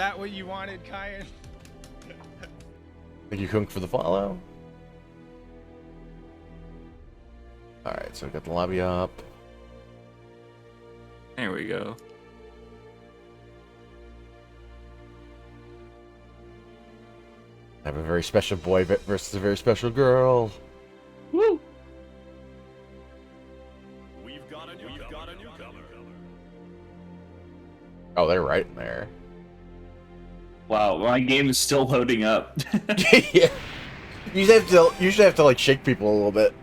that what you wanted, Kyan? Thank you, Kunk, for the follow. Alright, so we got the lobby up. There we go. I have a very special boy versus a very special girl. Woo! We've got a newcomer. Oh, they're right in there. Wow, my game is still loading up. Yeah. You usually have to like shake people a little bit.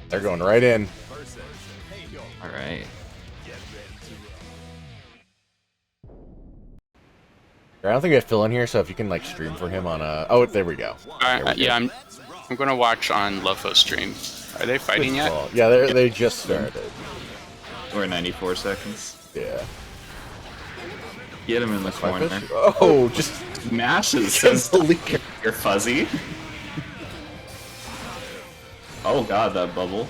They're going right in. All right. I don't think we have Phil in here, so if you can like stream for him on a... Oh, there we go. Yeah, I'm gonna watch on Lofo stream. Are they fighting yet? Well, yeah, they just started. We're at 94 seconds. Yeah. Get him in the corner. Oh, just Mashes says the leaker. you're fuzzy. Oh god, that bubble.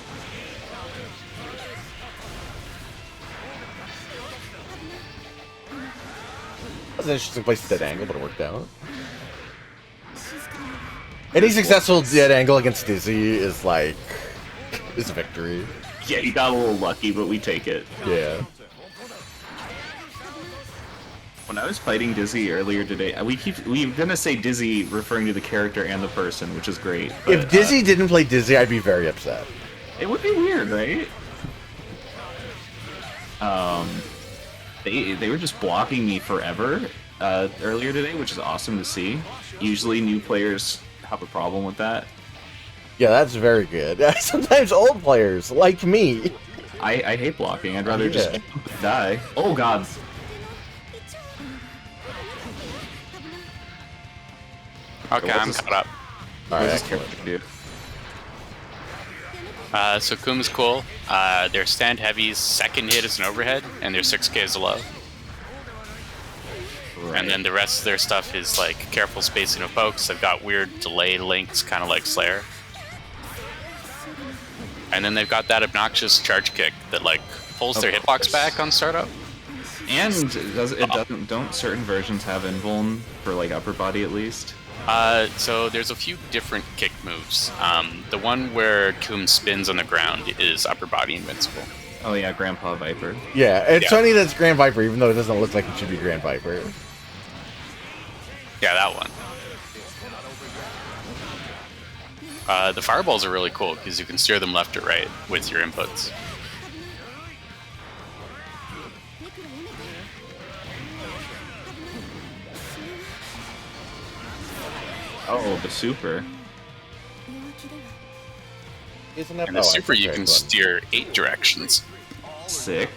That's an interesting place to dead angle, but it worked out. Any successful dead angle against Dizzy is like is victory. Yeah, you got a little lucky, but we take it. Yeah. When I was fighting Dizzy earlier today, we're gonna say Dizzy referring to the character and the person, which is great. But, If Dizzy didn't play Dizzy, I'd be very upset. it would be weird, right? They were just blocking me forever earlier today, which is awesome to see. Usually new players have a problem with that. Yeah, that's very good. Sometimes old players, like me. I hate blocking. I'd rather just die. Oh god. Okay, I'm caught up. What Alright, does this excellent. character do? So Kuma's cool. Their stand heavy's second hit is an overhead, and their 6k is a low. Right. And then the rest of their stuff is like careful spacing of pokes. They've got weird delay links, kind of like Slayer. And then they've got that obnoxious charge kick that like pulls their hitbox back on startup. And don't certain versions have invuln for like upper body at least? So there's a few different kick moves. The one where Kum spins on the ground is upper body invincible. Oh yeah, Grandpa Viper. Yeah, it's Yeah. funny that it's Grand Viper, even though it doesn't look like it should be Grand Viper. Yeah, that one. The fireballs are really cool because you can steer them left or right with your inputs. Oh, the super. Isn't that? And the oh, I super you forgot can one. steer 8 directions. Sick.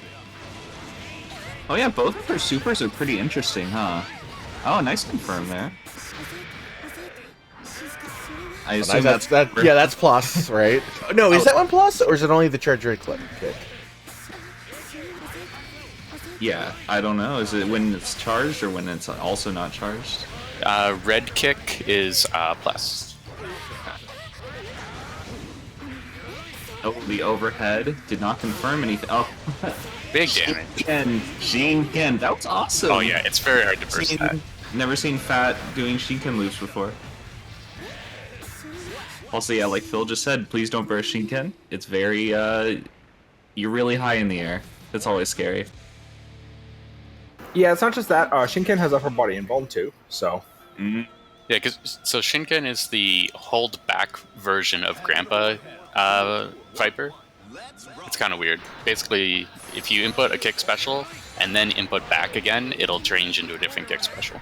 Oh yeah, both of her supers are pretty interesting, huh? Oh, nice confirm there. I assume That's that. Yeah, that's plus, right? No, is that one plus, or is it only the charge rate click? Yeah, I don't know. Is it when it's charged or when it's also not charged? Red kick is plus. Oh, the overhead did not confirm anything. Oh, Big damage. Shinken, that was awesome. Oh yeah, it's very hard to burst that. Never seen Fat doing Shinken moves before. Also, yeah, like Phil just said, please don't burst Shinken. It's very, you're really high in the air. That's always scary. Yeah, it's not just that. Shinken has upper body invuln too, so. Yeah, because so Shinken is the hold back version of Grandpa Viper. It's kind of weird. Basically, if you input a kick special and then input back again, it'll change into a different kick special.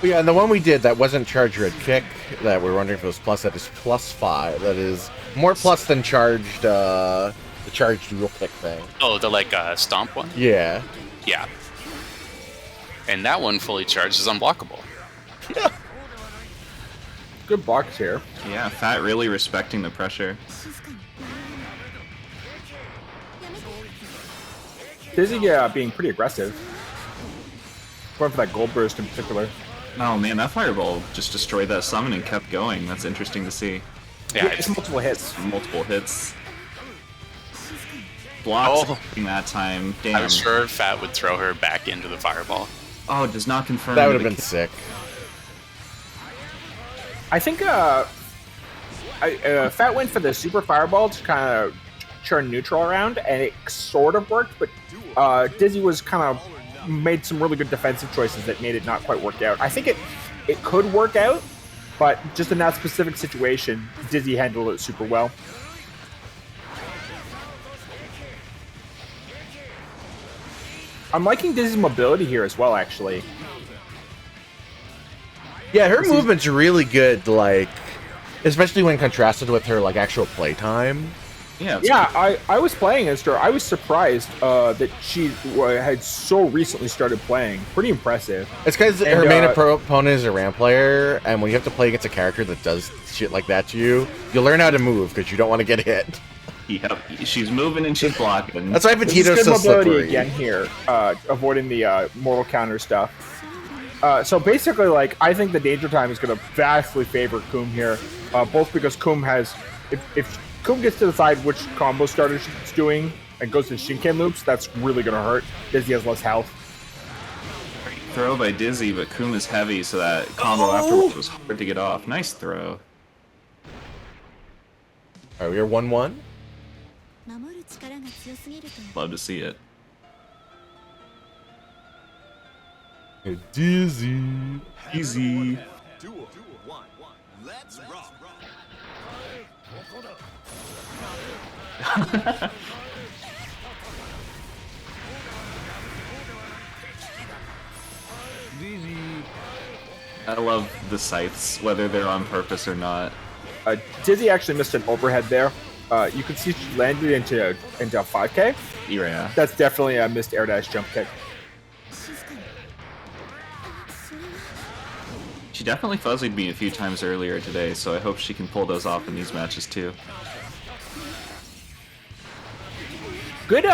Yeah, and the one we did that wasn't charge red kick, that we were wondering if it was plus, that is +5. That is more plus than charged, the charged dual kick thing. Oh, the like stomp one? Yeah. Yeah. And that one fully charged is unblockable. Yeah. Good blocks here. Yeah, Fat really respecting the pressure. Dizzy being pretty aggressive. Going for that gold burst in particular. Oh man, that fireball just destroyed that summon and kept going. That's interesting to see. Yeah, It's multiple hits. Multiple hits. Blocks Oh. that time. I Damn. was sure Fat would throw her back into the fireball. Oh, does not confirm. That would have the been sick. I think Fat went for the super fireball to kind of turn neutral around, and it sort of worked, but Dizzy was kind of made some really good defensive choices that made it not quite work out. I think it could work out, but just in that specific situation, Dizzy handled it super well. I'm liking Dizzy's mobility here as well, actually. Yeah, her movement's really good, like, especially when contrasted with her, like, actual playtime. Yeah. It's Yeah, I was playing against her. I was surprised that she had so recently started playing. Pretty impressive. It's because And, her main opponent is a ramp player, and when you have to play against a character that does shit like that to you, you learn how to move because you don't want to get hit. Yep. She's moving and she's blocking. That's why This is Vegeto's good so mobility slippery. again here, avoiding the mortal counter stuff. So basically, like, I think the danger time is going to vastly favor Koom here, both because Koom has, if Koom gets to decide which combo starter she's doing and goes to Shinken loops, that's really going to hurt. Dizzy has less health. Throw by Dizzy, but Koom is heavy, so that combo afterwards was hard to get off. Nice throw. Alright, we are 1-1. Love to see it. Dizzy. Easy. Duel 1. Let's rock. I love the scythes, whether they're on purpose or not. Dizzy actually missed an overhead there. You can see she landed into a 5K. Yeah. That's definitely a missed air dash jump kick. She definitely fuzzied me a few times earlier today, so I hope she can pull those off in these matches too. Good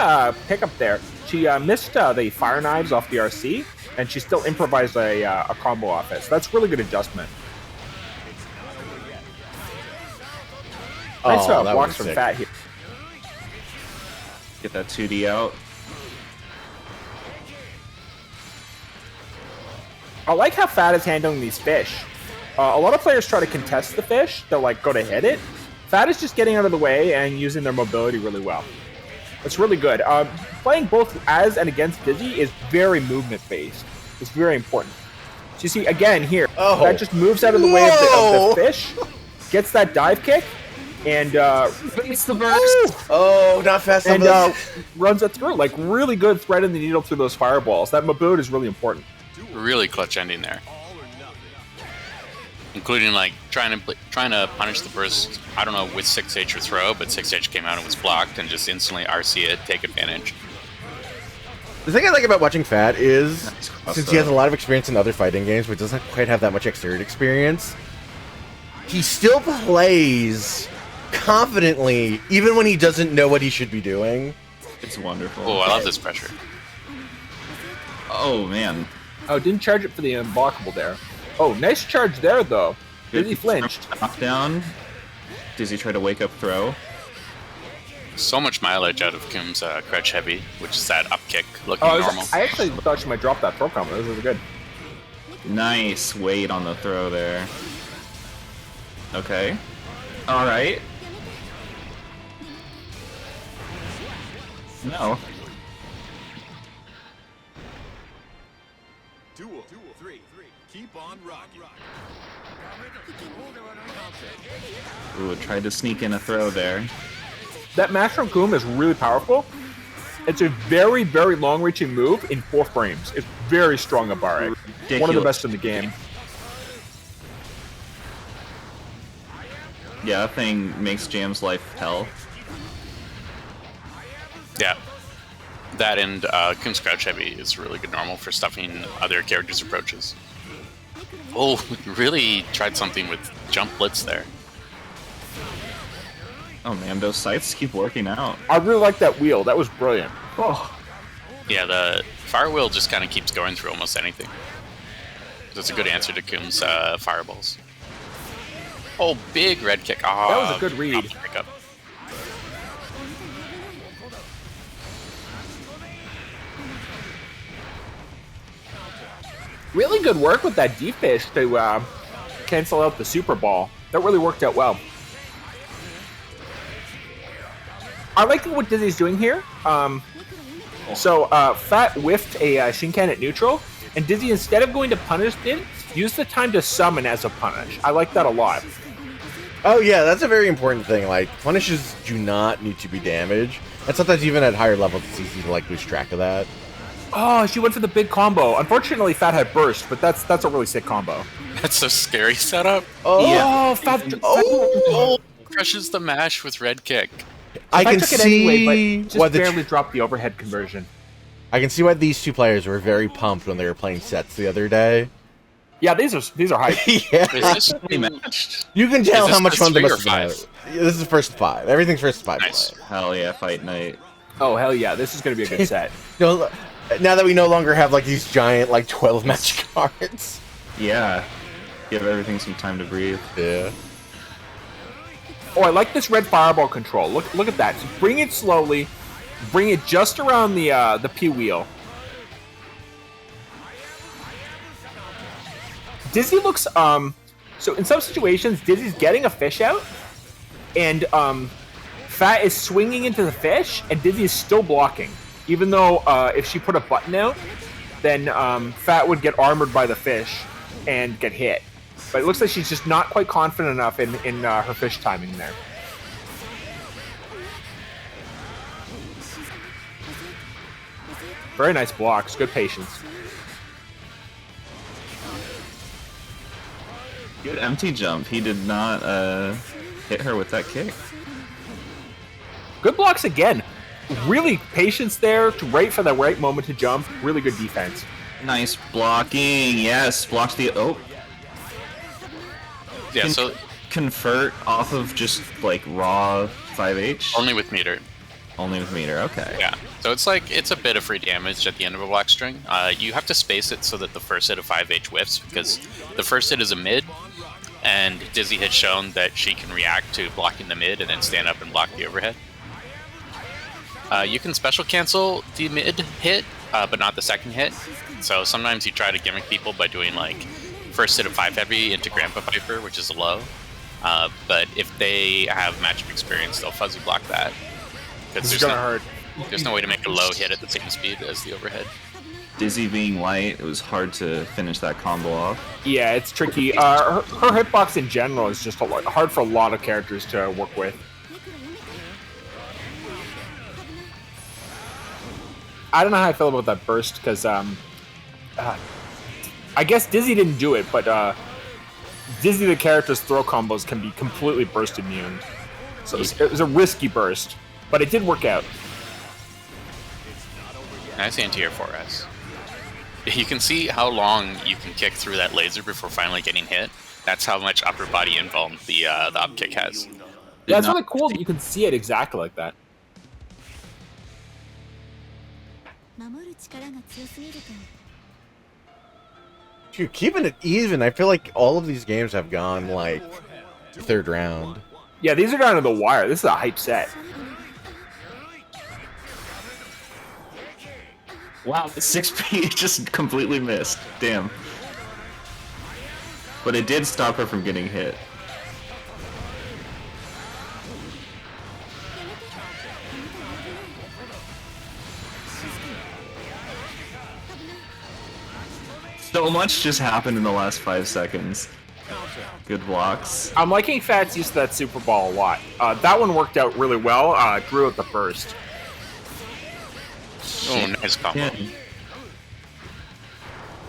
pickup there. She missed the fire knives off the RC, and she still improvised a combo off it. So that's really good adjustment. Nice Oh, that blocks was from sick. Fat here. Get that 2D out. I like how Fat is handling these fish. A lot of players try to contest the fish. They'll like go to hit it. Fat is just getting out of the way and using their mobility really well. It's really good. Playing both as and against Dizzy is very movement based. It's very important. So you see again here, Oh. Fat just moves out of the way of Whoa. the fish, gets that dive kick, and It's the burst! Oh, not fast and enough. runs it through. Like really good threading the needle through those fireballs. That mobility is really important. Really clutch ending there. Including like trying to punish the burst. I don't know with 6H or throw, but 6H came out and was blocked and just instantly RC it, take advantage. The thing I like about watching Fat is, Nice cross since he has a throw. lot of experience in other fighting games, but doesn't quite have that much exterior experience, he still plays confidently, even when he doesn't know what he should be doing. It's wonderful. Oh, I love this pressure. Oh man. Oh, didn't charge it for the unblockable there. Oh, nice charge there though. Dizzy flinched. Knockdown. Dizzy tried to wake up throw. So much mileage out of Koom's crouch heavy, which is that up kick looking Oh, normal. I actually thought she might drop that throw combo. That was really good. Nice weight on the throw there. Okay. Alright. No. Duel 3. Keep on rocking. Ooh, tried to sneak in a throw there. That mash from Koom is really powerful. It's a very, very long-reaching move in 4 frames. It's very strong Abare. One of the Ridiculous. best in the game. Yeah, that thing makes Jam's life hell. Yeah. That and Koom's crouch heavy is really good normal for stuffing other characters' approaches. Oh, really tried something with jump blitz there. Oh man, those sights keep working out. I really like that wheel. That was brilliant. Oh, Yeah, the fire wheel just kind of keeps going through almost anything. That's a good answer to Koom's fireballs. Oh, big red kick. Ah, That was a good read. pick up. Really good work with that D-Fish to cancel out the Super Ball. That really worked out well. I like what Dizzy's doing here. So Fat whiffed a Shinken at neutral, and Dizzy, instead of going to punish it, used the time to summon as a punish. I like that a lot. Oh yeah, that's a very important thing. Like, punishes do not need to be damaged. And sometimes even at higher levels, it's easy to like lose track of that. Oh, she went for the big combo. Unfortunately, Fat had burst, but that's a really sick combo. That's a scary setup. Oh, Fat. Oh, crushes the mash with red kick. I can took it see anyway, but why just barely dropped the overhead conversion. I can see why these two players were very pumped when they were playing sets the other day. Yeah, these are hype. Yeah, Is this Rematched. you can tell Is this how much the fun they 3 or must have. 5? Yeah, this is the first 5. Everything's first 5. Nice. Hell yeah, fight night. Oh hell yeah, this is gonna be a good set. You know, now that we no longer have like these giant like 12 match cards. Yeah. Give everything some time to breathe. Yeah. Oh, I like this red fireball control. Look at that. So bring it slowly. Bring it just around the P wheel. Dizzy looks so in some situations Dizzy's getting a fish out, and Fat is swinging into the fish, and Dizzy is still blocking. Even though if she put a button out, then Fat would get armored by the fish and get hit. But it looks like she's just not quite confident enough in her fish timing there. Very nice blocks. Good patience. Good empty jump. He did not hit her with that kick. Good blocks again. Really patience there to wait for the right moment to jump. Really good defense. Nice blocking. Yes, blocked the... Oh, Yeah, so convert off of just like raw 5H? only with meter. Only with meter, okay. Yeah, so it's a bit of free damage at the end of a block string. You have to space it so that the first hit of 5H whiffs, because the first hit is a mid, and Dizzy had shown that she can react to blocking the mid and then stand up and block the overhead. You can special cancel the mid hit, but not the second hit. So sometimes you try to gimmick people by doing like first hit of 5 heavy into Grandpa Viper, which is a low. But if they have matchup experience, they'll fuzzy block that. This is gonna hurt. There's no way to make a low hit at the same speed as the overhead. Dizzy being light, it was hard to finish that combo off. Yeah, it's tricky. Her hitbox in general is just hard for a lot of characters to work with. I don't know how I feel about that burst, because I guess Dizzy didn't do it, but Dizzy the character's throw combos can be completely burst immune. So it was a risky burst, but it did work out. Nice anti-air 4S. You can see how long you can kick through that laser before finally getting hit. That's how much upper body involve the up kick has. Yeah, it's really cool that you can see it exactly like that. Dude, keeping it even, I feel like all of these games have gone like third round. Yeah, these are down to the wire. This is a hype set. Wow, the 6P just completely missed. Damn. But it did stop her from getting hit. So much just happened in the last 5 seconds. Good blocks. I'm liking Fat's use of that Super Ball a lot. That one worked out really well. Drew at the burst. Oh, nice combo. Yeah.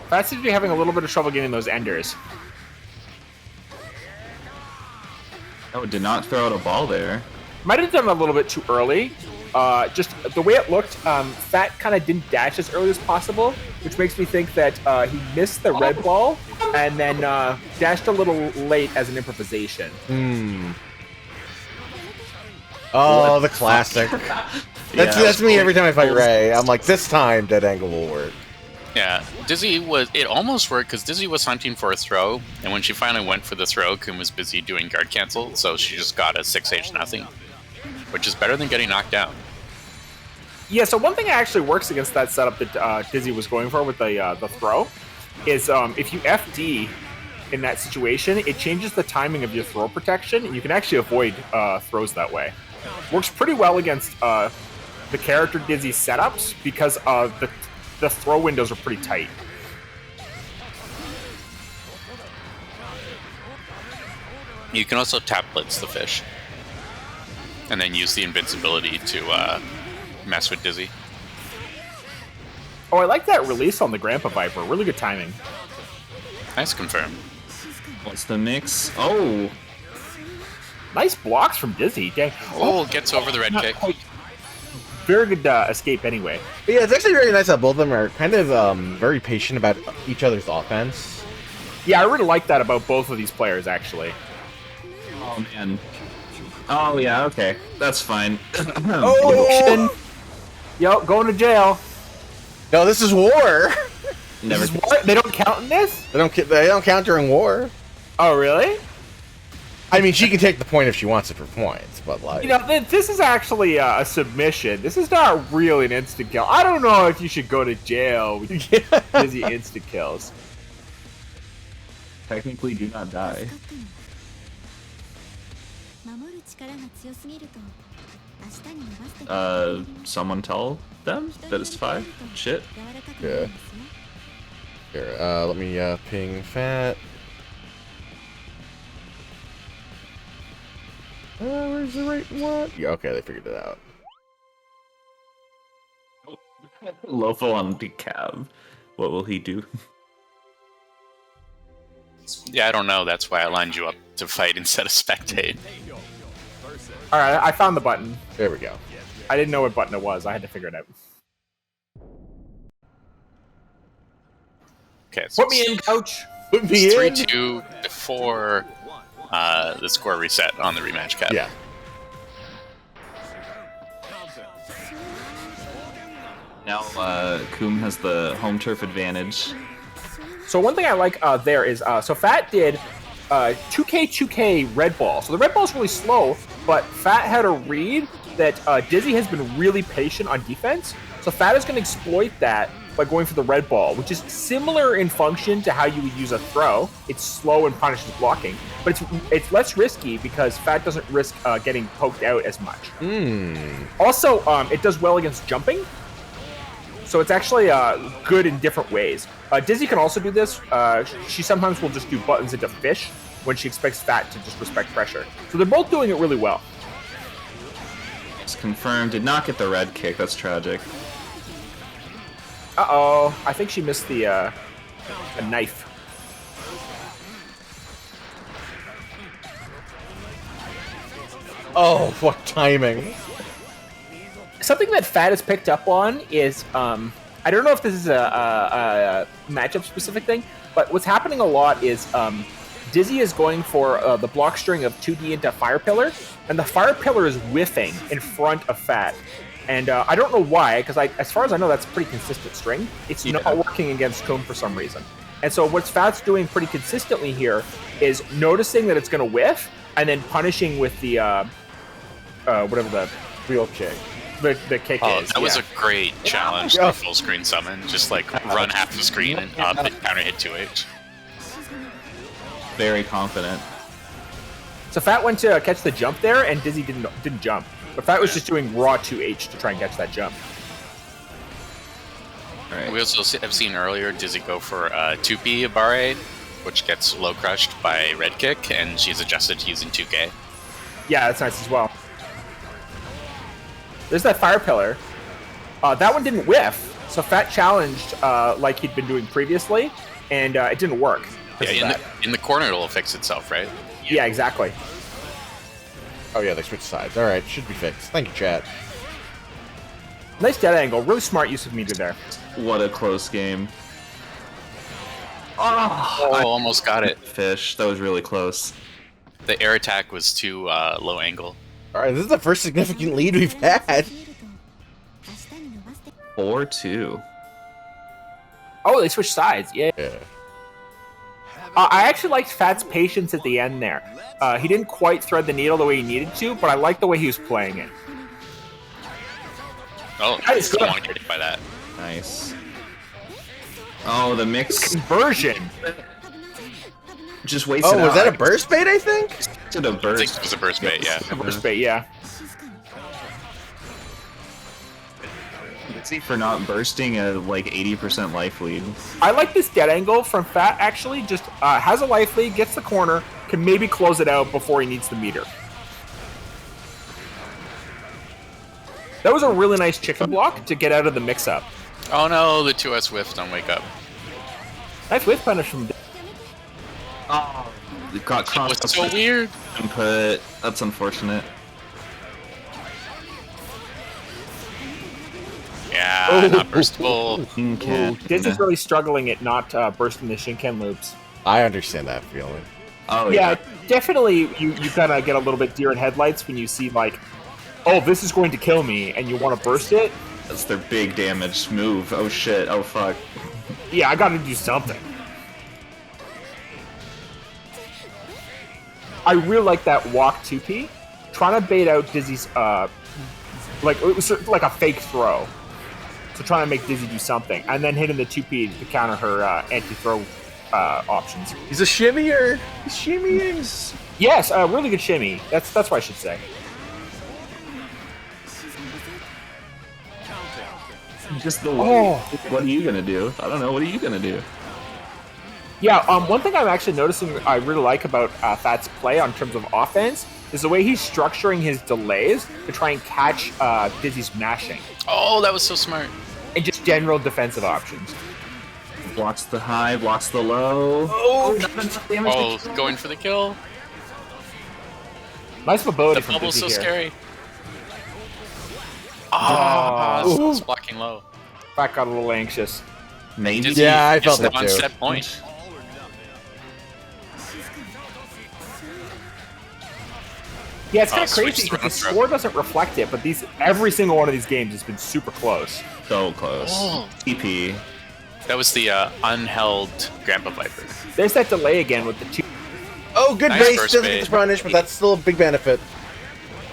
Fat seems to be having a little bit of trouble getting those enders. Oh, did not throw out a ball there. Might have done it a little bit too early. Just the way it looked, Fat kind of didn't dash as early as possible, which makes me think that he missed the red ball and then dashed a little late as an improvisation. Oh, the classic. That's me every time I fight Ray. I'm like, this time, dead angle will work. Yeah, Dizzy was. It almost worked because Dizzy was hunting for a throw, and when she finally went for the throw, Kun was busy doing guard cancel, so she just got a 6H nothing, which is better than getting knocked down. Yeah, so one thing that actually works against that setup that Dizzy was going for with the throw is if you FD in that situation, it changes the timing of your throw protection, and you can actually avoid throws that way. Works pretty well against the character Dizzy setups because the throw windows are pretty tight. You can also tap blitz the fish, and then use the invincibility to mess with Dizzy. Oh, I like that release on the Grandpa Viper. Really good timing. Nice confirm. What's the mix? Oh, Nice blocks from Dizzy. Dang. Oh, gets over the red kick. Very good escape anyway. But yeah, it's actually very nice that both of them are kind of very patient about each other's offense. Yeah, I really like that about both of these players, actually. oh man. Oh yeah, okay, that's fine. Oh! Yo, going to jail. No, this is war. Never. This is what? They don't count in this? They don't count during war. Oh, really? I mean, she can take the point if she wants it for points, but like, You know, this is actually a submission. This is not really an instant kill. I don't know if you should go to jail with Dizzy instant kills. Technically, do not die. 守る力が強すぎると明日に伸ばしてくれる Someone tell them that it's 5. Shit. 柔らかくなるん Yeah. ですよ here, let me ping Fat. Where's the right one? Yeah, okay, they figured it out. Lofo on decab. What will he do? Yeah, I don't know. That's why I lined you up to fight instead of spectate. All right, I found the button. There we go. I didn't know what button it was. I had to figure it out. Okay, so Put me in, coach. Put me it's in. 3-2 before the score reset on the rematch cap. Yeah. Now, Koom has the home turf advantage. So one thing I like there is, so Fat did 2K Red Ball. So the Red Ball is really slow, but Fat had a read that Dizzy has been really patient on defense. So Fat is going to exploit that by going for the Red Ball, which is similar in function to how you would use a throw. It's slow and punishes blocking, but it's less risky because Fat doesn't risk getting poked out as much. Also, it does well against jumping. So it's actually good in different ways. Dizzy can also do this. She sometimes will just do buttons into fish when she expects Fat to just respect pressure. So they're both doing it really well. It's confirmed. Did not get the red kick. That's tragic. Uh-oh. I think she missed the knife. Oh, what timing! Something that Fat has picked up on is, I don't know if this is a matchup-specific thing, but what's happening a lot is Dizzy is going for the block string of 2D into Fire Pillar, and the Fire Pillar is whiffing in front of Fat. And I don't know why, because as far as I know, that's a pretty consistent string. It's not working against Koom for some reason. And so what Fat's doing pretty consistently here is noticing that it's going to whiff, and then punishing with the, whatever the Real kick. the kick Oh, is. that was yeah. a great challenge Yeah. for full screen summon. Just like run half the screen and up and counter hit 2H. Very confident. So Fat went to catch the jump there, and Dizzy didn't jump. But Fat was just doing raw 2H to try and catch that jump. All right. We also have seen earlier Dizzy go for 2P Barre, which gets low crushed by red kick, and she's adjusted to using 2K. Yeah, that's nice as well. There's that Fire Pillar. That one didn't whiff, so Fat challenged like he'd been doing previously, and it didn't work. Yeah, in the corner it'll fix itself, right? Yeah, exactly. Oh yeah, they switched sides. All right, should be fixed. Thank you, chat. Nice dead angle. Really smart use of meter there. What a close game. Oh, almost got it. Fish. That was really close. The air attack was too low angle. All right, this is the first significant lead we've had. 4-2. Oh, they switched sides. Yeah. Yeah. I actually liked Fat's patience at the end there. He didn't quite thread the needle the way he needed to, but I liked the way he was playing it. Oh, That is still good. elongated by that. Nice. Oh, the mix Conversion. just wasted Oh, was out. that a burst bait, I think? To the I think burst. it was a burst bait, yeah. Reverse bait, yeah. See, for not bursting a like 80% life lead. I like this dead angle from Fat, actually. Just has a life lead, gets the corner, can maybe close it out before he needs the meter. That was a really nice chicken block to get out of the mix-up. Oh no, the 2S whiff don't wake up. Nice whiff punish from... Oh, it got It crossed was so weird. input. That's unfortunate. Yeah, not burstable. Disney's really struggling at not bursting the Shinken loops. I understand that feeling. Oh Yeah, yeah. definitely you kind of get a little bit deer in headlights when you see, like, oh, this is going to kill me, and you want to burst it. That's their big damage move. Oh shit. Oh fuck. Yeah, I got to do something. I really like that walk 2P. Trying to bait out Dizzy's, like, it was sort of like a fake throw. So trying to make Dizzy do something. And then hitting the 2P to counter her anti-throw options. He's a shimmier. He's shimmying. Yes, really good shimmy. That's what I should say. Just the Oh. What are you gonna do? I don't know. What are you gonna do? Yeah, one thing I'm actually noticing I really like about Fat's play on terms of offense is the way he's structuring his delays to try and catch Dizzy's mashing Oh, that was so smart. and just general defensive options. Blocks the high, blocks the low. Oh, going for the kill. Nice mobility The from bubble's Dizzy so here. scary. Ah, Oh. it's blocking low. Fat got a little anxious. Maybe. Dizzy Yeah, I felt is the that too. one-step point. Yeah, it's kind Oh, of switch crazy throw, because the throw. score doesn't reflect it, but every single one of these games has been super close. So close. Oh. TP. That was the unheld Grandpa Viper. There's that delay again with the two. Oh, good Nice base. burst Doesn't bait. get the punish, but that's still a big benefit.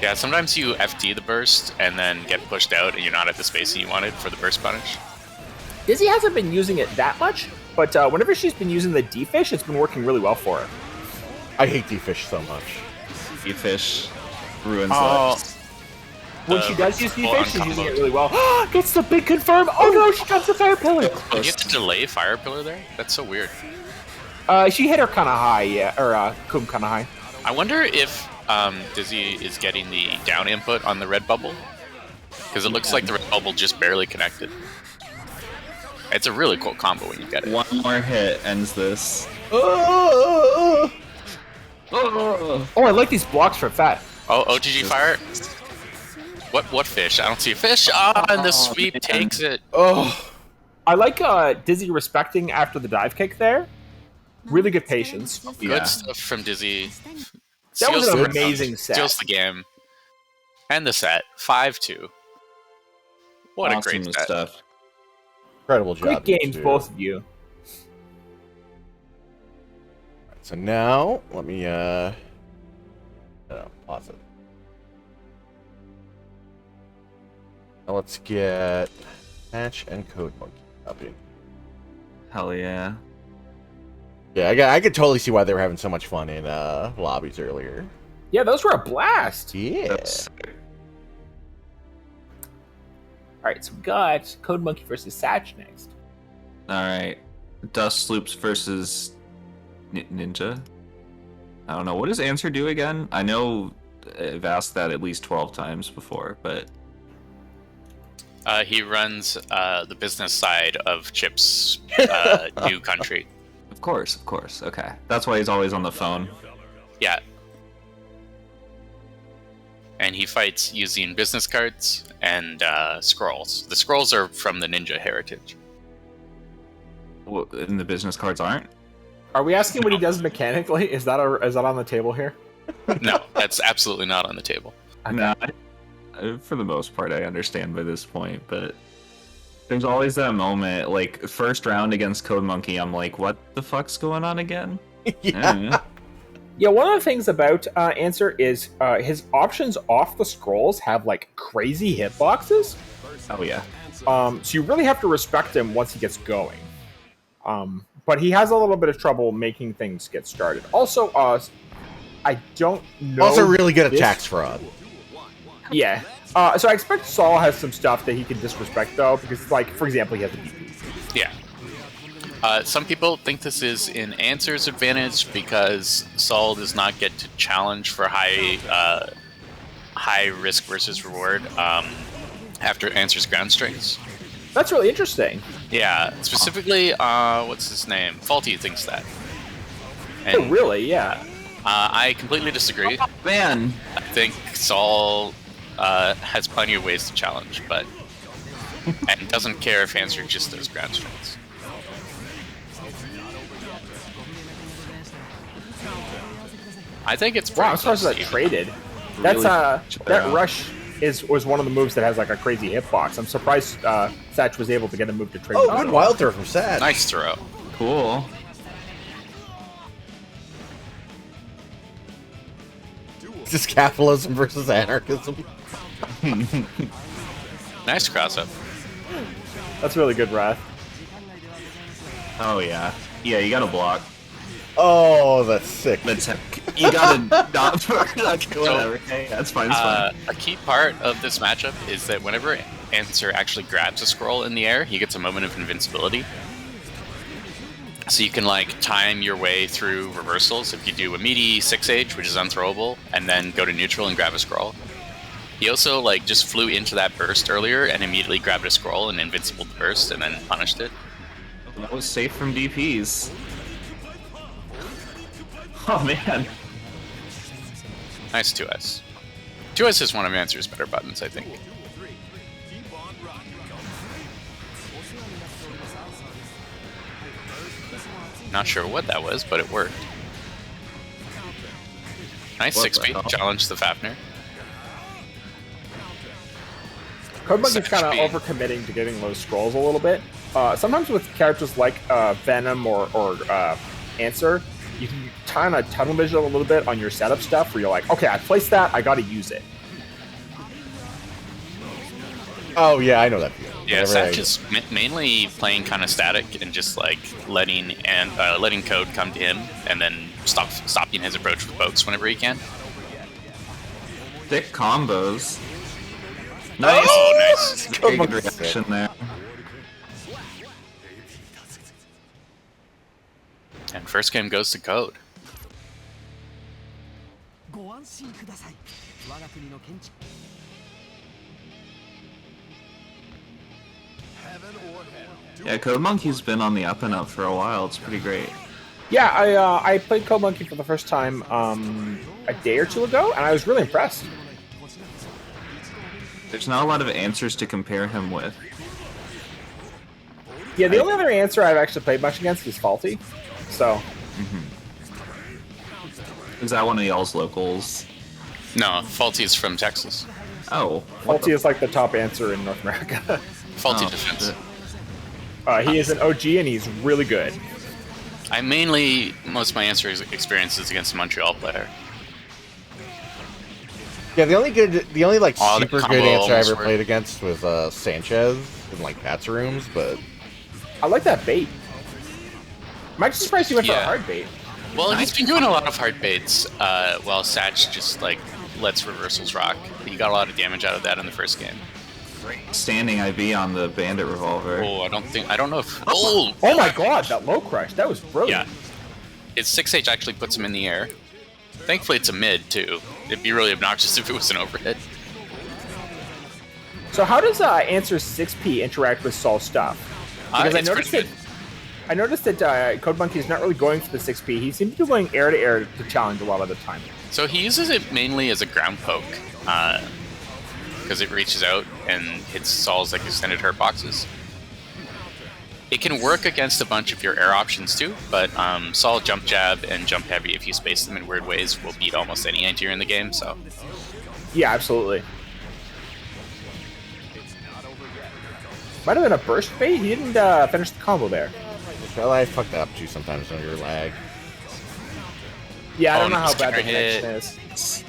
Yeah, sometimes you FT the burst and then get pushed out and you're not at the spacing you wanted for the burst punish. Dizzy hasn't been using it that much, but whenever she's been using the D-Fish, it's been working really well for her. I hate D-Fish so much. Fish ruins Oh. lives. When The she does use full D-Fish, she's using uncomboed. it really well. Gets the big confirm. Oh no, she comes to Fire Pillar. Oh, you have to delay Fire Pillar there? That's so weird. She hit her kind of high, yeah, or Kum kind of high. I wonder if Dizzy is getting the down input on the red bubble. Because it looks like the red bubble just barely connected. It's a really cool combo when you get it. One more hit ends this. Oh, Oh. Oh, I like these blocks for Fat. Oh, OTG Fire? What fish? I don't see a fish. Ah, and the sweep man. takes it. oh. I like Dizzy respecting after the dive kick there. Really good patience. Good Yeah. stuff from Dizzy. That was Seals an the round, amazing set. Seals the game. And the set. 5-2. What a Awesome great set. stuff. Incredible job. Great you games, two. both of you. So now, let me, pause it. Now let's get Patch and Code Monkey up in. Hell yeah. Yeah, I could totally see why they were having so much fun in lobbies earlier. Yeah, those were a blast. Yeah. That's All right, so we got Code Monkey versus Satch next. all right. Dust Loops versus Ninja. I don't know. What does Answer do again? I know I've asked that at least 12 times before, but He runs the business side of Chip's new country. of course. Okay. That's why he's always on the phone. Yeah. And he fights using business cards and scrolls. The scrolls are from the ninja heritage. And the business cards aren't? Are we asking what he does mechanically? Is that on the table here? No, that's absolutely not on the table. No. For the most part, I understand by this point, but There's always that moment, like first round against Code Monkey. I'm like, what the fuck's going on again? Yeah. Yeah, one of the things about Answer is his options off the scrolls have like crazy hitboxes. Oh yeah. So you really have to respect him once he gets going. But he has a little bit of trouble making things get started. Also, I don't know. Also, really good at this- tax fraud. Yeah. So I expect Saul has some stuff that he can disrespect though, because like, for example, he has a DP. Yeah. Some people think this is in Answer's advantage because Saul does not get to challenge for high risk versus reward after Answer's ground strings. That's really interesting. Yeah, specifically, what's his name? Faulty thinks that. Oh, And really? Yeah. I completely disagree. Man, I think Saul has plenty of ways to challenge, but and doesn't care if Answer just does ground strings. I think it's Wow, pretty I'm surprised close that to traded. That's Really that rush was one of the moves that has like a crazy hitbox. I'm surprised Satch was able to get a move to trade. Oh, good wild throw from Sad. Nice throw. cool. This is capitalism versus anarchism. Nice cross up. That's really good, Wrath. Oh yeah. Yeah, you gotta block. Oh, that's sick. That's you gotta not. Okay, whatever. Hey, that's fine. It's fine. A key part of this matchup is that whenever Answer actually grabs a scroll in the air, he gets a moment of invincibility. So you can like time your way through reversals if you do a meaty 6H, which is unthrowable, and then go to neutral and grab a scroll. He also like just flew into that burst earlier and immediately grabbed a scroll and invincible the burst and then punished it. That was safe from DPs. Oh man. Nice 2S. 2S is one of Answer's better buttons, I think. Not sure what that was, but it worked. Nice What the 6-beat, hell? challenge the Fafnir. Code Monkey's kind of Satch overcommitting to getting those scrolls a little bit. Sometimes with characters like Venom or Answer, you can kind of tunnel vision a little bit on your setup stuff where you're like, okay, I placed that, I got to use it. Oh, yeah, I know that feeling. Yeah, Whenever I- Satch is mainly playing kind of static and just like letting Code come to him and then stopping his approach with pokes whenever he can. Thick combos. Nice. Oh, nice. Very good Monkey's sick. reaction there. And first game goes to Code. ご安心ください。我が国の見地 Heaven or hell. Yeah, Code Monkey's been on the up and up for a while. It's pretty great. Yeah, I played Code Monkey for the first time a day or two ago, and I was really impressed. There's not a lot of answers to compare him with. Yeah, the only other Answer I've actually played much against is Faulty. So, Is that one of y'all's locals? No, Faulty's from Texas. Oh. Faulty is like the top Answer in North America. Faulty Oh, defense. shit. He is an OG, and he's really good. I most of my Answer experiences against a Montreal player. Yeah, the only like Oh, the super combo good answer I almost ever worked. played against was Sanchez in like Pat's rooms, but I like that bait. I'm actually surprised he went for a Yeah. hard bait. Well, he's been doing a lot of hard baits while Satch just like lets reversals rock. He got a lot of damage out of that in the first game. Standing IB on the Bandit Revolver. Oh, I don't know if. Oh, Oh my god, that low crush. That was brilliant. yeah. His 6H actually puts him in the air. Thankfully, it's a mid too. It'd be really obnoxious if it was an overhit. So how does Answer's 6P interact with Saul's stuff? Because It's pretty good. I noticed that Code Monkey is not really going for the 6P. He seems to be going air to air to challenge a lot of the time. So he uses it mainly as a ground poke, because it reaches out and hits Saul's like extended hurt boxes. It can work against a bunch of your air options too, but Saul jump jab and jump heavy, if you space them in weird ways, will beat almost any anti in the game. So Yeah, absolutely. Might have been a burst bait. He didn't finish the combo there. Well, I fucked that up too sometimes on your lag. Yeah, I Oh, don't know how nice bad the counter hit. connection is.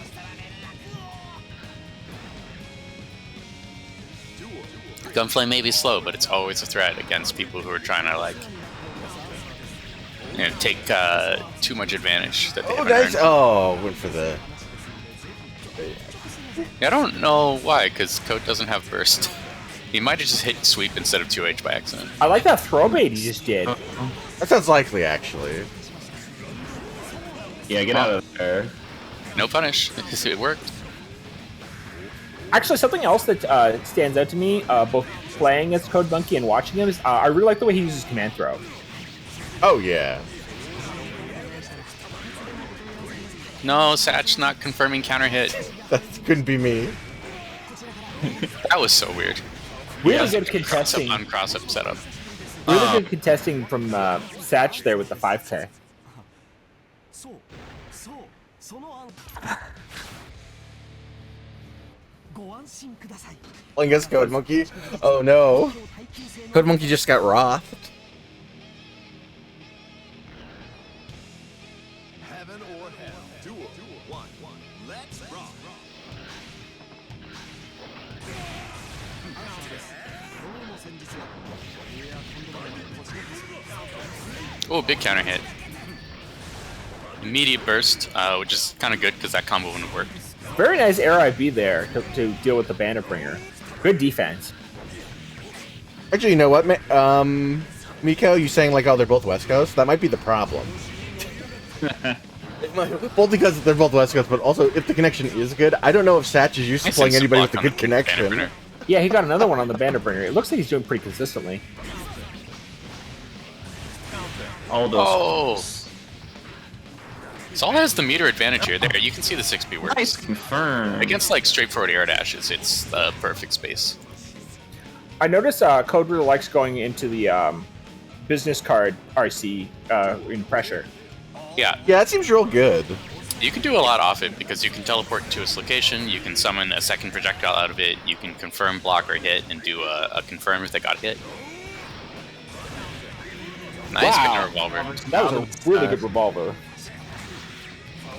Gunflame may be slow, but it's always a threat against people who are trying to like, take too much advantage that they Oh, haven't nice. earned. Oh, went for the. I don't know why, because Code doesn't have burst. He might have just hit sweep instead of 2H by accident. I like that throw bait he just did. That sounds likely, actually. Yeah, get out of there. No punish. It worked. Actually, something else that stands out to me, both playing as Code Monkey and watching him, is I really like the way he uses command throw. Oh yeah. No, Satch not confirming counter hit. That couldn't be me. That was so weird. Really good Cross up contesting. on cross up setup. Really good contesting from Satch there with the 5K. そうそうその案ご安心ください Playing as Code Monkey. Oh no. 耐久性の Code Monkey just got Roth. Heaven or hell. Duel. One. Let's rock. 今日の戦術はいや今度までこちらこそ Oh, big counter hit. Immediate burst, which is kind of good because that combo wouldn't work. Very nice air IB there to deal with the Bandit Bringer. Good defense. Actually, you know what, Miko? You saying like, oh, they're both West Coast? That might be the problem. Both because they're both West Coast, but also if the connection is good, I don't know if Satch is used to Nice playing instant anybody with a block good on the connection. Banner. Yeah, he got another one on the Bandit Bringer. It looks like he's doing pretty consistently. All those. Oh! Saul has the meter advantage here. There, you can see the 6B works. Nice confirm. Against like straightforward air dashes, it's the perfect space. I noticed Code really likes going into the business card RC in pressure. Yeah, Yeah, that seems real good. you can do a lot off it because you can teleport to its location, you can summon a second projectile out of it, you can confirm block or hit and do a confirm if they got hit. Nice Wow. revolver. That was a really good revolver.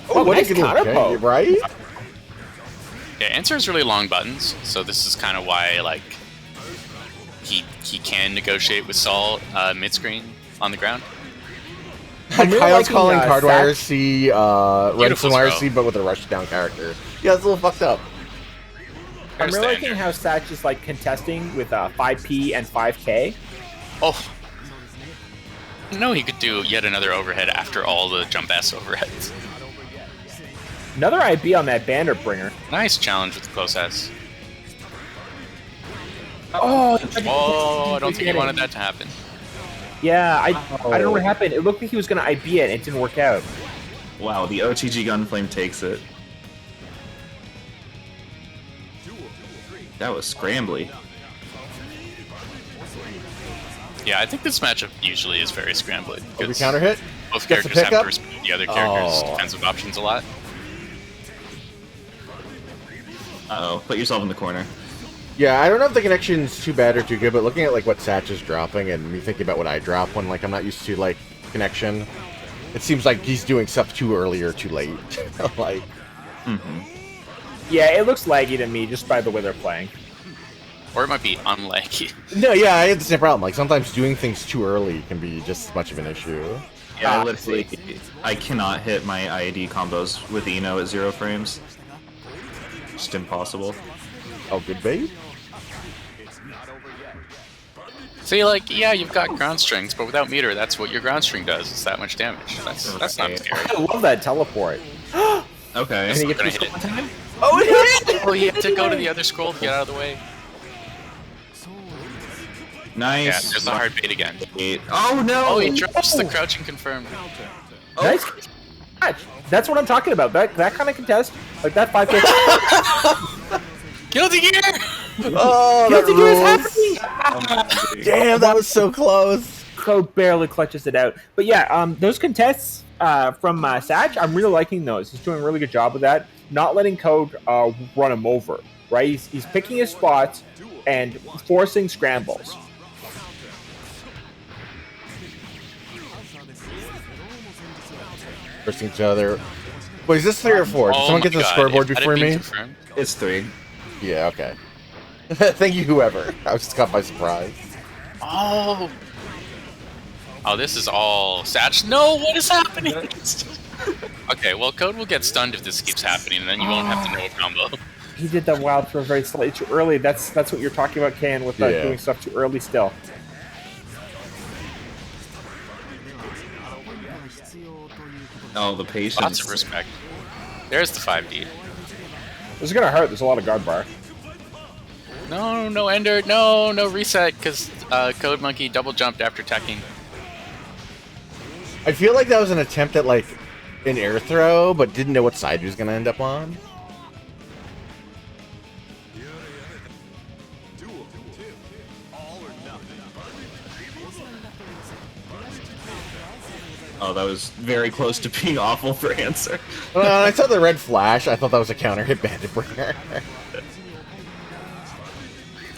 Oh, what nice a good counter look, poke. right? Yeah, answer is really long buttons, so this is kind of why like he can negotiate with Saul mid screen on the ground. I'm really Kyle's liking, calling Cardwire Satch. C, Beautiful Ransomwire throw. C, but with a rush down character. Yeah, it's a little fucked up. I'm really liking Standard. how Satch is like contesting with 5P and 5K. Oh. No, he could do yet another overhead after all the jump S overheads. Another IB on that Bandit Bringer. Nice challenge with the close S. Oh, Oh, I don't think he wanted that to happen. Yeah, I don't know what happened. It looked like he was going to IB it, and it didn't work out. Wow, the OTG Gunflame takes it. That was scrambly. Yeah, I think this matchup usually is very scrambly. Over because counter hit? Both Gets the characters have to pickup? respect the other character's Oh. defensive options a lot. Uh-oh, put yourself in the corner. Yeah, I don't know if the connection's too bad or too good, but looking at like what Satch is dropping and me thinking about what I drop when like I'm not used to like connection, it seems like he's doing stuff too early or too late. Like, Yeah, it looks laggy to me just by the way they're playing. Or it might be unlucky. no, yeah, I have the same problem. Like sometimes doing things too early can be just as much of an issue. Yeah, Ah, literally, I cannot hit my IAD combos with Eno at 0 frames. Just impossible. Oh, good bait. See, like, yeah, you've got ground strings, but without meter, that's what your ground string does. It's that much damage. That's not scary. I love that teleport. Okay. Can he get Gonna to hit this it. time? Oh, it hit! Oh, you have to go to the other scroll to get out of the way. Nice. Yeah, there's the hard bait again. Oh no! Oh, he drops the crouch and confirm. Nice catch. That's what I'm talking about. That kind of contest, like that 5K. Guilty Gear! Oh, that Guilty Gear is rules. happening! Damn, that was so close. Code barely clutches it out. But yeah, those contests from Satch, I'm really liking those. He's doing a really good job with that. Not letting Code run him over, right? He's picking his spots and forcing scrambles. Versing each other. Wait, is this 3 or 4? Did Oh someone my get to the God, scoreboard if that had before been me? confirmed- It's 3. Yeah, okay. Thank you, whoever. I was just caught by surprise. Oh. Oh, this is all Satch. No, what is happening? Okay, well, Code will get stunned if this keeps happening, and then you won't have to know a combo. He did that wild throw very slightly too early. That's what you're talking about, Ken, with Yeah. doing stuff too early still. Oh, the patience. Lots of respect. There's the 5D. This is gonna hurt. There's a lot of guard bar. No, no ender. No, no reset, because Code Monkey double jumped after teching. I feel like that was an attempt at, like, an air throw, but didn't know what side he was going to end up on. Oh, that was very close to being awful for answer. When I saw the red flash, I thought that was a counter hit Bandit Bringer.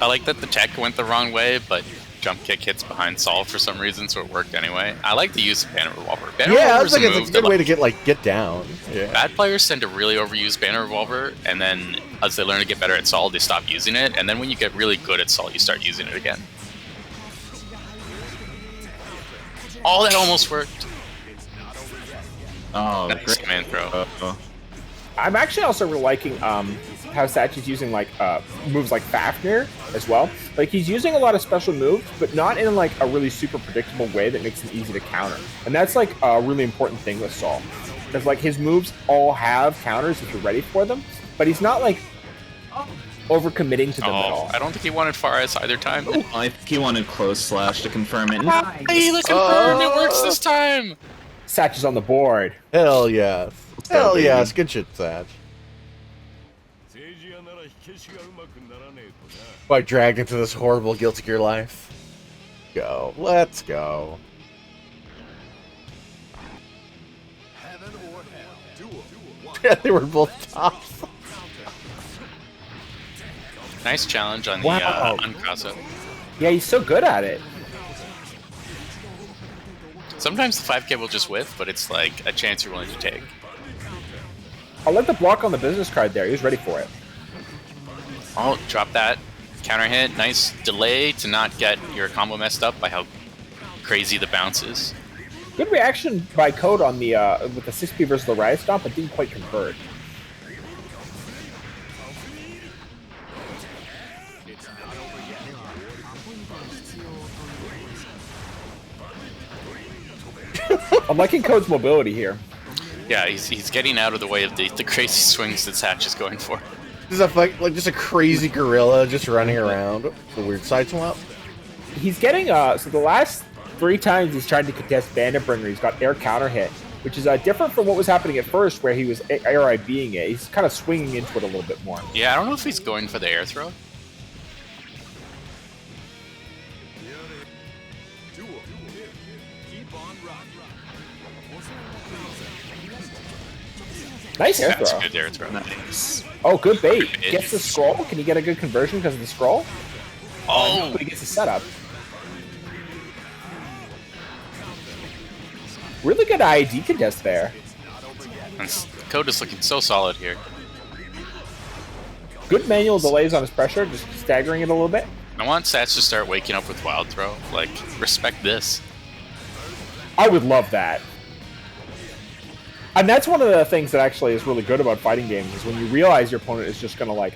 I like that the tech went the wrong way, but jump kick hits behind Sol for some reason, so it worked anyway. I like the use of Banner Revolver. Banner Yeah, I Revolver's was like, a it's a move good that, way to get down. Yeah. bad players tend to really overuse Banner Revolver, and then as they learn to get better at Sol, they stop using it, and then when you get really good at Sol, you start using it again. Oh, that almost worked. Oh, Nice great. command throw. I'm actually also really liking how Satch is using like moves like Fafnir as well. Like he's using a lot of special moves, but not in like a really super predictable way that makes them easy to counter. And that's like a really important thing with Sol, because like his moves all have counters if you're ready for them, but he's not like overcommitting to them at Oh, all. I don't think he wanted far S either time. I think he wanted close slash to confirm it. Hey, look confirmed! It works this time! Satch is on the board. Hell yes. go, Hell baby. yes. Good shit, Satch. 政治屋なら火消しがうまくならねえとな Why dragged into this horrible Guilty Gear life? Go. Let's go. Heaven or hell. Duel. One. They were both tops. Nice challenge on the Wow. uncross up. Yeah, he's so good at it. Sometimes the 5K will just whiff, but it's like a chance you're willing to take. I like the block on the business card there. He was ready for it. Oh, drop that. Counter hit. Nice delay to not get your combo messed up by how crazy the bounce is. Good reaction by Code on the with the 6P versus the Riot Stomp, but didn't quite convert. I'm liking Code's mobility here. Yeah, he's getting out of the way of the crazy swings that Satch is going for. This is like just a crazy gorilla just running around. The weird side swap. He's getting so the last 3 times he's tried to contest Bandit Bringer, he's got air counter hit, which is different from what was happening at first, where he was air IBing it. He's kind of swinging into it a little bit more. Yeah, I don't know if he's going for the air throw. Duel. Keep on rocking. Nice air That's throw. a good air throw. Nice. Oh, good bait. Good bait. Gets the scroll. Can he get a good conversion because of the scroll? Oh, But he gets the setup. Really good ID contest there. and Code is looking so solid here. Good manual delays on his pressure, just staggering it a little bit. I want Satch to start waking up with Wild Throw. Like, respect this. I would love that. And that's one of the things that actually is really good about fighting games, is when you realize your opponent is just going to, like,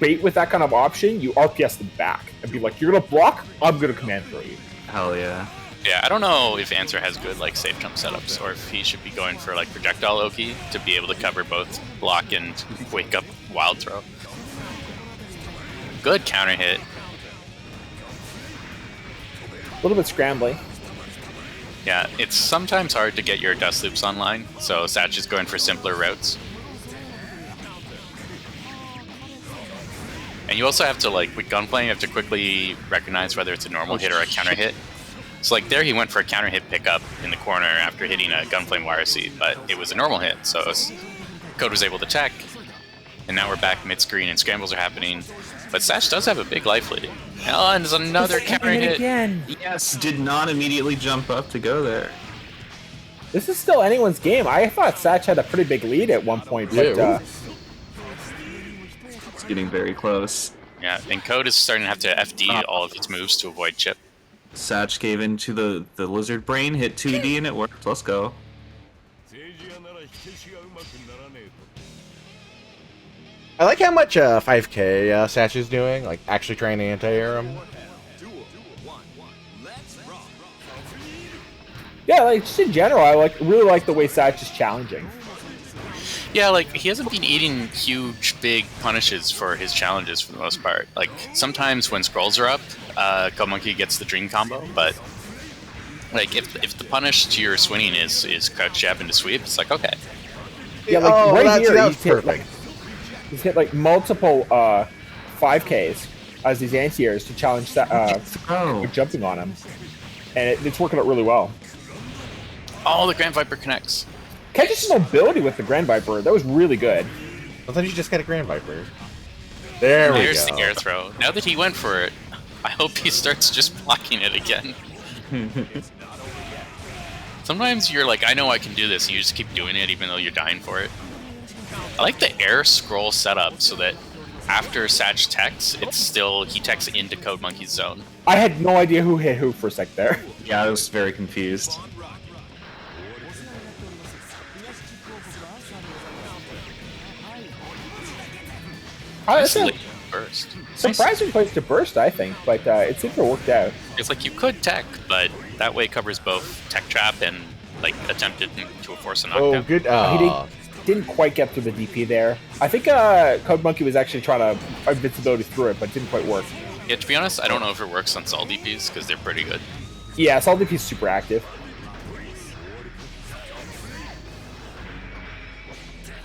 bait with that kind of option, you RPS them back and be like, you're going to block, I'm going to command throw you. Hell yeah. Yeah, I don't know if Answer has good like safe jump setups, or if he should be going for like projectile Oki to be able to cover both block and wake up Wild Throw. Good counter hit. A little bit scrambly. Yeah, it's sometimes hard to get your dust loops online, so Satch is going for simpler routes. And you also have to, like, with gunplay, you have to quickly recognize whether it's a normal hit or a counter hit. So, like, there he went for a counter hit pickup in the corner after hitting a Gunflame Wire Seed, but it was a normal hit, so Code was able to check. And now we're back mid-screen and scrambles are happening. But Satch does have a big life lead. Oh, and there's another counter hit. Again. Yes, did not immediately jump up to go there. This is still anyone's game. I thought Satch had a pretty big lead at one point, but Yeah, It's getting very close. Yeah, and Code is starting to have to FD all of its moves to avoid chip. Satch gave into the lizard brain, hit 2D, and it worked. Let's go. 政治屋なら火消しがうまくならねえと I like how much 5K Satch is doing, like actually trying to anti-air him. Duel 1 Let's rock. yeah, like just in general, I really like the way Satch is challenging. Yeah, like he hasn't been eating huge, big punishes for his challenges for the most part. Like sometimes when scrolls are up, Code Monkey gets the dream combo, but like if the punish to your swinging is crouch jab into sweep, it's like okay. Yeah, like Oh, right that's- here, that was he's hit, like, perfect. he's hit like multiple 5Ks as these anti-airs to challenge Oh, jumping on him, and it's working out really well. Oh, the Grand Viper connects. Catches mobility with the Grand Viper. That was really good. Sometimes you just got a Grand Viper. There we There's go. the air throw. Now that he went for it, I hope he starts just blocking it again. Sometimes you're like, I know I can do this, and you just keep doing it even though you're dying for it. I like the air scroll setup so that after Satch techs, it's still, he techs into Code Monkey's zone. I had no idea who hit who for a sec there. yeah, I was very confused. Nice That's a late burst. surprising place to burst, I think, but it seemed to have worked out. It's like you could tech, but that way covers both tech trap and like attempted to force a knockdown. Oh, good. He didn't quite get through the DP there. I think Code Monkey was actually trying to invincibility through it, but didn't quite work. Yeah, to be honest, I don't know if it works on Sol DPs because they're pretty good. Yeah, Sol DP is super active.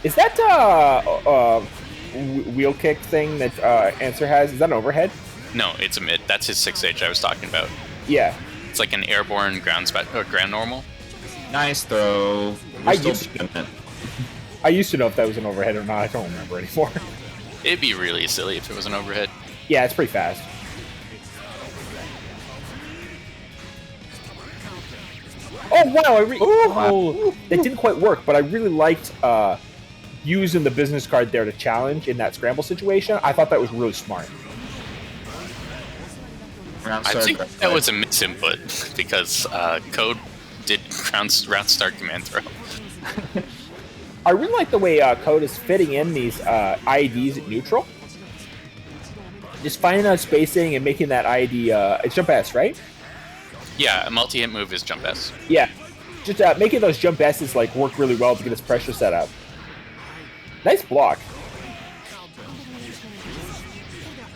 Is that wheel kick thing that Answer has? Is that an overhead? No, it's a mid. That's his 6H I was talking about. Yeah. It's like an airborne ground ground normal. Nice throw. We're I still used- doing it. I used to know if that was an overhead or not. I don't remember anymore. It'd be really silly if it was an overhead. Yeah, it's pretty fast. Oh wow! It didn't quite work, but I really liked using the business card there to challenge in that scramble situation. I thought that was really smart. Round I start, think round that start. was a misinput because Code did round start command throw. I really like the way Code is fitting in these IEDs at neutral. Just finding out spacing and making that IED, it's jump S, right? Yeah, a multi-hit move is jump S. Yeah. Just making those jump S's like work really well to get his pressure set up. Nice block.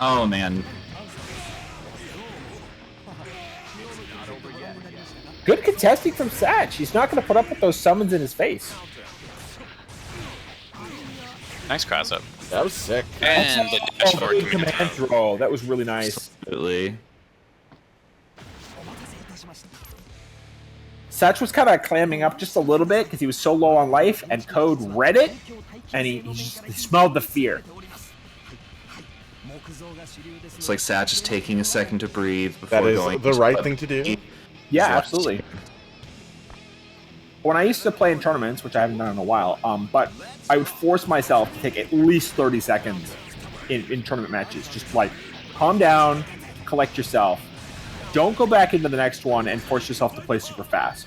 Oh man. Good contesting from Satch. He's not going to put up with those summons in his face. Nice cross up. That was sick. And the dash Oh, forward big command command throw. throw. That was really nice. Absolutely. Satch was kind of clamming up just a little bit because he was so low on life, and Code read it, and he smelled the fear. It's like Satch is taking a second to breathe before That is going. the right thing to do. Yeah, Yeah. absolutely. When I used to play in tournaments, which I haven't done in a while, but I would force myself to take at least 30 seconds in tournament matches. Just like calm down, collect yourself. Don't go back into the next one and force yourself to play super fast.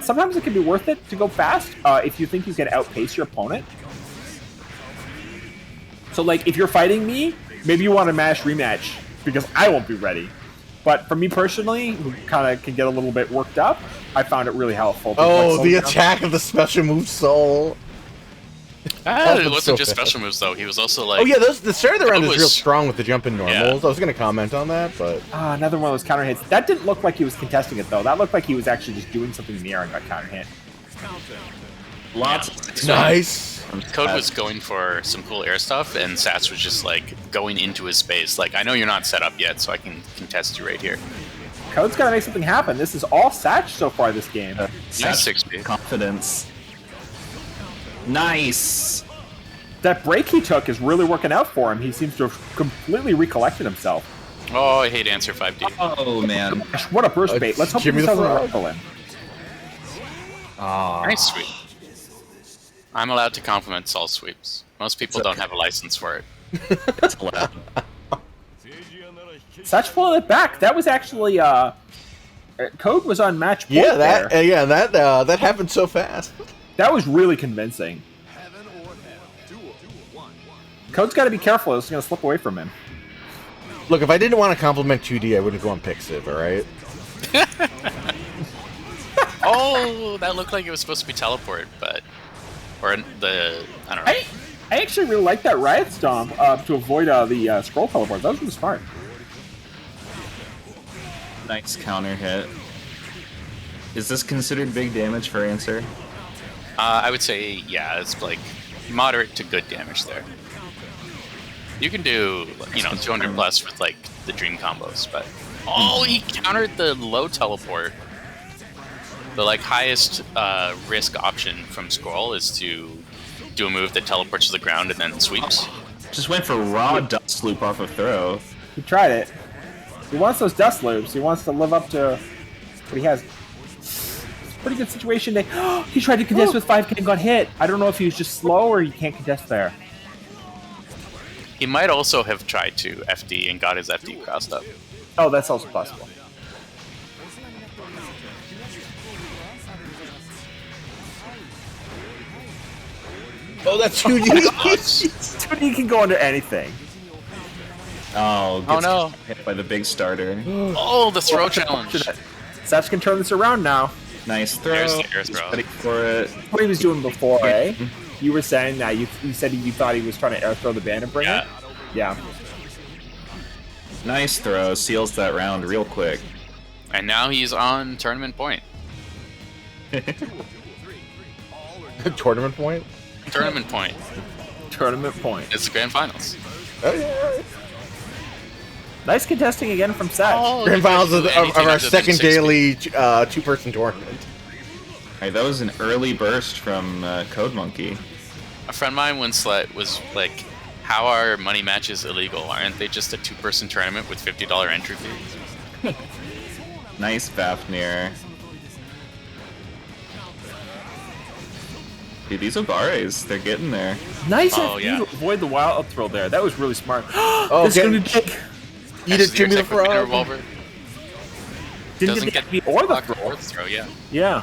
Sometimes it can be worth it to go fast if you think you can outpace your opponent. So, like, if you're fighting me, maybe you want to mash rematch because I won't be ready. But for me personally, who kind of can get a little bit worked up, I found it really helpful. to, like, Oh, slow the down. attack of the special move soul. Ah, it was wasn't so just bad. special moves though. He was also like, Oh yeah, the start of the round That is real was- strong with the jump in normals. Yeah. I was gonna comment on that, but Another one of those counter hits. That didn't look like he was contesting it, though. That looked like he was actually just doing something in the air and got counter hit. Lots. nice. Code was going for some cool air stuff, and Sats was just like going into his space. Like, I know you're not set up yet, so I can contest you right here. Code's got to make something happen. This is all Satch so far this game. Nice Satch 6B. confidence. Nice. That break he took is really working out for him. He seems to have completely recollected himself. Oh, I hate answer 5D. Oh man. Gosh, what a burst bait. Let's hope he give me just the doesn't frog. ruffle him. Nice sweep. I'm allowed to compliment Saul's sweeps. Most people don't have a license for it. It's allowed. Satch pulling it back. That was actually Code was on match point Yeah, there. that happened so fast. That was really convincing. Heaven or hell. Duel. 1. Code's got to be careful. It's going to slip away from him. Look, if I didn't want to compliment 2D, I wouldn't go on Pixiv, alright? Oh, that looked like it was supposed to be teleport, but or the I don't know. I actually really like that Riot Stomp to avoid the scroll teleport. That was really smart. Nice counter hit. Is this considered big damage for answer? I would say yeah, it's like moderate to good damage there. You can do 200 plus with like the dream combos, but he countered the low teleport. The like highest risk option from Scroll is to do a move that teleports to the ground and then sweeps. Just went for raw dust loop off a throw. He tried it. He wants those dust loops. He wants to live up to what he has. It's a pretty good situation. He tried to contest with 5K and got hit. I don't know if he was just slow or he can't contest there. He might also have tried to FD and got his FD crossed up. Oh, that's also possible. Oh, that's 2D! 2D can go under anything. Oh, Oh, no. hit by the big starter. Oh, the throw challenge. Satch can turn this around now. Nice throw. There's the air throw. Ready for it. What he was doing before, eh? You were saying that you said you thought he was trying to air throw the Bandit Bringer? Yeah. Yeah. Nice throw. Seals that round real quick. And now he's on tournament point. Tournament point? Tournament point. Tournament point. It's the grand finals. Oh, yeah. Nice contesting again from Satch. Grand finals of Anything our other than second 60. daily two-person tournament. Alright, that was an early burst from Code Monkey. A friend of mine once was like, how are money matches illegal? Aren't they just a two-person tournament with $50 entry fees? Nice Fafnir. Dude, these Obares, they're getting there. Nice Oh, FD yeah. to avoid the wild throw there. That was really smart. Oh, This is okay. gonna be big. Eat it, Jimmy the Frog. Revolver. Didn't Doesn't get get the FD or the block throw. or the throw, yeah. Yeah.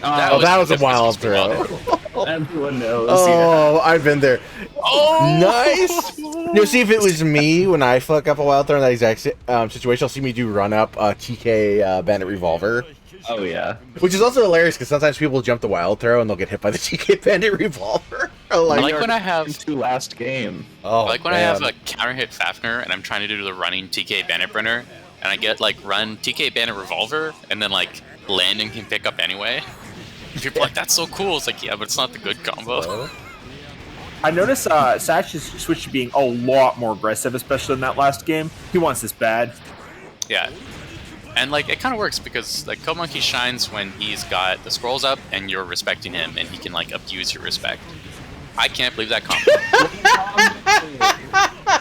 Oh, that was a wild definitely throw. Everyone knows. Oh, I've been there. Oh! Nice! No, see, if it was me when I fuck up a wild throw in that exact situation, I'll see me do run up TK Bandit Revolver. Oh, yeah. Which is also hilarious because sometimes people jump the wild throw and they'll get hit by the TK Bandit Revolver. I like when I have Into last game. oh, I have man. a counter hit Fafnir and I'm trying to do the running TK Bandit Brenner and I get like run TK Bandit Revolver and then like landing can pick up anyway. People are like, that's so cool. It's like, yeah, but it's not the good combo. I noticed Satch has switched to being a lot more aggressive, especially in that last game. He wants this bad. Yeah. And like it kind of works because like Code Monkey shines when he's got the scrolls up and you're respecting him and he can like abuse your respect. I can't believe that combo.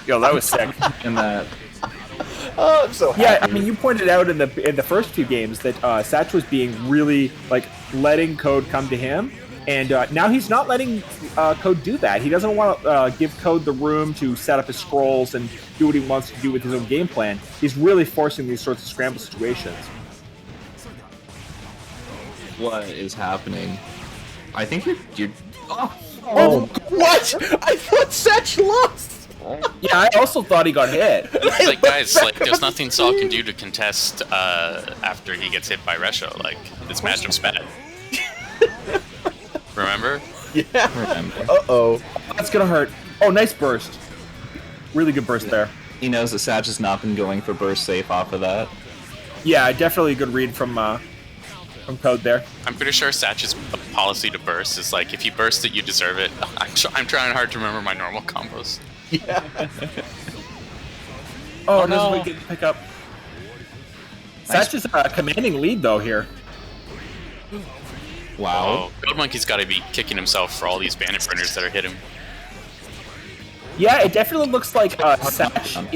Yo, that was sick. And that. Oh, I'm so happy. Yeah, I mean, you pointed out in the first few games that Satch was being really like letting Code come to him, and now he's not letting Code do that. He doesn't want to give Code the room to set up his scrolls and do what he wants to do with his own game plan. He's really forcing these sorts of scramble situations. What is happening? I think you're Oh, what? I thought Satch lost. Yeah, I also thought he got hit. Like guys, like there's nothing Saul can do to contest after he gets hit by Resho. Like this matchup's bad. Remember? Yeah. remember. Uh-oh. That's gonna hurt. Oh, nice burst. Really good burst there. He knows that Satch has not been going for burst safe off of that. Yeah, definitely a good read from Code there. I'm pretty sure Satch's policy to burst is like if you burst it, you deserve it. I'm trying hard to remember my normal combos. Yeah. Oh, no. no. Get the pick up. Satch is a commanding lead though here. Wow. Oh, Code Monkey's got to be kicking himself for all these Bandit Printers that are hitting him. Yeah, it definitely looks like Satch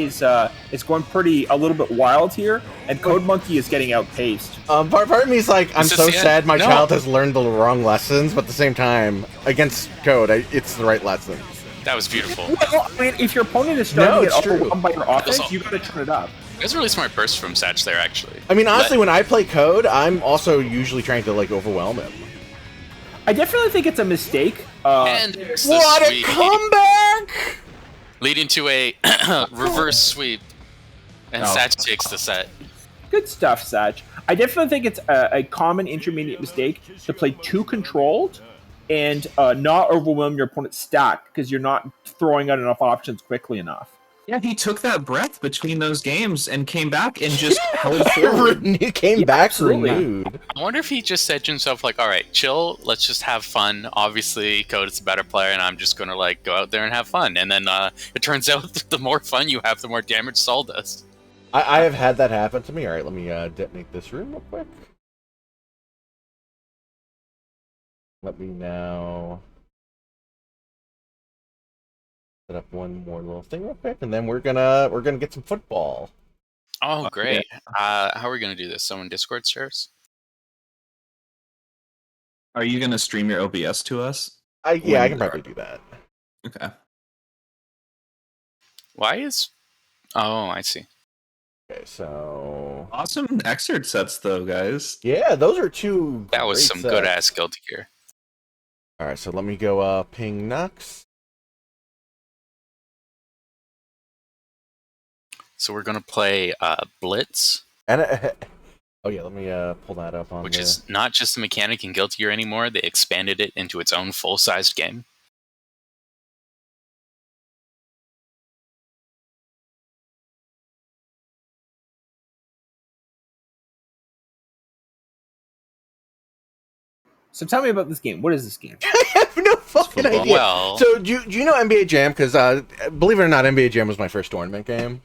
is going a little bit wild here, and Code Monkey is getting outpaced. Part of me is like, I'm Is this so the end? sad my No. child has learned the wrong lessons, but at the same time, against Code, it's the right lessons. That was beautiful. Well, I mean, if your opponent is starting No, to it's get true. overwhelmed by your offense, Also- you gotta turn it up. It was a really smart burst from Satch there, actually. I mean, honestly, when I play Code, I'm also usually trying to, like, overwhelm him. I definitely think it's a mistake. And there's the What a sweep comeback! leading to a reverse sweep, and Oh. Satch takes the set. Good stuff, Satch. I definitely think it's a common intermediate mistake to play too controlled and not overwhelm your opponent's stack because you're not throwing out enough options quickly enough. Yeah, he took that breath between those games and came back and just held forward. He came back absolutely. renewed. I wonder if he just said to himself, like, all right, chill, let's just have fun. Obviously, Code is a better player, and I'm just going to, like, go out there and have fun. And then it turns out that the more fun you have, the more damage Saul does. I have had that happen to me. Alright, let me detonate this room real quick. Let me now set up one more little thing real quick, and then we're gonna get some football. Oh, great. How are we going to do this? Someone Discord shares? Are you gonna stream your OBS to us? Yeah, I can probably do that. Okay. Why is... Oh, I see. Okay, so Awesome excerpt sets though, guys. yeah, those are two. That was great some sets. good-ass Guilty Gear. All right, so let me go ping Nux. So we're going to play Blitz, And oh yeah, let me pull that up on which the... is not just a mechanic in Guilty Gear anymore. They expanded it into its own full-sized game. So tell me about this game. What is this game? I have no fucking football. idea. Well, So do you know NBA Jam? Because believe it or not, NBA Jam was my first tournament game.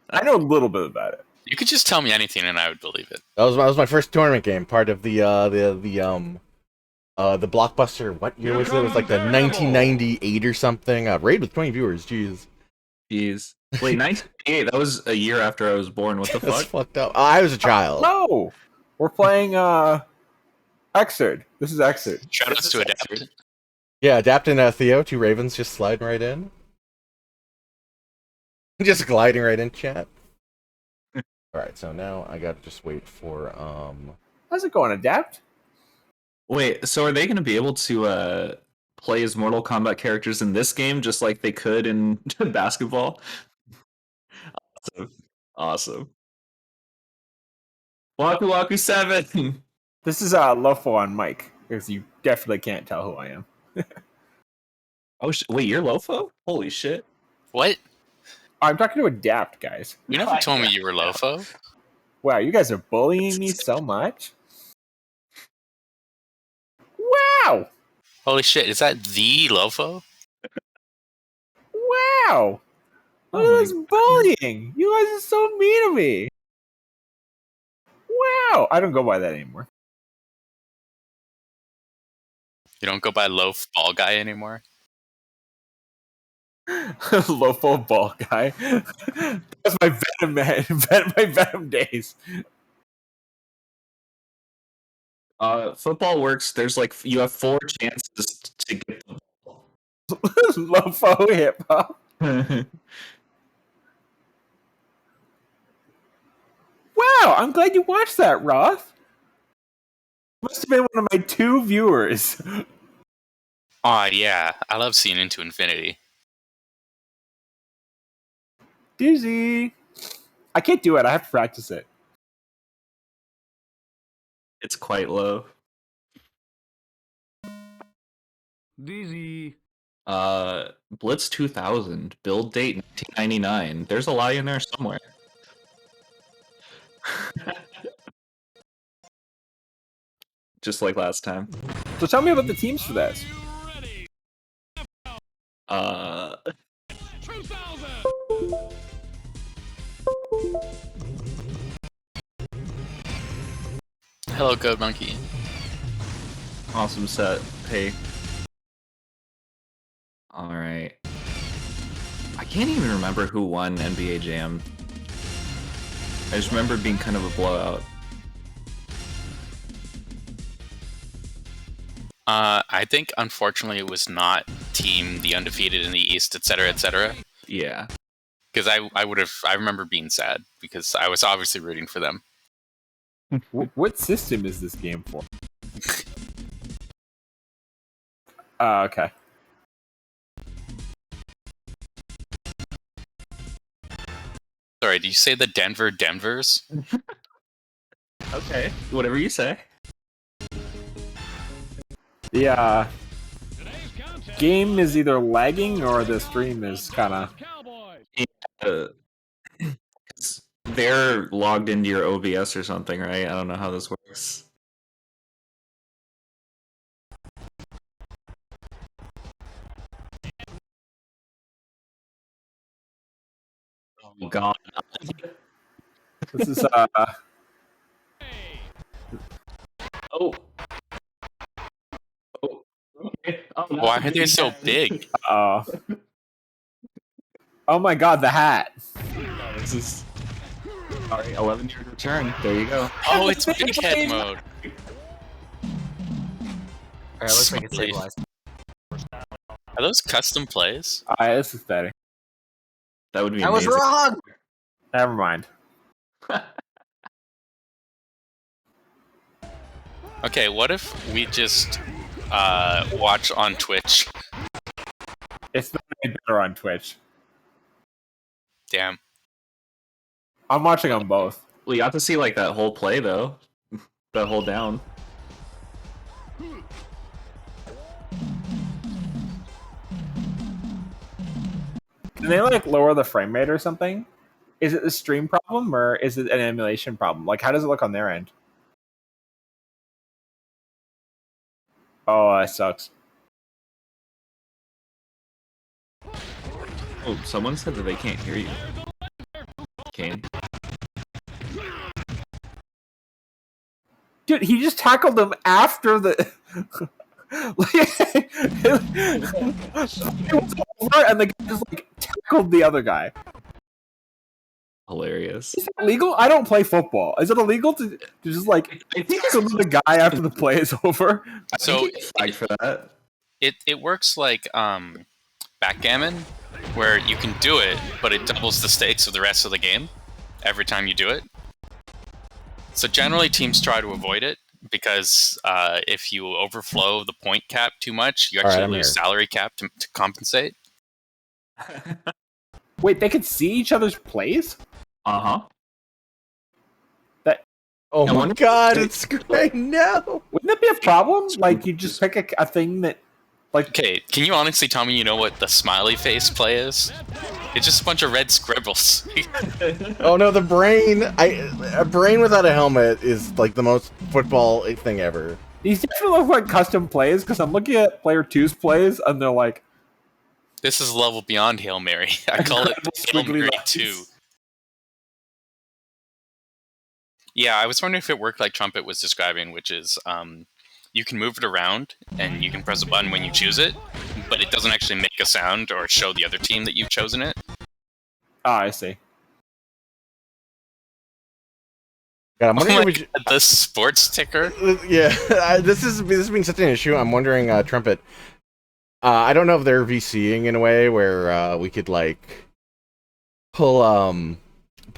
I know a little bit about it. you could just tell me anything and I would believe it. That was my first tournament game. Part of the blockbuster. What year was it? It was like the 1998 or something. Raid with 20 viewers. Jeez, Jeez. Wait, 1988. That was a year after I was born. What the that's fuck? fucked up. I was a child. No! We're playing Exerd. This is Exerd. Shoutouts to Adapt. Yeah, Adapt and Theo, two Ravens just sliding right in. Just gliding right in chat. Alright, so now I gotta just wait for How's it going, Adapt? Wait, so are they going to be able to play as Mortal Kombat characters in this game just like they could in basketball? Awesome. Awesome. Waku Waku 7! This is Lofo on mic, because you definitely can't tell who I am. Oh, wait, you're Lofo? Holy shit. What? I'm talking to Adapt, guys. You never told me you were Lofo. Wow, you guys are bullying me so much. Wow! Holy shit, is that the Lofo? Wow! Look Oh at this bullying! You guys are so mean to me! Wow! I don't go by that anymore. You don't go by Loaf Ball Guy anymore? Lofo ball guy. That's my Venom man. My Venom days. Football works. There's like, you have 4 chances to get the ball. Lofo hip hop. Wow, I'm glad you watched that, Roth. Must have been one of my 2 viewers. Aw, yeah. I love seeing Into Infinity. Dizzy. I can't do it. I have to practice it. It's quite low. Dizzy. Blitz 2000, build date 1999. There's a lie in there somewhere. Just like last time. So tell me about the teams for this. Hello, Code Monkey. Awesome set. Hey. Alright. can't even remember who won NBA Jam. I just remember it being kind of a blowout. I think unfortunately it was not Team the Undefeated in the East, etc., etc. Yeah. Because I remember being sad because I was obviously rooting for them. What system is this game for? Okay. Sorry, did you say the Denver Denvers? Okay. Whatever you say. The game is either lagging or the stream is kind of. They're logged into your OBS or something, right? I don't know how this works. Oh god. This is Oh. Oh. Okay. Oh, no. Why are they so big? oh my god, the hat. This is. Alright, 11-yard return. There you go. Oh, it's big head mode. Alright, looks like it's Sweet. stabilized. Are those custom plays? Alright, this is better. That would be I was amazing. wrong! Never mind. Okay, what if we just watch on Twitch? It's not any better on Twitch. Damn. I'm watching on both. We got to see like that whole play though. That whole down. Can they like lower the frame rate or something? Is it the stream problem or is it an emulation problem? Like, how does it look on their end? Oh, that sucks. Oh, someone said that they can't hear you. Kane. Dude, he just tackled him after the. It was over, and the guy just like tackled the other guy. Hilarious. Is it illegal? I don't play football. Is it illegal to just like I think tackle the guy after the play is over? So fight for that. it works like backgammon, where you can do it, but it doubles the stakes of the rest of the game every time you do it. So generally, teams try to avoid it because if you overflow the point cap too much, you All right, actually I'm lose here. salary cap to compensate. Wait, they could see each other's plays? Uh-huh. Oh I my wonder- god, it's great. No. Wouldn't that be a problem? Like, you just pick a thing that, like, Okay, can you honestly tell me you know what the smiley face play is? It's just a bunch of red scribbles. Oh no, the brain. A brain without a helmet is like the most football thing ever. these definitely look like custom plays because I'm looking at player 2's plays and they're like, This is a level beyond Hail Mary. I call it Hail Squiggly Mary lines. 2. Yeah, I was wondering if it worked like Trumpet was describing, which is you can move it around and you can press a button when you choose it, but it doesn't actually make a sound or show the other team that you've chosen it. I see. God, I'm Oh wondering my if we should, God, the sports ticker? yeah, this is being such an issue. I'm wondering, Trumpet. I don't know if they're VCing in a way where we could like pull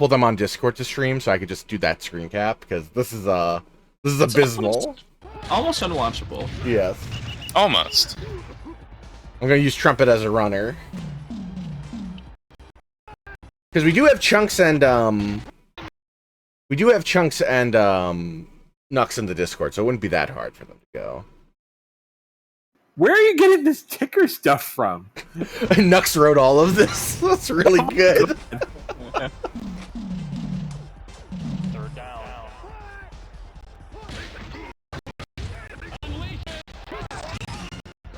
them on Discord to stream, so I could just do that screen cap because this is abysmal. Almost unwatchable. Yes, Almost. I'm gonna use Trumpet as a runner because we do have chunks and Nux in the Discord, so it wouldn't be that hard for them to go. Where are you getting this ticker stuff from? Nux wrote all of this. That's really good.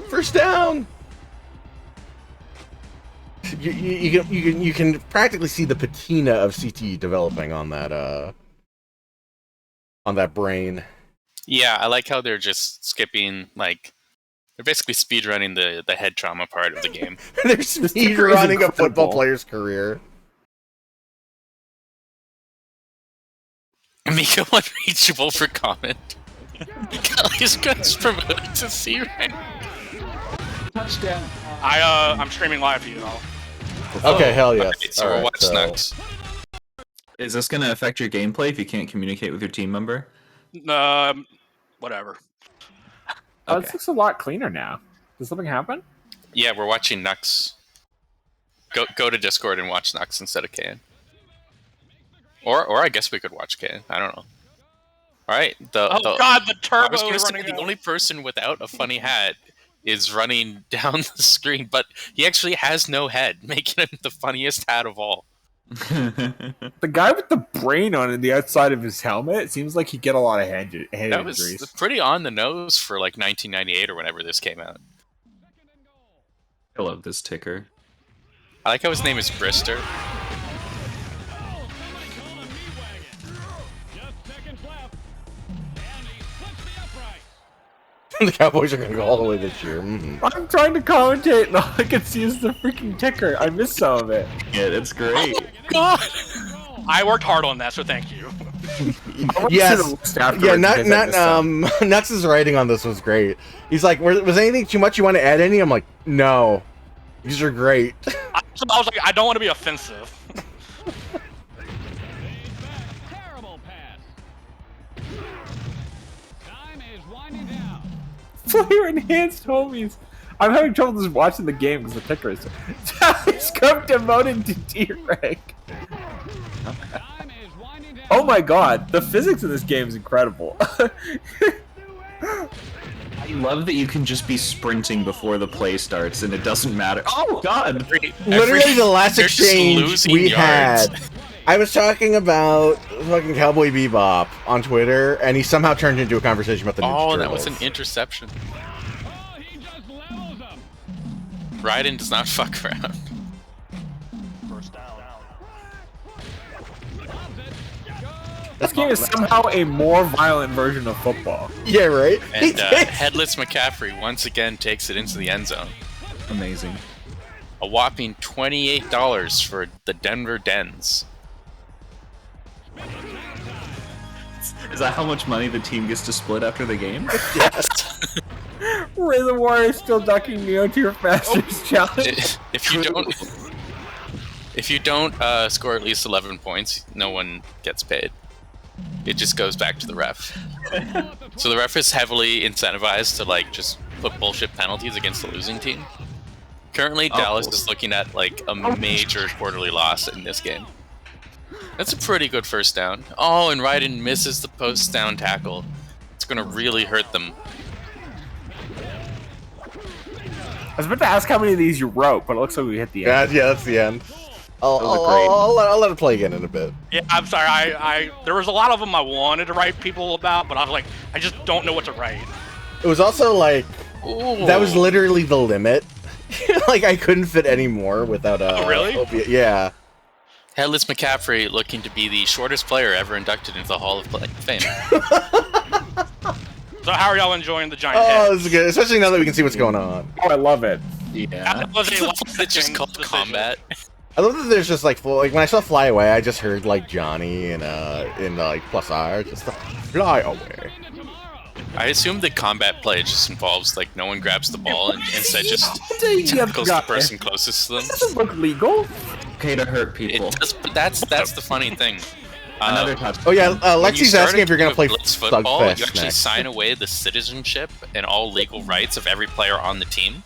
First down. You can practically see the patina of CT developing on that brain. Yeah, I like how they're just skipping like They're basically speedrunning the head trauma part of the game. They're ticker is speedrunning a football incredible. player's career. Miko unreachable for comment. Kelly's guns promoted to C rank. I'm streaming live to you all. Okay, hell yes. Okay, so All we'll right, watch so- Snux. Is this gonna affect your gameplay if you can't communicate with your team member? Whatever. Oh, Okay. this looks a lot cleaner now. Did something happen? Yeah, we're watching Nux. Go to Discord and watch Nux instead of Kan. Or I guess we could watch Kan. I don't know. All right. Oh god, the turbo I was going to say running the out. only person without a funny hat is running down the screen, but he actually has no head, making him the funniest hat of all. The guy with the brain on the outside of his helmet seems like he'd get a lot of head That was injuries. pretty on the nose for like 1998 or whenever this came out. I love this ticker. I like how his name is Brister. The Cowboys are going to go all the way this year. Mhm. I'm trying to commentate and all I can see is the freaking ticker. I missed some of it. Yeah, it's great. God! I worked hard on that, so thank you. Yes. Yeah, not Nuts' writing on this was great. He's like, was anything too much you want to add any? I'm like, no. These are great. I was like, I don't want to be offensive. Player enhanced homies. I'm having trouble just watching the game because the ticker is. Scope demoted to D rank. Oh my god, the physics in this game is incredible. I love that you can just be sprinting before the play starts and it doesn't matter. Oh god! Literally the last they're just exchange losing we yards. had. I was talking about fucking Cowboy Bebop on Twitter, and he somehow turned into a conversation about the Ninja Oh, that was an Turtles. interception. Raiden does not fuck around. This game is somehow a more violent version of football. Yeah, right? He And did. Headless McCaffrey once again takes it into the end zone. Amazing. A whopping $28 for the Denver Dens. Is that how much money the team gets to split after the game? Yes. Ray the Warrior is still ducking Neo to your fastest challenge. If you don't score at least 11 points, no one gets paid. It just goes back to the ref. So the ref is heavily incentivized to like just put bullshit penalties against the losing team. Currently, Dallas is looking at like a major quarterly loss in this game. That's a pretty good first down. Oh, and Raiden misses the post down tackle. It's gonna really hurt them. I was about to ask how many of these you wrote, but it looks like we hit the end. Yeah, that's the end. great. I'll let it play again in a bit. Yeah, I'm sorry. I there was a lot of them I wanted to write people about, but I was like, I just don't know what to write. It was also like, Ooh. that was literally the limit. Like, I couldn't fit any more without Oh, really? Yeah. Headless McCaffrey looking to be the shortest player ever inducted into the Hall of Fame. So how are y'all enjoying the giant Oh, head? this is good. Especially now that we can see what's going on. Oh, I love it. Yeah. That was a It's just last-second called decision. combat. I love that there's just like when I saw Fly Away, I just heard like Johnny and in like plus R, just Fly Away. I assume the combat play just involves like no one grabs the ball and instead just You tackles the got person closest to them. doesn't look legal. Okay to hurt people. It does, but that's the funny thing. Another touch. Oh yeah, When you Lexi's start asking if you're gonna a play blitz football, Thugfest you actually next. sign away the citizenship and all legal rights of every player on the team.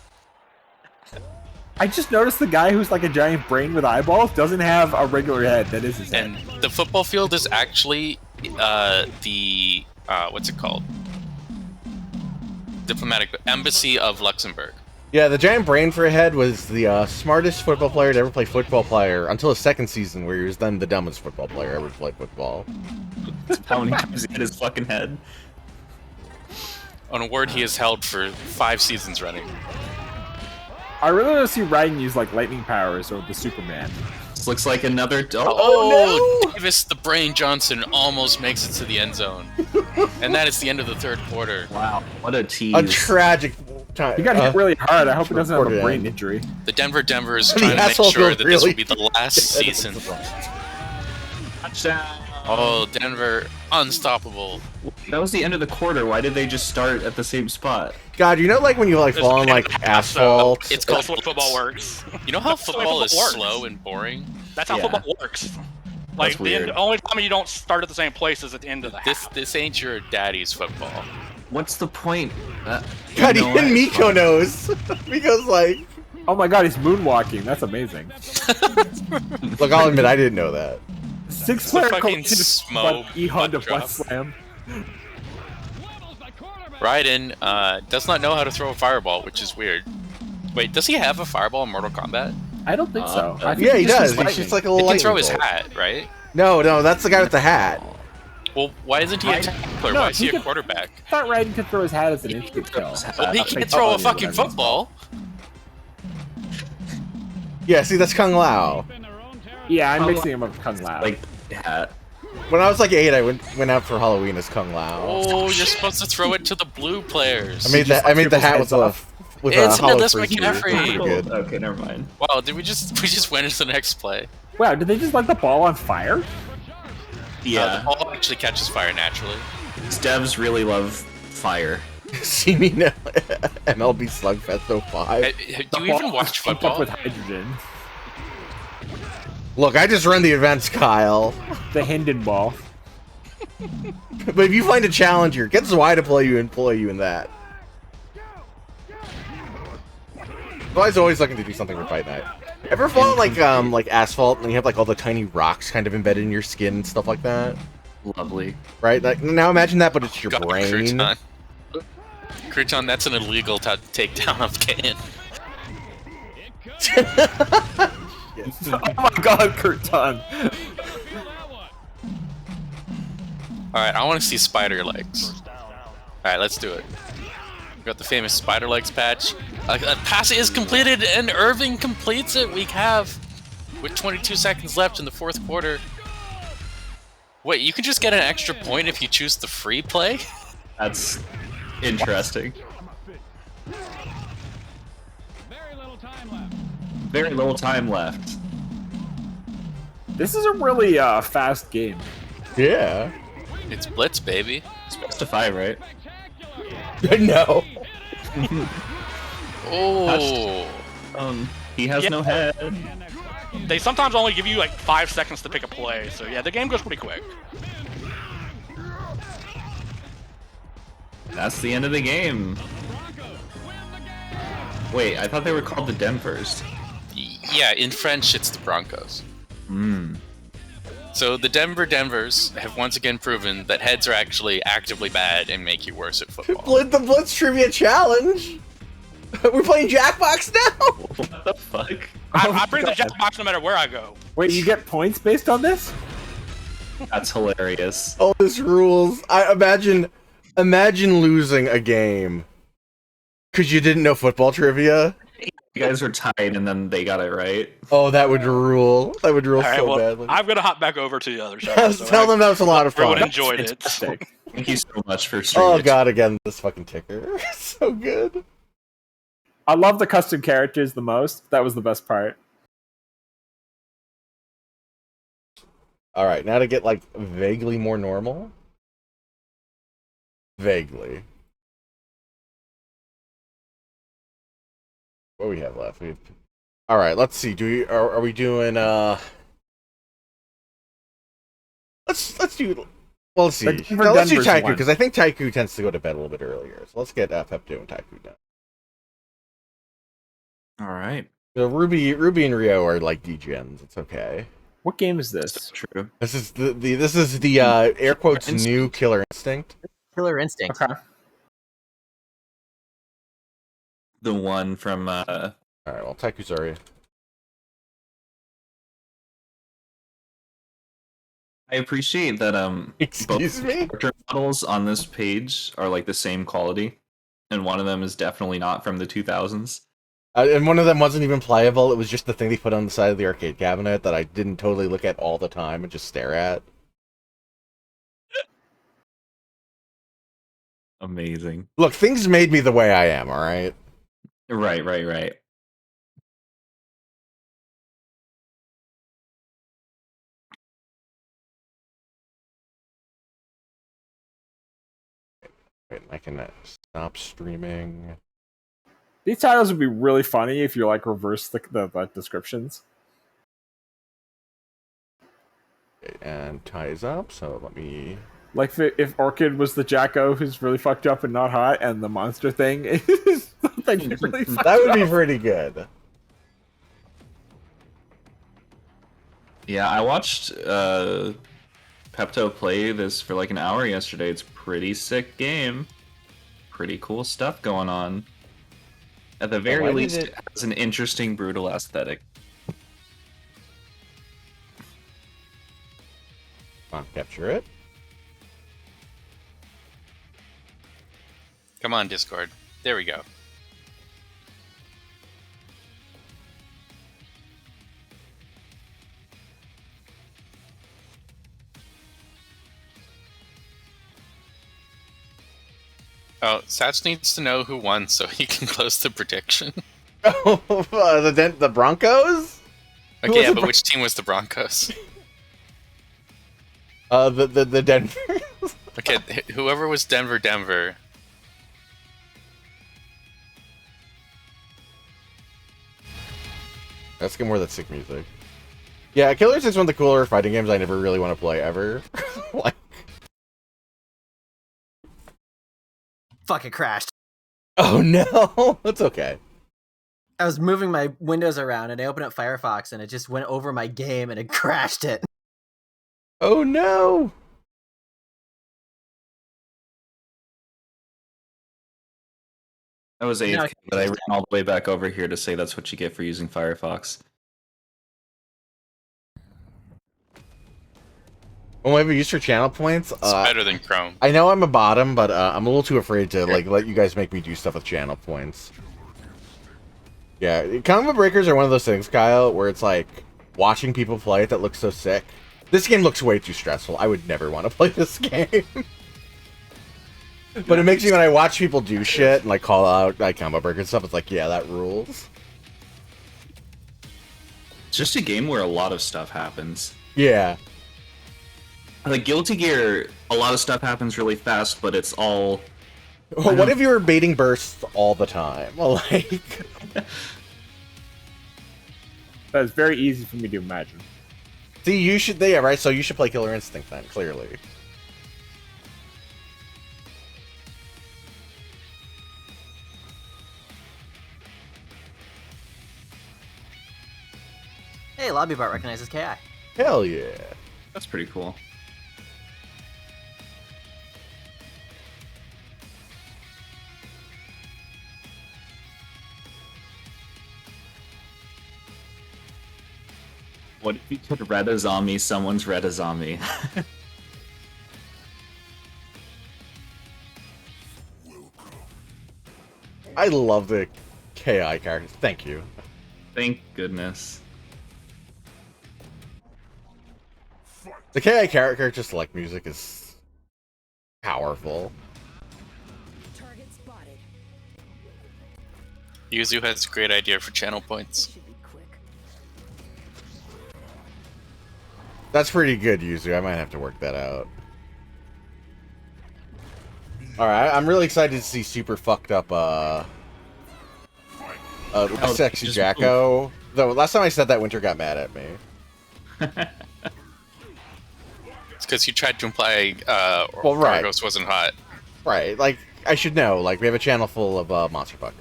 I just noticed the guy who's like a giant brain with eyeballs doesn't have a regular head. That is his head. And the football field is actually the what's it called? Diplomatic Embassy of Luxembourg. Yeah, the giant brain for a head was the smartest football player to ever play football player until his second season, where he was then the dumbest football player ever to play football. How many times he hit his fucking head? An award he has held for 5 seasons running. I really want to see Raiden use like lightning powers or the Superman. This looks like another. Oh, Davis the Brain Johnson almost makes it to the end zone. And that is the end of the third quarter. Wow, what a tease. A tragic He got hit really hard. I hope he doesn't have a reported brain end. injury. The Denver Denvers The trying to make asshole sure goes that this really will be the last season. Touchdown. Oh, Denver, unstoppable. That was the end of the quarter. Why did they just start at the same spot? God, you know, like when you like There's fall on a like half, so asphalt. It's That's called what football works. You know how That's the way football is football works. slow and boring? That's how Yeah. football works. Like That's weird. the only time you don't start at the same place is at the end of the half. This ain't your daddy's football. What's the point? God, you know even what? Miko knows. Miko's like, Oh my god, he's moonwalking. That's amazing. look, I'll admit I didn't know that. 6-player fucking collection smo E-Hunt of butt drop. West Slam. Raiden does not know how to throw a fireball, which is weird. Wait, does he have a fireball in Mortal Kombat? I don't think so. I think Yeah, he just does. uses He's lightning. just like a He little can throw lightning his bolt. hat, right? No, that's the guy with the hat. Well, why isn't he a tackler? No, Why is he he a can- quarterback? I thought Raiden could throw his hat as an instant kill. Well, he I can think throw a Paladin fucking would have football. Yeah, see, that's Kung Lao. Yeah, I'm mixing him up with Kung Lao. Like hat. When I was like 8, I went out for Halloween as Kung Lao. Oh, you're supposed to throw it to the blue players. I made the hat with heads a off. with It's a hollow Nicholas frisbee. McCaffrey. Pretty good. Okay, never mind. Wow, did we just went into the next play? Wow, did they just light the ball on fire? Yeah, The ball actually catches fire naturally. devs really love fire. See me now, MLB Slugfest 05. Do you even watch Pumped football? up with hydrogen. Look, I just run the events, Kyle. The Hinden ball. But if you find a challenger, get Zwei to play you and employ you in that. Zwei's always looking to do something for Fight Night. Ever fall on like asphalt and you have like all the tiny rocks kind of embedded in your skin and stuff like that? Lovely. Right? Like now imagine that, but it's your God, brain. Crouton. Crouton, that's an illegal takedown of Kane. Oh my god, Kurtan. Alright, I want to see spider legs. Alright, let's do it. We got the famous spider legs patch. A pass is completed, and Irving completes it. We have, with 22 seconds left in the fourth quarter. Wait, you can just get an extra point if you choose the free play? That's interesting. Very little time left. This is a really fast game. Yeah. It's Blitz, baby. It's best of 5, right? No. Oh. He has Yeah. no head. They sometimes only give you like 5 seconds to pick a play, so yeah, the game goes pretty quick. That's the end of the game. Wait, I thought they were called the Denvers. Yeah, in French, it's the Broncos. So the Denver Denvers have once again proven that heads are actually actively bad and make you worse at football. The Blitz Trivia Challenge. We're playing Jackbox now. What the fuck? I bring the Jackbox no matter where I go. Wait, you get points based on this? That's hilarious. Oh, this rules. I imagine losing a game because you didn't know football trivia. You guys were tied and then they got it right. Oh, that would rule. That would rule All right, so well, badly. I'm gonna hop back over to the other side. so Tell them that was a lot of fun. everyone enjoyed it. Fantastic. Thank you so much for streaming. Oh god, again, this fucking ticker. So good. I love the custom characters the most. That was the best part. Alright, now to get like vaguely more normal. Vaguely. What do we have left? Alright, let's see. Are we doing Let's do well, let's see. Denver No, let's do Denver's Taiku, one. because I think Taiku tends to go to bed a little bit earlier. So let's get Pepto and Taiku done. All right. So Ruby and Rio are like degens. It's okay. What game is this? True. This is the air quotes new Killer Instinct. Killer Instinct. Okay. The one from All right, well, Taiku's already. I appreciate that Excuse both me? character models on this page are like the same quality, and one of them is definitely not from the 2000s. And one of them wasn't even playable. It was just the thing they put on the side of the arcade cabinet that I didn't totally look at all the time and just stare at. Amazing. Look, things made me the way I am, alright? Right, right, right. Wait, I can stop streaming. These titles would be really funny if you like reverse the descriptions. Okay, and ties up, so let me... Like if Orchid was the Jacko who's really fucked up and not hot, and the monster thing is something really fucked That would up. be pretty good. Yeah, I watched Pepto play this for like an hour yesterday. It's a pretty sick game. Pretty cool stuff going on. At the very why did least, it- it has an interesting, brutal aesthetic. Come on, capture it. Come on, Discord. There we go. Oh, Satch needs to know who won so he can close the prediction. Oh, the Broncos? Who Okay, was yeah, the but Bron- which team was the Broncos? The Denver. Okay, whoever was Denver. Let's get more of that sick music. Yeah, Killer Instinct is one of the cooler fighting games I never really want to play ever. Like, Fuck, it crashed. oh no, it's okay. I was moving my windows around and I opened up Firefox and it just went over my game and it crashed it. Oh no. That was AFK, No, but I ran all the way back over here to say that's what you get for using Firefox. Well, I have a use for channel points. It's better than Chrome. I know I'm a bottom, but I'm a little too afraid to like let you guys make me do stuff with channel points. Yeah, combo breakers are one of those things, Kyle, where it's like watching people play it that looks so sick. This game looks way too stressful. I would never want to play this game. But it makes me, when I watch people do shit and like call out like combo breaker and stuff, it's like, yeah, that rules. It's just a game where a lot of stuff happens. Yeah. Like Guilty Gear, a lot of stuff happens really fast, but it's all... Well, what if you were baiting bursts all the time? Like, That's very easy for me to imagine. see, you should, yeah, right? So you should play Killer Instinct then, clearly. Hey, Lobby Bot recognizes KI. Hell yeah. That's pretty cool. What if you could red a zombie, someone's red a zombie? I love the KI characters. Thank you. Thank goodness. The KI character select music is powerful. Yuzu has a great idea for channel points. That's pretty good, Yuzu. I might have to work that out. Alright, I'm really excited to see super fucked up, Sexy just- Jacko. Though, last time I said that, Winter got mad at me. It's because you tried to imply Well, right. Argos wasn't hot. Right, like, I should know. Like, we have a channel full of monster fuckers.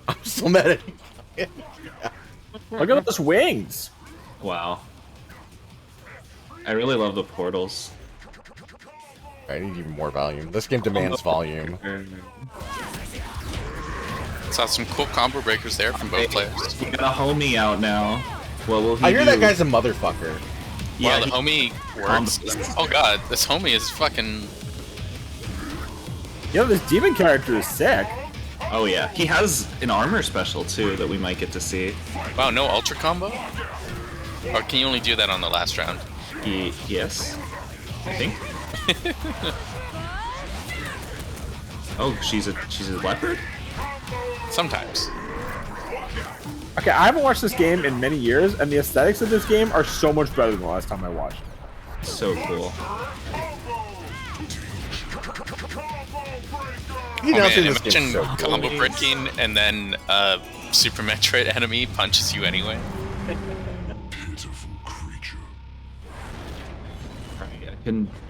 I'm still mad at you. Look at those wings. Wow. I really love the portals. I need even more volume. This game demands volume. Saw some cool combo breakers there from both players. We got a homie out now. What will he I hear do? that guy's a motherfucker. Yeah, Yeah, the homie works. Oh god, this homie is fucking... Yo, this demon character is sick. Oh yeah, he has an armor special too that we might get to see. Wow, no ultra combo? Or can you only do that on the last round? Yes, I think. Oh, she's a leopard. Sometimes. Okay, I haven't watched this game in many years, and the aesthetics of this game are so much better than the last time I watched. So cool. You Oh, know, man, this game's imagine so cool. combo breaking and then Super Metroid enemy punches you anyway.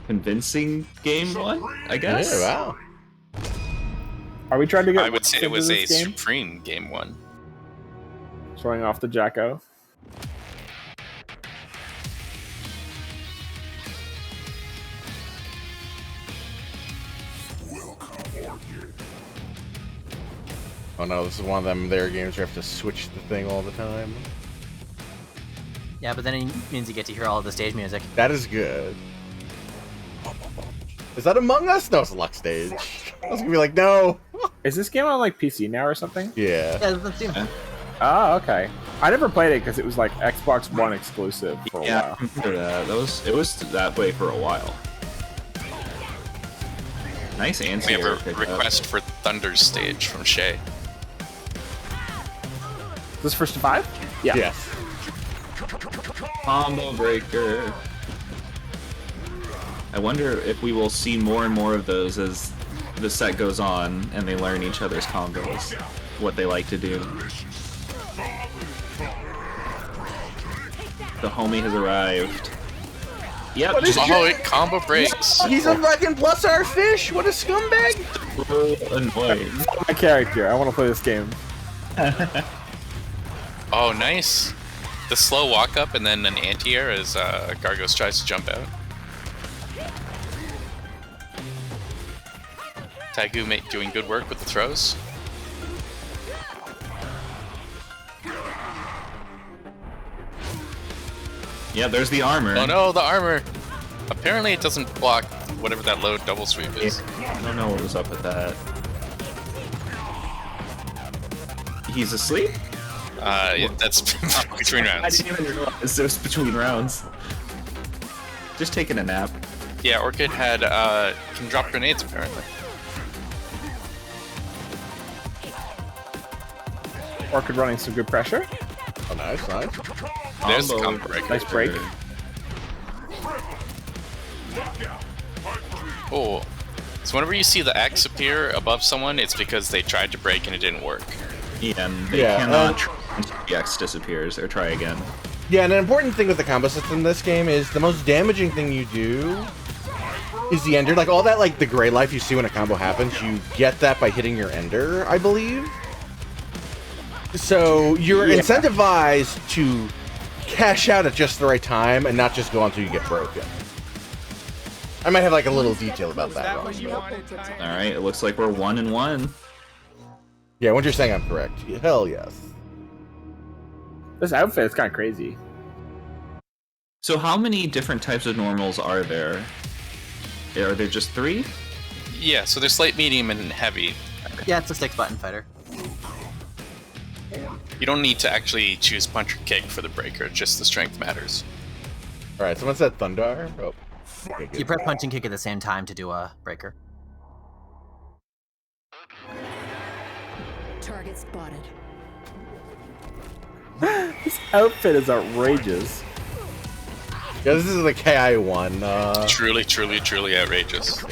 Convincing game one, I guess. Yeah, wow. Are we trying to get? I would say it into was a this game? supreme game one. Showing off the Jacko. Oh no, this is one of them their games where you have to switch the thing all the time. Yeah, but then it means you get to hear all of the stage music. That is good. Is that Among Us? No, it's Luck Stage. I was gonna be like, no. Is this game on like PC now or something? Yeah. Yeah, let's see. Oh, okay. I never played it because it was like Xbox One exclusive for a Yeah, I while. remember that. It was that way for a while. Nice answer. We have a request for Thunder's stage from Shay. Is this first to 5? Yeah. Yes. Combo breaker. I wonder if we will see more and more of those as the set goes on and they learn each other's combos, what they like to do. The homie has arrived. Yep, What is just Oh, it combo breaks. He's a fucking plus R fish. What a scumbag. so annoying. My character. I want to play this game. Oh, nice. The slow walk up and then an anti-air as Gargos tries to jump out. Taigu doing good work with the throws. Yeah, there's the armor. Oh no, the armor! Apparently it doesn't block whatever that low double sweep is. I don't know what was up with that. He's asleep? Yeah, that's between I rounds. didn't even realize it was between rounds. Just taking a nap. Yeah, Orchid had can drop grenades apparently. Orchid running some good pressure. Oh, nice, nice. There's the combo breaker. Nice break. Oh. So whenever you see the X appear above someone, it's because they tried to break and it didn't work. Yeah, and they cannot try until the X disappears or try again. Yeah, and an important thing with the combo system in this game is the most damaging thing you do is the ender. Like, all that, like, the gray life you see when a combo happens, you get that by hitting your ender, I believe. So, you're incentivized to cash out at just the right time and not just go until you get broken. I might have, like, a little detail about that wrong. Alright, it looks like we're 1-1. Yeah, when you're saying I'm correct. Hell yes. This outfit is kind of crazy. So how many different types of normals are there? Are there just 3? Yeah, so there's light, medium, and heavy. Yeah, it's a 6-button fighter. You don't need to actually choose punch or kick for the breaker, just the strength matters. Alright, someone said Thunder. Oh. Okay, You good. press punch and kick at the same time to do a breaker. Target spotted. This outfit is outrageous. Yeah, this is the KI one. Truly, truly, truly outrageous.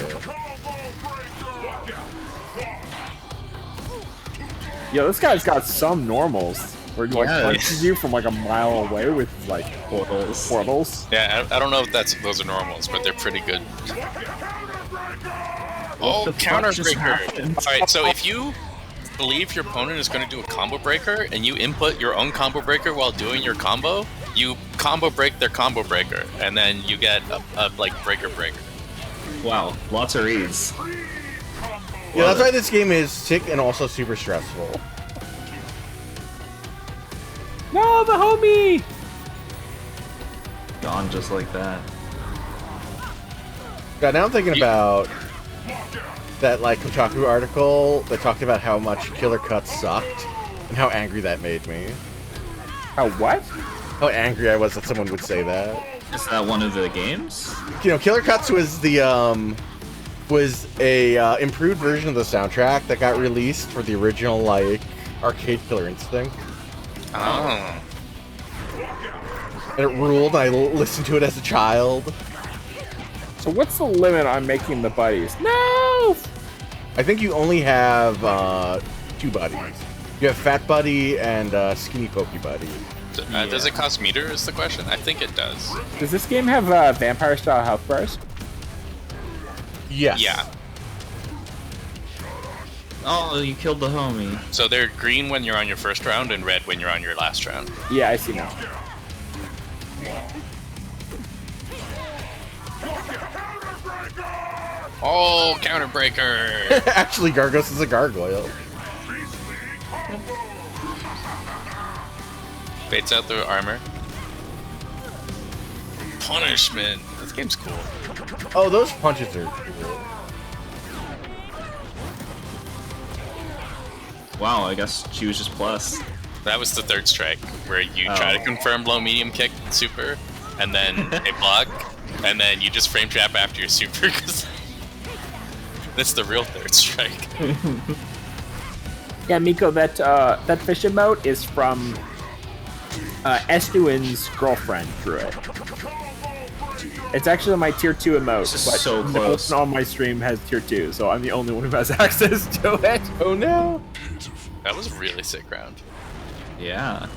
Yo, this guy's got some normals. Where he like Yeah. punches you from like a mile away with like portals. Yeah, I don't know if those are normals, but they're pretty good. Oh, the fuck counter just breaker! happened? Alright, so if you believe your opponent is going to do a combo breaker, and you input your own combo breaker while doing your combo, you combo break their combo breaker, and then you get a like breaker. Wow, lots of reads. Yeah, that's why this game is sick and also super stressful. No, the homie! Gone just like that. God, now I'm thinking about that like Kotaku article that talked about how much Killer Cuts sucked and how angry that made me. How what? How angry I was that someone would say that. Is that one of the games? You know, Killer Cuts was the was a improved version of the soundtrack that got released for the original like Arcade Killer Instinct. Oh. And it ruled. I listened to it as a child. So what's the limit on making the buddies? No! I think you only have 2 buddies. You have Fat Buddy and Skinny Pokey Buddy. Does it cost meter is the question? I think it does. Does this game have vampire-style health bars? Yes. Yeah. Oh, you killed the homie. So they're green when you're on your first round and red when you're on your last round. Yeah, I see now. Oh, counterbreaker! Actually, Gargos is a gargoyle. Baits out the armor. Punishment. This game's cool. Oh, those punches are cool. Wow, I guess she was just plus. That was the third strike, where you try to confirm low, medium, kick, super, and then a block, and then you just frame trap after your super, because that's the real third strike. Yeah, Miko, that fish emote is from Estuin's girlfriend drew it. It's actually my tier 2 emote, This is but so no close. one on my stream has tier 2, so I'm the only one who has access to it. Oh no! That was a really sick round. Yeah.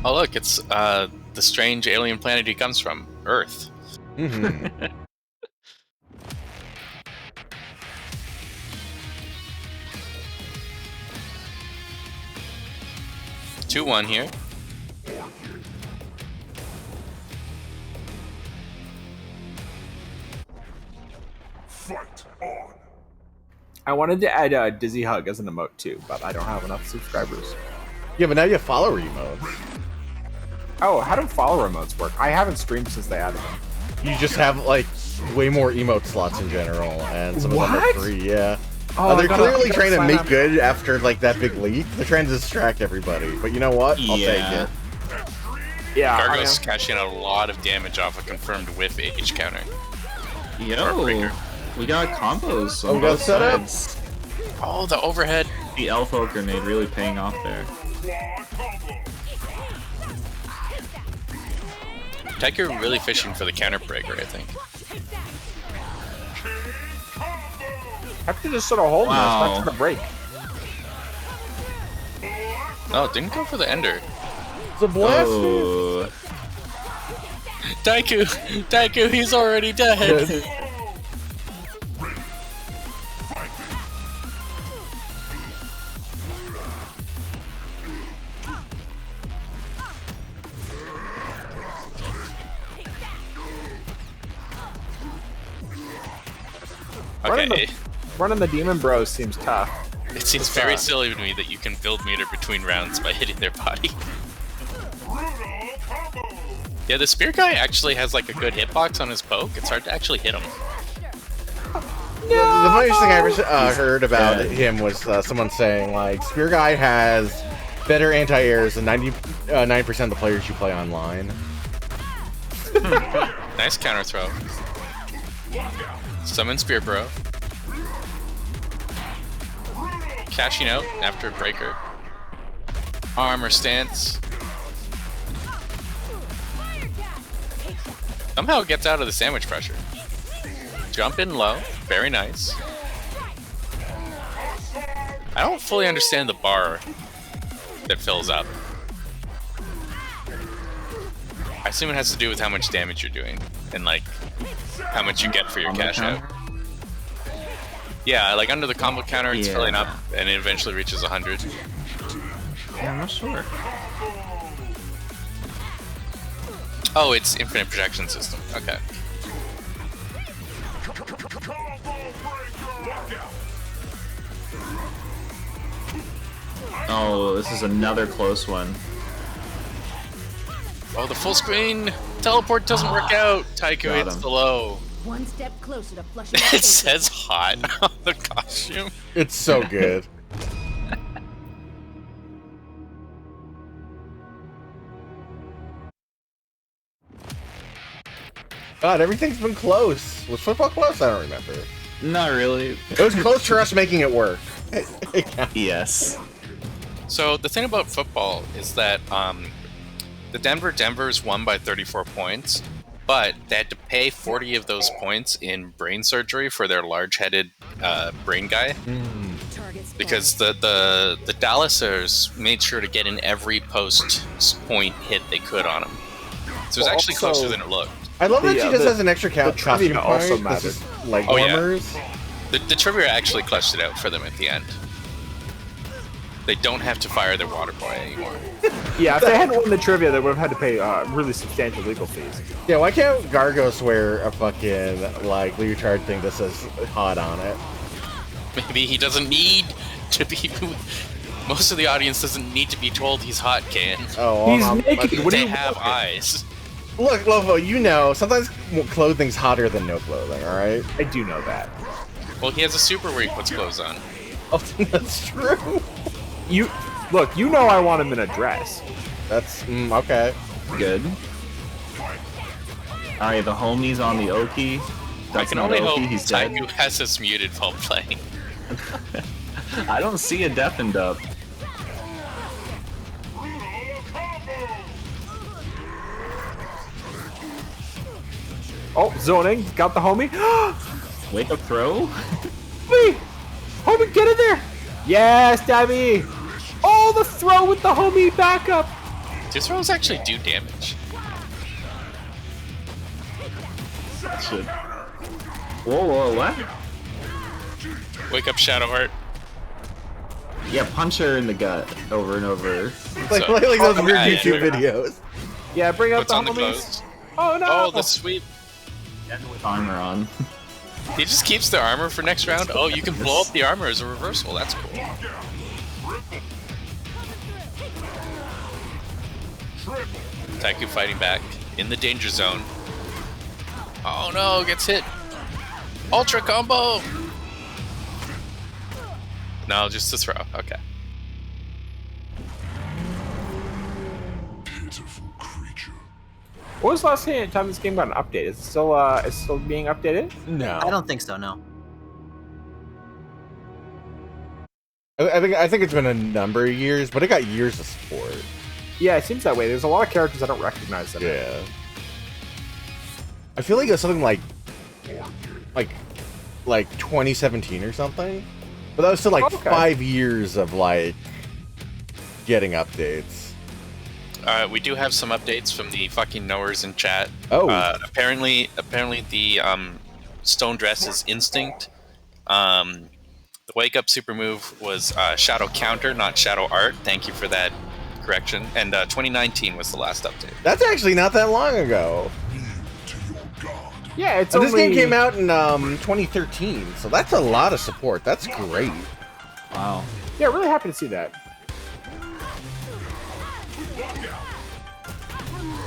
Oh look, it's the strange alien planet he comes from, Earth. Mhm. 2-1 here. I wanted to add a Dizzy Hug as an emote too, but I don't have enough subscribers. Yeah, but now you have follower emotes. Oh, how do follower emotes work? I haven't streamed since they added them. You just have like way more emote slots in general, and some of them are What? free. Yeah. Oh, They're I gotta clearly trying to sign make up. good after like that big leak. They're trying to distract everybody, but you know what? I'll take Yeah. it. Yeah, I Gargos am. cashing out a lot of damage off a confirmed whiff H counter. Yo, we got combos. Oh, on we got both set up? Oh, sides. the overhead. The Elfo grenade really paying off there. Tiger really fishing for the counterbreaker, I think. I have to just sort of hold Wow. this. That's gonna break. Oh, didn't go for the ender. It's a blast. Oh. Daiku, he's already dead. Okay, Running the Demon Bros seems tough. it seems very silly to me that you can build meter between rounds by hitting their body. Yeah, the spear guy actually has like a good hitbox on his poke. It's hard to actually hit him. The funniest thing I ever heard about dead. him was someone saying like Spear Guy has better anti-airs than 99% of the players you play online. Nice counter throw. Summon Spear Bro. Cashing out after breaker. Armor stance. Somehow it gets out of the sandwich pressure. Jump in low. Very nice. I don't fully understand the bar that fills up. I assume it has to do with how much damage you're doing and like how much you get for your Combo cash counter? out. Yeah, like under the combo counter, it's Yeah. filling up and it eventually reaches 100. Yeah, I'm not sure. Oh, it's infinite projection system. Okay. Oh, this is another close one. Oh, the full screen teleport doesn't work out. Taiko Got hits him. the low. One step closer to flushing. It says hot on the costume. It's so good. God, everything's been close. Was football close? I don't remember. Not really. It was close to us making it work. Yes. So the thing about football is that the Denver's won by 34 points, but they had to pay 40 of those points in brain surgery for their large-headed brain guy. Because the Dallasers made sure to get in every post point hit they could on him. So it was actually closer than it looked. I love that she just has an extra costume trivia also point. This is mattered. leg Oh, yeah. warmers. The trivia actually clutched it out for them at the end. They don't have to fire their water boy anymore. Yeah, if they hadn't won the trivia, they would have had to pay really substantial legal fees. Yeah, why can't Gargos wear a fucking, like, leotard thing that says hot on it? Maybe he doesn't need to be... Most of the audience doesn't need to be told he's hot, Can. Oh, He's naked. What do They you have want? eyes. Look, Lovo, you know, sometimes clothing's hotter than no clothing, alright? I do know that. Well, he has a super where he puts clothes on. Oh, that's true. You look. You know I want him in a dress. That's, okay. Good. Alright, the homie's on the Oki. I That's can not only Oki, hope he's dead. Taiku has us muted while playing. I don't see a deafened up. Oh, zoning. Got the homie. Wake up throw? Wait, homie, get in there. Yes, Dabby. Oh, the throw with the homie backup. Do throws actually do damage? Shit. Whoa, what? Wake up, Shadowheart. Yeah, punch her in the gut over and over. Like So- those weird yeah, YouTube yeah. videos. Yeah, bring out Puts the on the homies. clothes. Oh no. Oh, the sweep. With armor on. He just keeps the armor for next round. Oh, you can blow up the armor as a reversal. That's cool. Taiku fighting back in the danger zone. Oh no, gets hit. Ultra combo. No, just a throw. Okay. What was the last time this game got an update? Is it still being updated? No. I don't think so. No. I think it's been a number of years, but it got years of support. Yeah, it seems that way. There's a lot of characters I don't recognize them. Yeah. I feel like it was something like 2017 or something. But that was still like 5 years of like getting updates. We do have some updates from the fucking knowers in chat. Oh. Apparently the stone dress is instinct. The wake up super move was shadow counter, not shadow art. Thank you for that correction. And 2019 was the last update. That's actually not that long ago. Yeah, it's And only... this game came out in 2013, so that's a lot of support. That's great. Wow. Yeah, really happy to see that.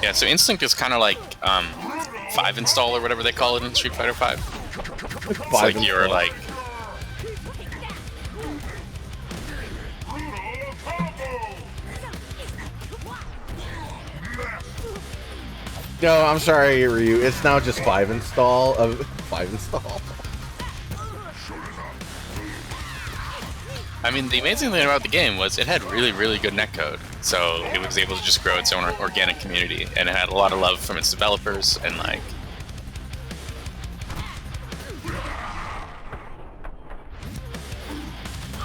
Yeah, so instinct is kind of like 5 install or whatever they call it in Street Fighter 5. It's like you're install. like. No, I'm sorry, Ryu. It's now just 5 install of 5 install. I mean, the amazing thing about the game was it had really, really good netcode. So it was able to just grow its own organic community, and it had a lot of love from its developers, and like.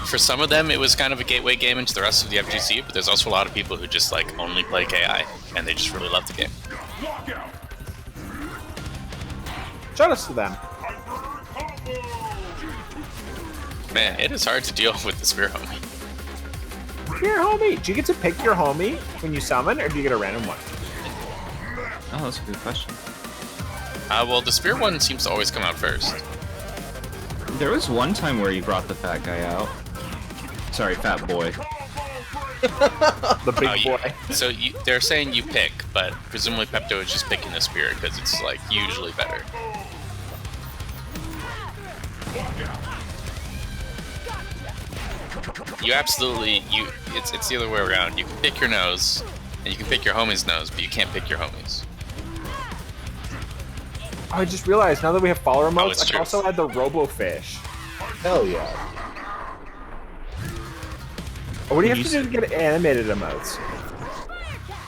For some of them, it was kind of a gateway game into the rest of the FGC, but there's also a lot of people who just like only play KI, and they just really love the game. Shout outs to them. Man, it is hard to deal with the Spear Homie. Your homie. Do you get to pick your homie when you summon, or do you get a random one? Oh, that's a good question. Well, the Spear one seems to always come out first. There was one time where you brought the fat guy out. Sorry, fat boy. The big you- boy. So they're saying you pick, but presumably Pepto is just picking the Spear because it's like usually better. You absolutely it's the other way around. You can pick your nose, and you can pick your homie's nose, but you can't pick your homies. I just realized now that we have follower modes, it's I can true. also add the Robofish. Hell yeah. What do you have to do to get animated emotes?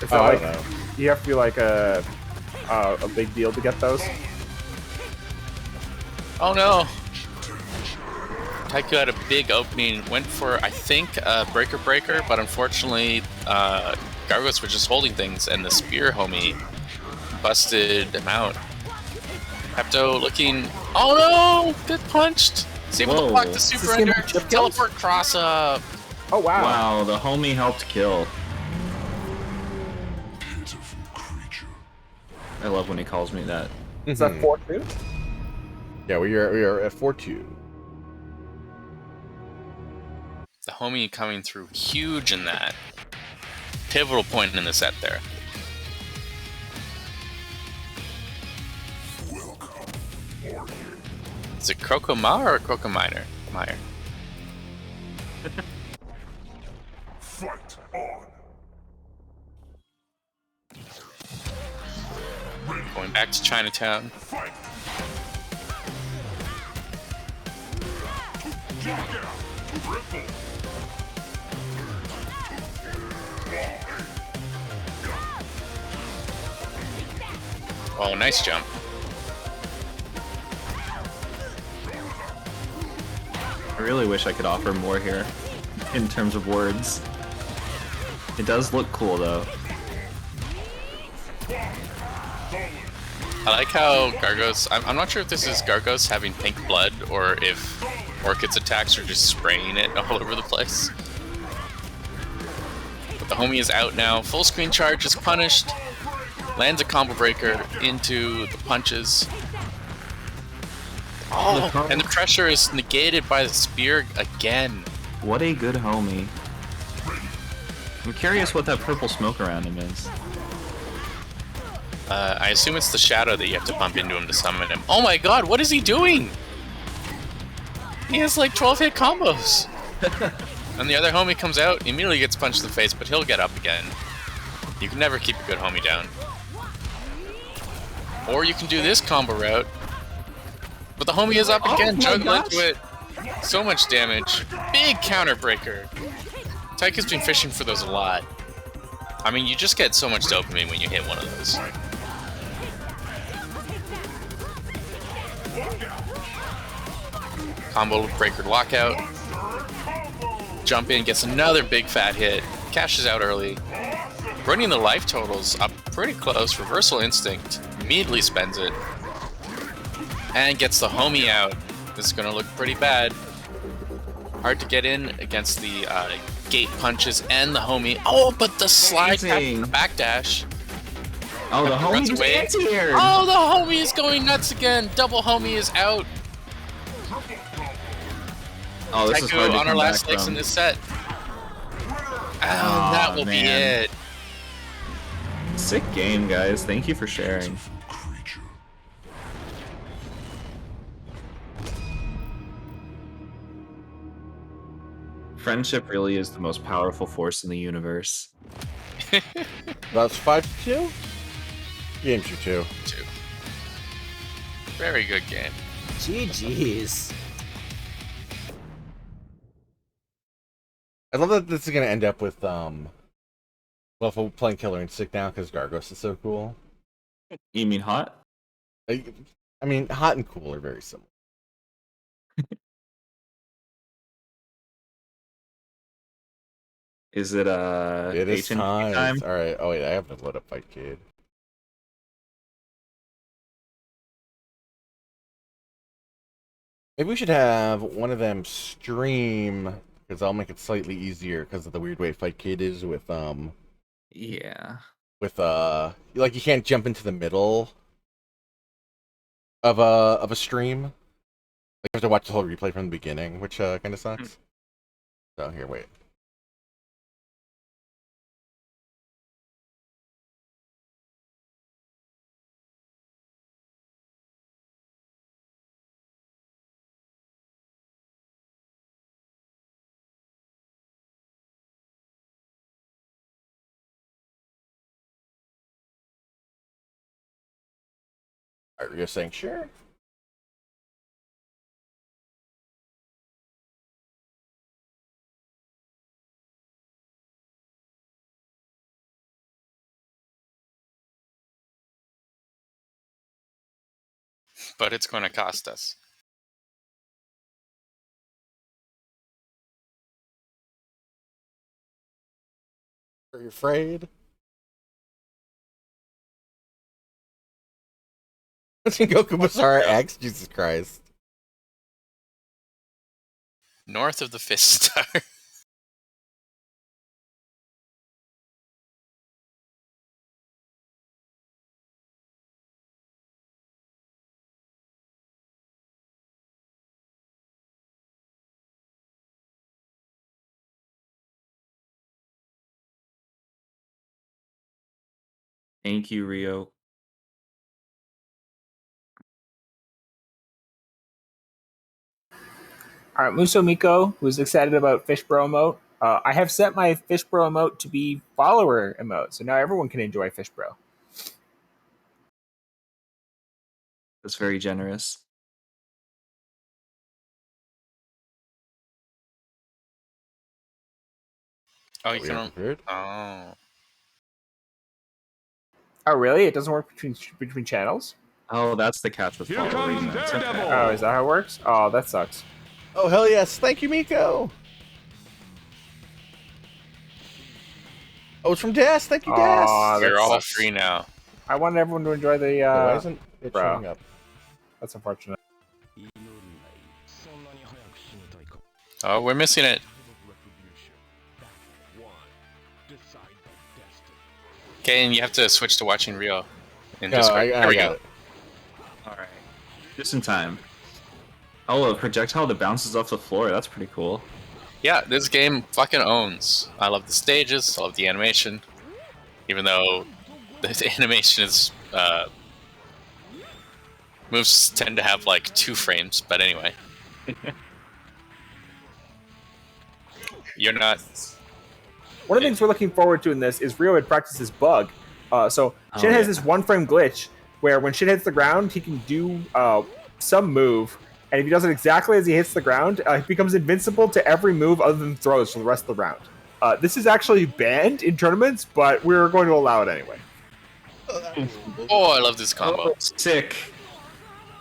Is that Oh, I like don't know. you have to be like a big deal to get those? Oh no! Taiko had a big opening, went for, I think, Breaker Breaker, but unfortunately, Gargos were just holding things, and the Spear homie busted them out. Pepto looking. Oh no! Good punched! He's able to block the Super this gonna Ender. be chip kills? Teleport cross up. Oh wow. Wow, the homie helped kill. I love when he calls me that. Is that 4-2? Yeah, we are at 4-2. The homie coming through huge in that. Pivotal point in the set there. Is it Crocomar or Crocominer? Meyer. Fight on. Going back to Chinatown. Oh, nice jump. I really wish I could offer more here in terms of words. It does look cool though. I like how Gargos... I'm not sure if this is Gargos having pink blood or if Orchid's attacks are just spraying it all over the place. But the homie is out now. Full screen charge is punished. Lands a combo breaker into the punches. Oh, and the pressure is negated by the spear again. What a good homie. I'm curious what that purple smoke around him is. I assume it's the shadow that you have to bump into him to summon him. Oh my god, what is he doing? He has like 12 hit combos. And the other homie comes out, immediately gets punched in the face, but he'll get up again. You can never keep a good homie down. Or you can do this combo route. But the homie is up again, juggle into it. So much damage. Big counter breaker. Taika's been fishing for those a lot. I mean, you just get so much dopamine when you hit one of those. Combo breaker lockout. Jump in, gets another big fat hit. Cashes out early. Running the life totals up pretty close. Reversal Instinct immediately spends it. And gets the homie out. This is going to look pretty bad. Hard to get in against the gate punches and the homie. Oh, but the slide catch, the backdash. Oh, the homie Runs just away. anti-aired. Oh, the homie is going nuts again. Double homie is out. Oh, this is hard to on our come last back legs from. in this set. Oh, That will be man. it. Sick game, guys. Thank you for sharing. Friendship really is the most powerful force in the universe. That's 5-2? Games you 2. Very good game. GG's. I love that this is going to end up with, well, if we're playing Killer Instinct now, because Gargos is so cool. You mean hot? I mean, hot and cool are very similar. Is it It is HNP time. All right. Oh wait, I have to load up Fight Kid. Maybe we should have one of them stream, because I'll make it slightly easier because of the weird way Fight Kid is with Yeah. with like you can't jump into the middle of a stream. Like you have to watch the whole replay from the beginning, which kind of sucks. So here, wait. Are you saying sure? But it's going to cost us. Are you afraid? Goku Basara X? Jesus Christ. North of the Fist Star. Thank you, Rio. All right, Muso Miko, who's excited about Fish Bro emote. I have set my Fish Bro emote to be follower emote, so now everyone can enjoy Fish Bro. That's very generous. Oh, you We can. are prepared. Oh. Oh, really? It doesn't work between channels? Oh, that's the catch with Here follow comes reasons. Daredevil. Okay. Oh, is that how it works? Oh, that sucks. Oh, hell yes. Thank you, Miko. Oh, it's from Des. Thank you, Des. Aw, that You're all sucks. free now. I wanted everyone to enjoy the. Why isn't it bro. showing up? That's unfortunate. Oh, we're missing it. Okay, and you have to switch to watching Rio. In No, Discord. I There we got go. it. Alright. Just in time. Oh, a projectile that bounces off the floor. That's pretty cool. Yeah, this game fucking owns. I love the stages. I love the animation. Even though the animation is moves tend to have like 2 frames, but anyway. You're not. One of the things we're looking forward to in this is Rio had practiced this bug. So Shin has this 1-frame glitch where when Shin hits the ground, he can do some move, and if he does it exactly as he hits the ground, he becomes invincible to every move other than throws for the rest of the round. This is actually banned in tournaments, but we're going to allow it anyway. Oh, I love this combo. Oh, sick.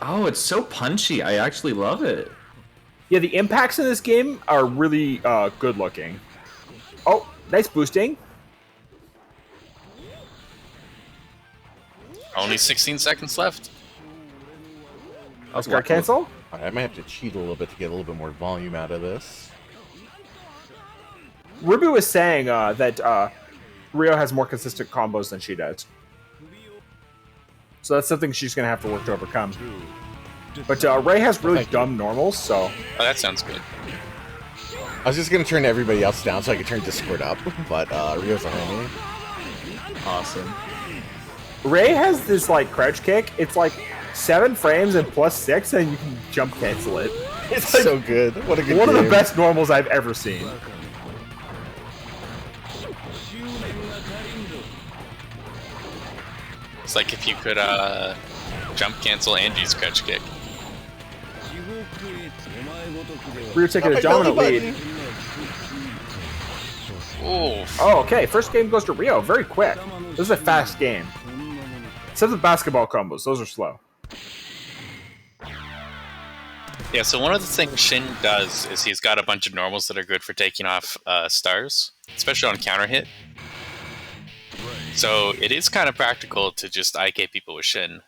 Oh, it's so punchy. I actually love it. Yeah, the impacts in this game are really good looking. Oh, nice boosting. Only 16 seconds left. Oscar cancel. I might have to cheat a little bit to get a little bit more volume out of this. Ruby was saying that Rio has more consistent combos than she does. So that's something she's going to have to work to overcome. But Ray has really dumb normals, so... Oh, that sounds good. I was just going to turn everybody else down so I could turn Discord up, but Rio's on me. Awesome. Ray has this, like, crouch kick. It's, like, 7 frames and plus 6, and you can jump cancel it. It's like, so good. What a good one game. of the best normals I've ever seen. It's like if you could jump cancel Angie's crouch kick. Rio taking a dominant lead. Oh. Oh, okay. First game goes to Rio. Very quick. This is a fast game. Except the basketball combos. Those are slow. Yeah, so one of the things Shin does is he's got a bunch of normals that are good for taking off stars, especially on counter hit. So it is kind of practical to just IK people with Shin.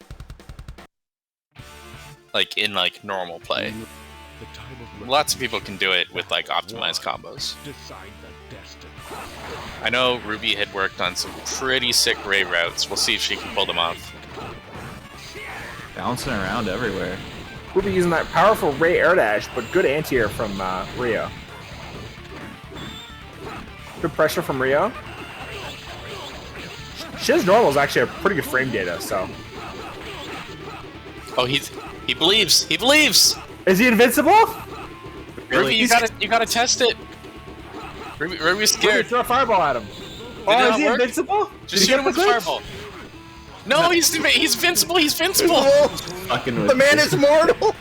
Like in like normal play. Lots of people can do it with like optimized combos. I know Ruby had worked on some pretty sick Ray routes. We'll see if she can pull them off. Bouncing around everywhere. Ruby using that powerful Ray air dash, but good anti-air from Rio. Good pressure from Rio. Shin's normal is actually a pretty good frame data, so. Oh, he believes. He believes. Is he invincible? Ruby, you gotta test it. Ruby's Ruby, scared. throw a fireball at him. Did it Oh, not is he work? invincible? Just shoot him with a fireball. No, he's invincible. He's invincible. Fucking with The man is mortal.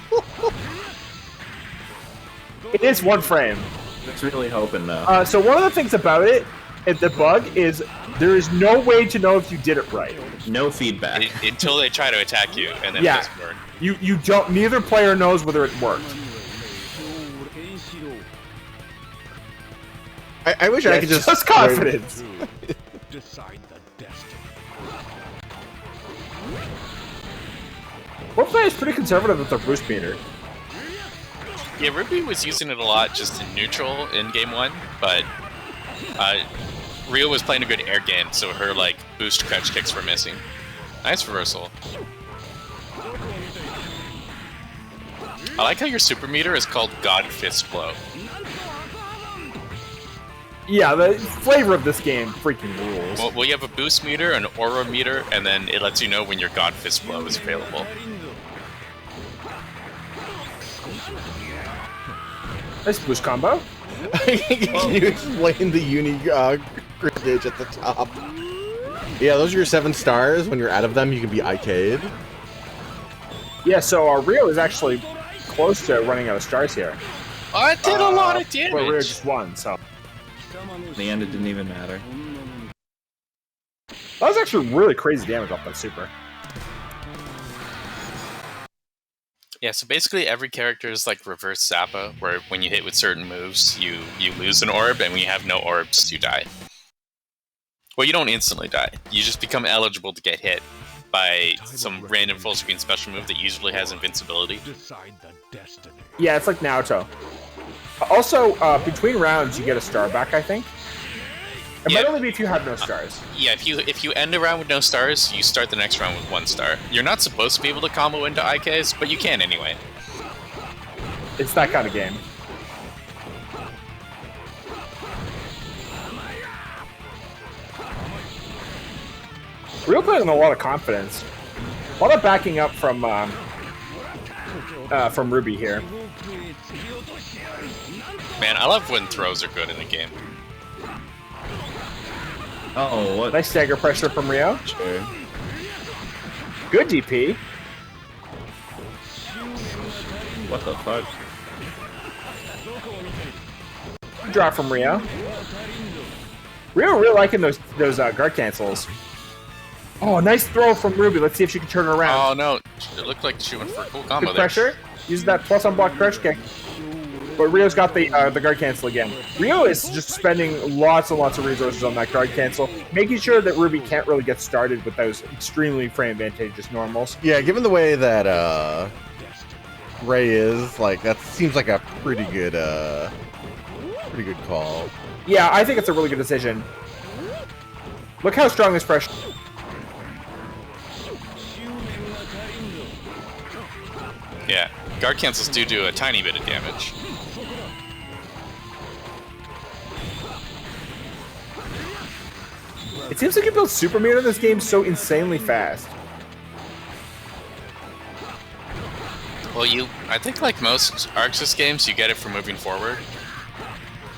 It is one frame. I was really hoping though. So one of the things about it, the bug is there is no way to know if you did it right. No feedback. Until they try to attack you, and then Yeah. it doesn't work. You don't. Neither player knows whether it worked. I wish I could just confidence. Decide the destiny. Both players pretty conservative with their boost meter. Yeah, Ruby was using it a lot just in neutral in game 1, but Rio was playing a good air game, so her like boost crouch kicks were missing. Nice reversal. I like how your super meter is called God Fist Blow. Yeah, the flavor of this game freaking rules. Well, you have a boost meter, an aura meter, and then it lets you know when your God Fist Blow is available. Nice boost combo. Can you explain the uni gradage at the top? Yeah, those are your 7 stars. When you're out of them, you can be IK'd. Yeah, so Rio is actually close to running out of stars here. I did a lot of damage. Well, Rio just won, so. In the end, it didn't even matter. That was actually really crazy damage off that super. Yeah, so basically every character is like reverse Zappa, where when you hit with certain moves, you lose an orb, and when you have no orbs, you die. Well, you don't instantly die. You just become eligible to get hit by some random full screen special move that usually has invincibility. Decide the destiny. Yeah, it's like Naruto. Also, between rounds, you get a star back, I think. It might only be if you have no stars. Yeah, if you end a round with no stars, you start the next round with 1 star. You're not supposed to be able to combo into IKs, but you can anyway. It's that kind of game. Real playing with a lot of confidence. A lot of backing up from Ruby here. Man, I love when throws are good in the game. Oh, what? Nice stagger pressure from Rio. Sure. Good DP. What the fuck? Drop from Rio. Rio really liking those guard cancels. Oh, nice throw from Ruby. Let's see if she can turn it around. Oh no, it looked like she went for a cool combo Good there. pressure. Uses that plus on block crush kick. But Rio's got the guard cancel again. Rio is just spending lots and lots of resources on that guard cancel, making sure that Ruby can't really get started with those extremely frame advantageous normals. Yeah, given the way that Ray is, like, that seems like a pretty good call. Yeah, I think it's a really good decision. Look how strong this pressure. Yeah, guard cancels do a tiny bit of damage. It seems like you build super meter in this game so insanely fast. Well, I think like most Arxis games, you get it from moving forward.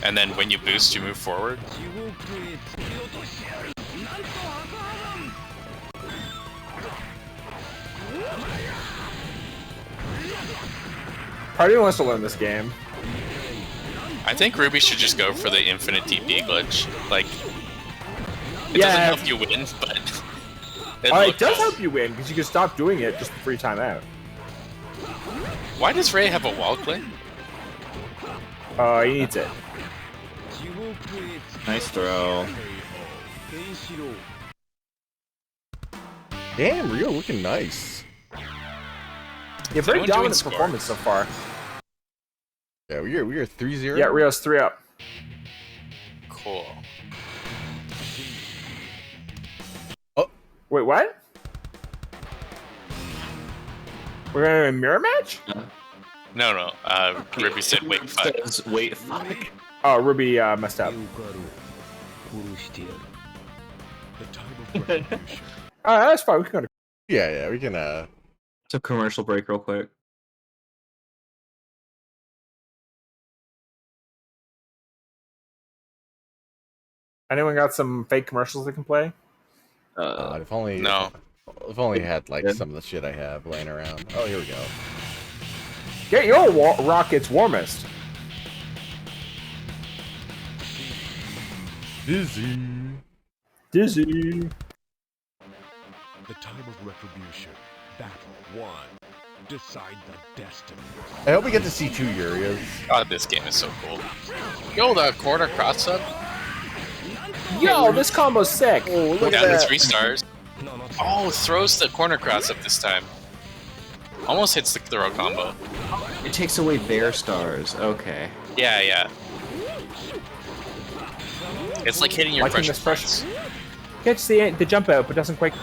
And then when you boost, you move forward. Party wants to learn this game. I think Ruby should just go for the infinite TP glitch. Like, it doesn't help you win, but It does help you win, because you can stop doing it just before you time out. Why does Ray have a wall click? He needs it. Nice throw. Damn, Rio looking nice. Yeah, very anyone doing dominant scores? performance so far. Yeah, we are 3-0. Yeah, Rio's 3 up. Cool. Oh, wait, what? We're gonna do a mirror match? No. Ruby said wait, fuck. Wait, fuck. Oh, Ruby messed up. Alright, that's fine. We can go to. yeah, we can. It's a commercial break real quick. Anyone got some fake commercials they can play? If only. No. I've only had like some of the shit I have laying around. Oh, here we go. Get your rockets warmest. Dizzy. Dizzy. The time of retribution. Battle 1. Decide the destiny. I hope we get to see 2 Urias. God, this game is so cool. Yo, the corner cross up. Yo, this combo's sick. Oh, look Down at to that. 3 stars. Oh, throws the corner cross up this time. Almost hits the throw combo. It takes away their stars. Okay. Yeah, yeah. It's like hitting your Liking pressure this pressure. points. Gets the jump out, but doesn't quite.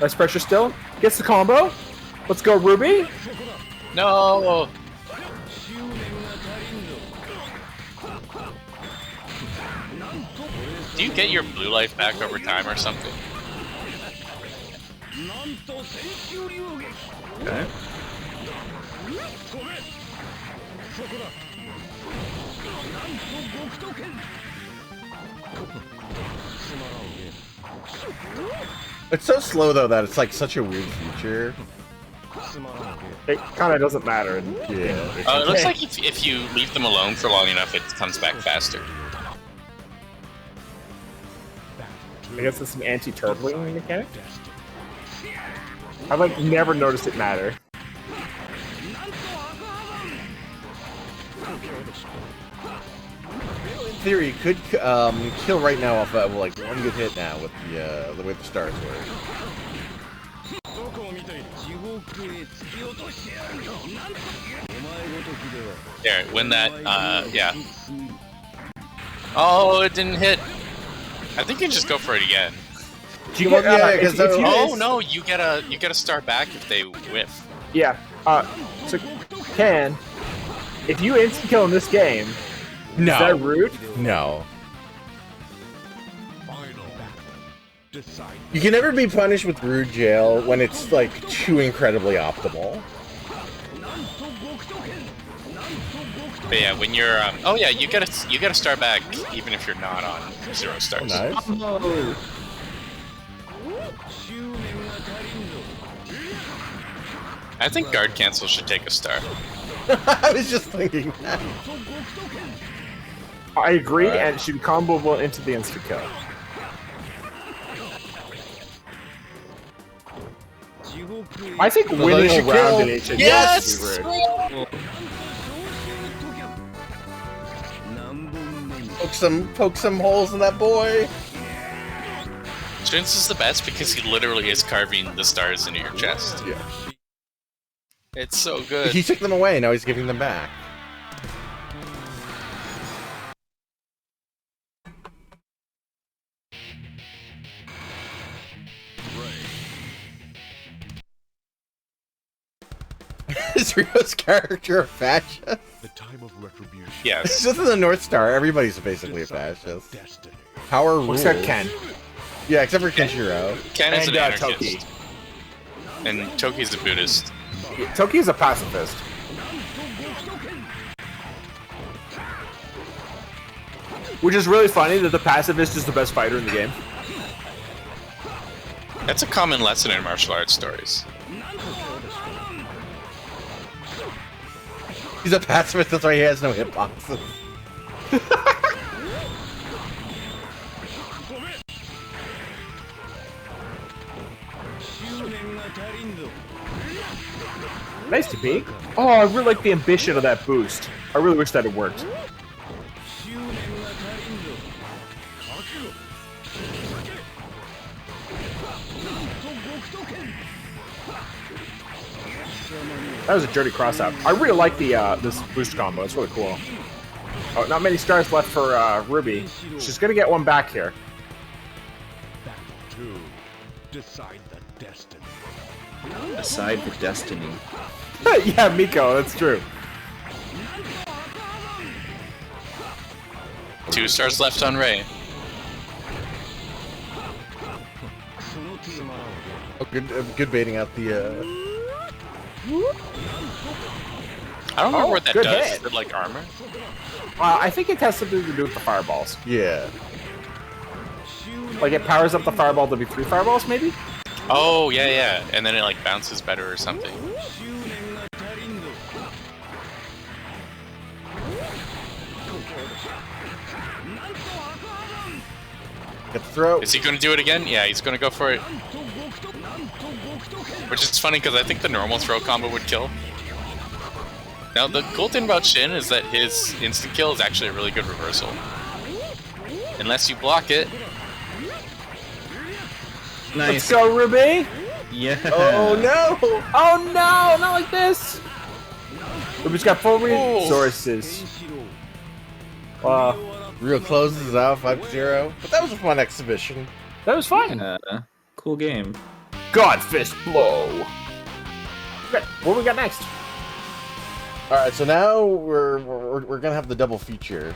Nice pressure still. Gets the combo. Let's go, Ruby. No! Do you get your blue life back over time or something? Okay. It's so slow though that it's like such a weird feature. It kind of doesn't matter. Yeah. It looks like if you leave them alone for long enough, it comes back faster. I guess it's some anti-turtling mechanic. I've like never noticed it matter. In theory, you could kill right now off like one good hit now with the way the stars work. There, when that, yeah. Oh, it didn't hit. I think you just go for it again. Do you get, if you- Oh no, you get a star back if they whiff. Yeah. So Ken, if you instant kill in this game, No. is that rude? No. Final battle. Decide. You can never be punished with Rude Jail when it's like too incredibly optimal. But yeah, when you're, oh yeah, you get a star back even if you're not on 0 stars. Nice. Oh. I think guard cancel should take a star. I was just thinking that. I agree, Alright. and it should be comboable into the instant kill. I think Well, winning they a should round kill. in HN Yes! is rude. Poke some holes in that boy. Jinx is the best because he literally is carving the stars into your chest. Yeah. It's so good. He took them away, now he's giving them back. Is Rio's character a fascist? The time of retribution. It's Yes. just in the North Star, everybody's basically a Decide fascist. destiny. Power rules. Except Ken. Yeah, except for Kenshiro. Ken is And, an Toki. anarchist. And Toki's a Buddhist. Toki is a pacifist. Which is really funny that the pacifist is the best fighter in the game. That's a common lesson in martial arts stories. He's a pacifist, that's why he has no hitboxes. Nice to be. Oh, I really like the ambition of that boost. I really wish that had worked. That was a dirty cross out. I really like the this boost combo. It's really cool. Oh, not many stars left for Ruby. She's gonna get one back here. Battle 2. Decide the destiny. Aside the destiny. Yeah, Miko, that's true. 2 stars left on Ray. Oh, good baiting out the, I don't know what that good does. hit. Is it like armor? I think it has something to do with the fireballs. yeah. Like it powers up the fireball to be 3 fireballs, maybe? Oh, yeah, yeah. And then it like bounces better or something. Get the throw. Is he going to do it again? Yeah, he's going to go for it. Which is funny because I think the normal throw combo would kill. Now, the cool thing about Shin is that his instant kill is actually a really good reversal. Unless you block it. Let's go, Ruby! Yeah. Oh no! Oh no, not like this! Ruby's got full resources. Real closes out 5-0. But that was a fun exhibition. That was fun. Cool game. God Fist Blow! Okay, what we got next? Alright, so now we're gonna have the double feature.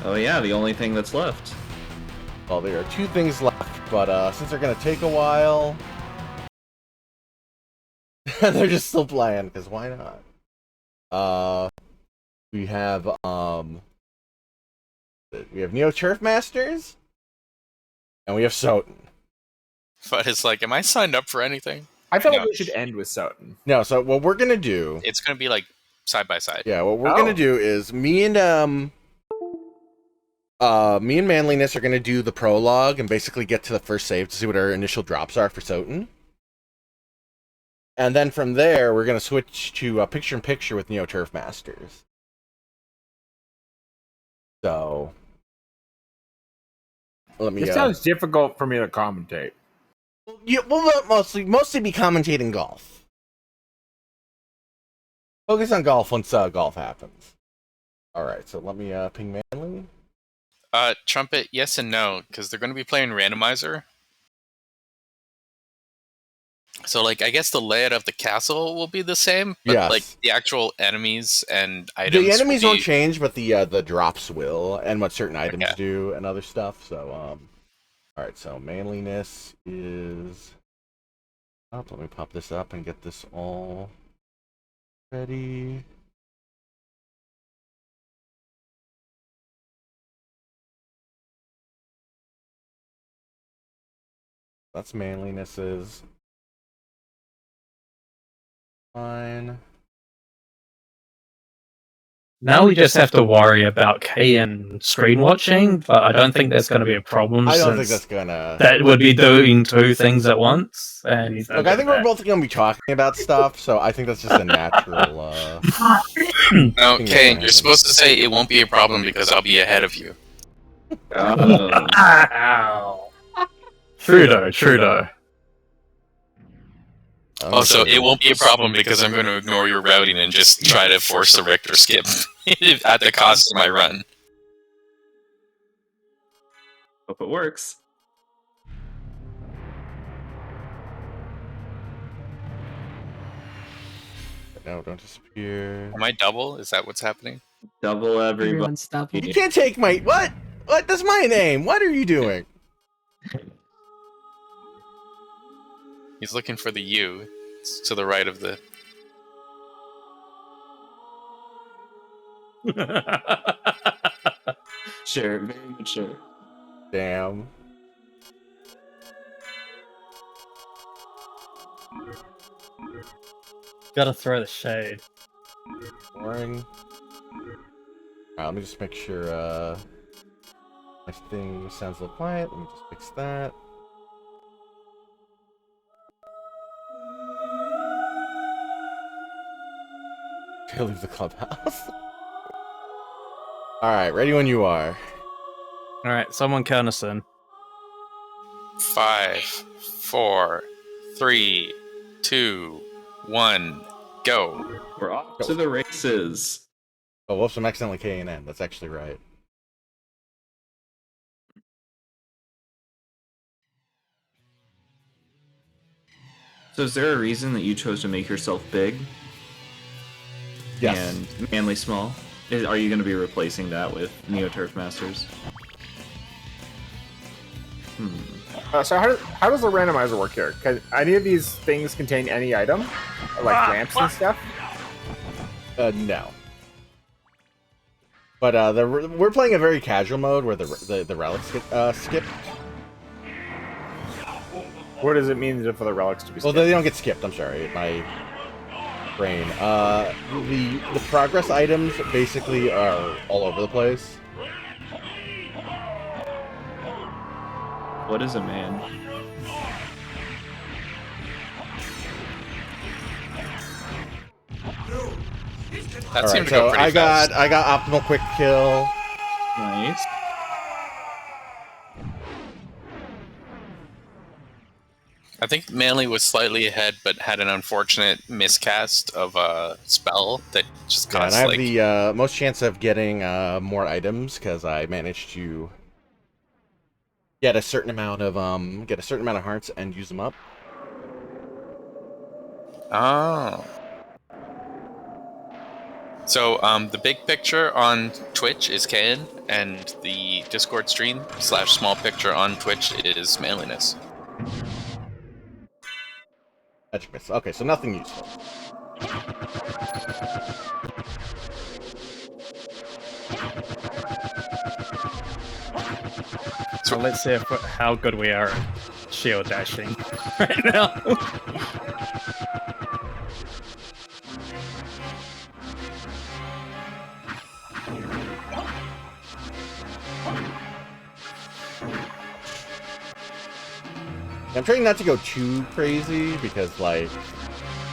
Oh yeah, the only thing that's left. Well, there are 2 things left, but since they're gonna take a while, they're just still playing, because why not? We have Neo Turf Masters, and we have Soten. But it's like, am I signed up for anything? I feel like No. we should end with Soten. No, so what we're gonna do... It's going to be like side by side. Yeah, what we're gonna do is me and Manliness are gonna do the prologue and basically get to the first save to see what our initial drops are for Soten. And then from there, we're gonna switch to picture-in-picture with Neo Turf Masters. So, let me. It sounds difficult for me to commentate. Yeah, we'll mostly be commentating golf. Focus on golf once golf happens. All right, so let me ping Manly. Trumpet, yes and no, because they're going to be playing randomizer. So, like, I guess the layout of the castle will be the same, but Yes. like the actual enemies and items. The enemies will won't be... change, but the drops will, and what certain items Okay. do, and other stuff. So, all right. So Manliness is up. Let me pop this up and get this all ready. That's Manliness's. Fine. Now we just have to worry about K and screen watching, but I don't think that's going to be a problem. I don't think since that's gonna. that would be doing 2 things at once. And he's Look, I think we're both gonna be talking about stuff, so I think that's just a natural. No, thing Kane, that you're supposed to say it won't be a problem because I'll be ahead of you. Ow. Trudeau. Also, it won't be a problem because I'm going to ignore your routing and just try to force a Richter skip at the cost of my run. Hope it works. No, don't disappear. Am I double? Is that what's happening? Double everybody. Everyone's double. You can't take my what? What? That's my name. What are you doing? He's looking for the U. It's to the right of the... Sure, very mature. Damn. Gotta throw the shade. Boring. Alright, let me just make sure my thing sounds a little quiet. Let me just fix that. Okay, leave the clubhouse. Alright, ready when you are. Alright, someone count us in. 5, 4, 3, 2, 1, go. We're off to the races. Oh, whoops, I'm accidentally K&N. That's actually right. So is there a reason that you chose to make yourself big? Yes. And Manly small? Are you going to be replacing that with Neo Turf Masters? So how does the randomizer work here? Can any of these things contain any item? Like ramps and stuff? No. But we're playing a very casual mode where the relics get skipped. What does it mean for the relics to be Well, skipped? they don't get skipped. I'm sorry, my brain. The progress items basically are all over the place. What is a man? That All seemed right, to go so pretty I fast. got optimal quick kill. Nice. I think Manly was slightly ahead, but had an unfortunate miscast of a spell that just Yeah, and caused I have like the most chance of getting more items because I managed to get a certain amount of hearts and use them up. oh. So the big picture on Twitch is Ken, and the Discord stream / small picture on Twitch is Manliness. Magic miss. Okay, so nothing useful. So let's see how good we are at shield dashing right now. I'm trying not to go too crazy because, like,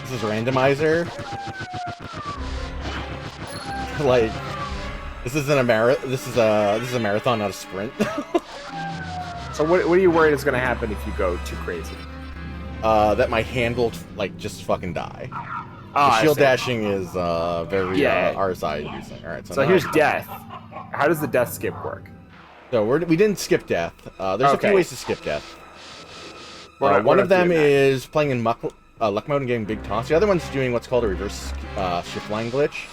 this is a randomizer. Like, this isn't a this is a marathon, not a sprint. So what are you worried is going to happen if you go too crazy? That my handle like just fucking die. Ah, The shield dashing is very Yeah. RSI inducing. All right, So now- here's death. How does the death skip work? So we didn't skip death. There's a Okay. few ways to skip death. We're One not of them doing that. is playing in luck mode and getting big toss. The other one's doing what's called a reverse shift line glitch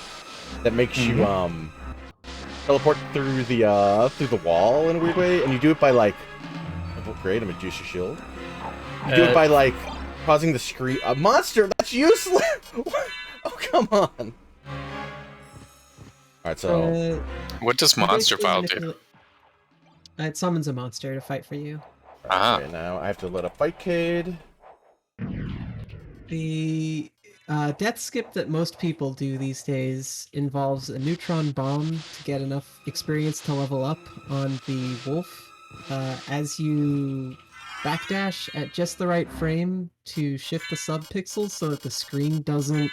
that makes you teleport through the wall in a weird way, and you do it by like, oh, great, I'm a juicy shield. You do it by like causing the screen a monster. That's useless. Oh come on. All right, so What does Monster File do? It summons a monster to fight for you. okay, now I have to load up Fightcade. The death skip that most people do these days involves a neutron bomb to get enough experience to level up on the wolf. As you backdash at just the right frame to shift the subpixels so that the screen doesn't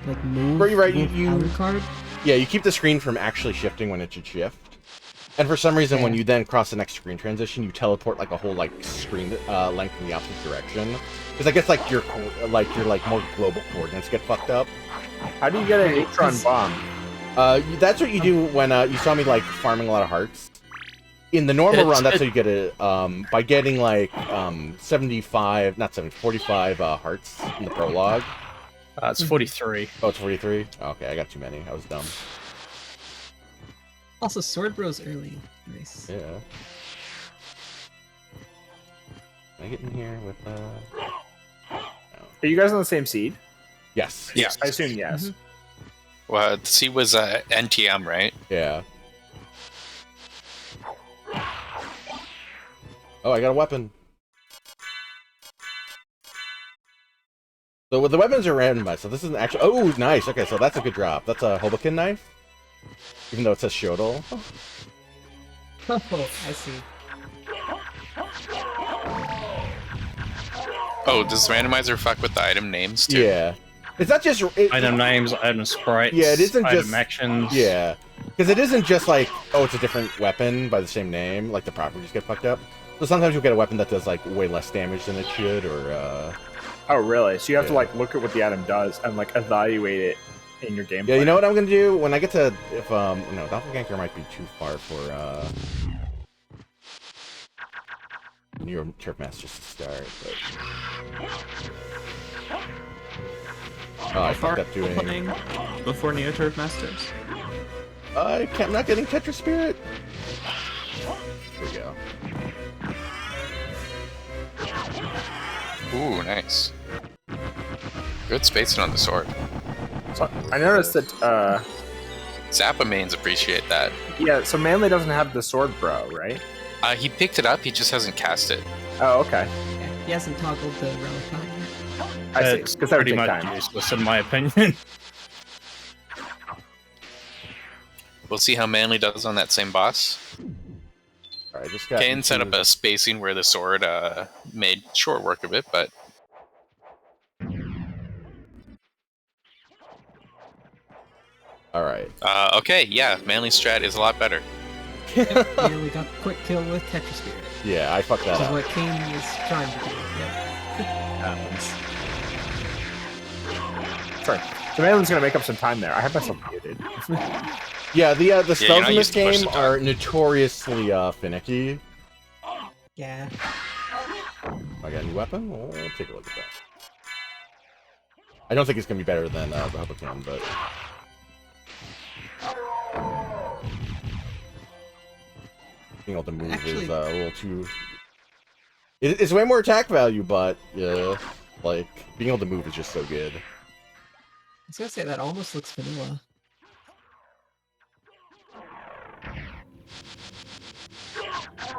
like move. Right, with you outer card. Yeah, you keep the screen from actually shifting when it should shift. And for some reason, when you then cross the next screen transition, you teleport like a whole like screen length in the opposite direction. Because I guess like your more global coordinates get fucked up. How do you get a neutron bomb? That's what you do when you saw me like farming a lot of hearts. In the normal run, that's how you get it by getting like 45 hearts in the prologue. It's 43. Oh, it's 43. Okay, I got too many. I was dumb. Also, Sword Bros early. Nice. Yeah. Can I get in here with Are you guys on the same seed? Yes. Yeah. I assume yes. Well, the C was NTM, right? Yeah. Oh, I got a weapon. So the weapons are randomized, so this isn't actually... Oh, nice. Okay, so that's a good drop. That's a Hoboken knife. Even though it says Shodal. Oh, I see. Oh, does randomizer fuck with the item names too? Yeah. It's not just... Item names, item sprites, Yeah, it isn't item just... actions. Yeah. Because it isn't just like, oh, it's a different weapon by the same name. Like, the properties get fucked up. So sometimes you'll get a weapon that does, like, way less damage than it should, or, Oh, really? So you have to like look at what the item does and like evaluate it in your gameplay. Yeah, you know what I'm gonna do? When I get to... no, Doppelganger might be too far for, Your Turf Masters to start, but... Oh, I fucked up doing... Playing before Neo Turf Masters? I'm not getting Tetra Spirit. Here we go. Ooh, nice. Good spacing on the sword. So I noticed that Zappa mains appreciate that. Yeah, so Manly doesn't have the sword bro, right? He picked it up, he just hasn't cast it. Oh, okay. Yeah, he hasn't toggled the relic on yet. I see. It's Because that would pretty take much time. useless in my opinion. We'll see how Manly does on that same boss. Alright, just got. Kane set up a spacing where the sword made short work of it, but Alright. okay, yeah, Manly strat is a lot better. Yeah, we got quick kill with Tetra Spirit. Yeah, I fucked that Which is up. what Kane was trying to do. Yeah. Sorry. So Manly's gonna make up some time there. I have myself muted. Yeah, the you're spells not in this used to push game the are notoriously finicky. Yeah. I got a new weapon? Well, let's take a look at that. I don't think it's gonna be better than Republican, but being able to move Actually- is a little too. It's way more attack value, but yeah, like being able to move is just so good. I was gonna say that almost looks vanilla.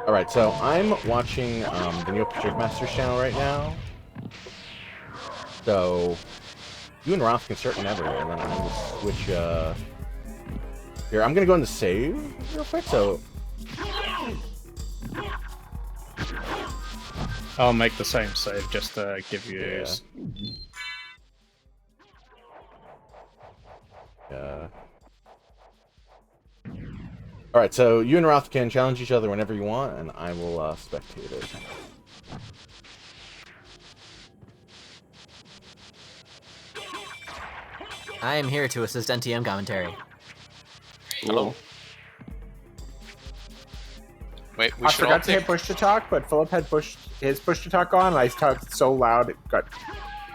All right, so I'm watching the Neil Patrick Masters channel right now. So you and Roth can start whenever, and then I'm gonna switch. Here, I'm gonna go into save real quick. So I'll make the same save just to give you. Yeah. All right, so you and Roth can challenge each other whenever you want, and I will spectate it. I am here to assist NTM commentary. Hello. Wait, we I should all forgot to hit pick, push to talk, but Philip had his push to talk on, and I talked so loud it got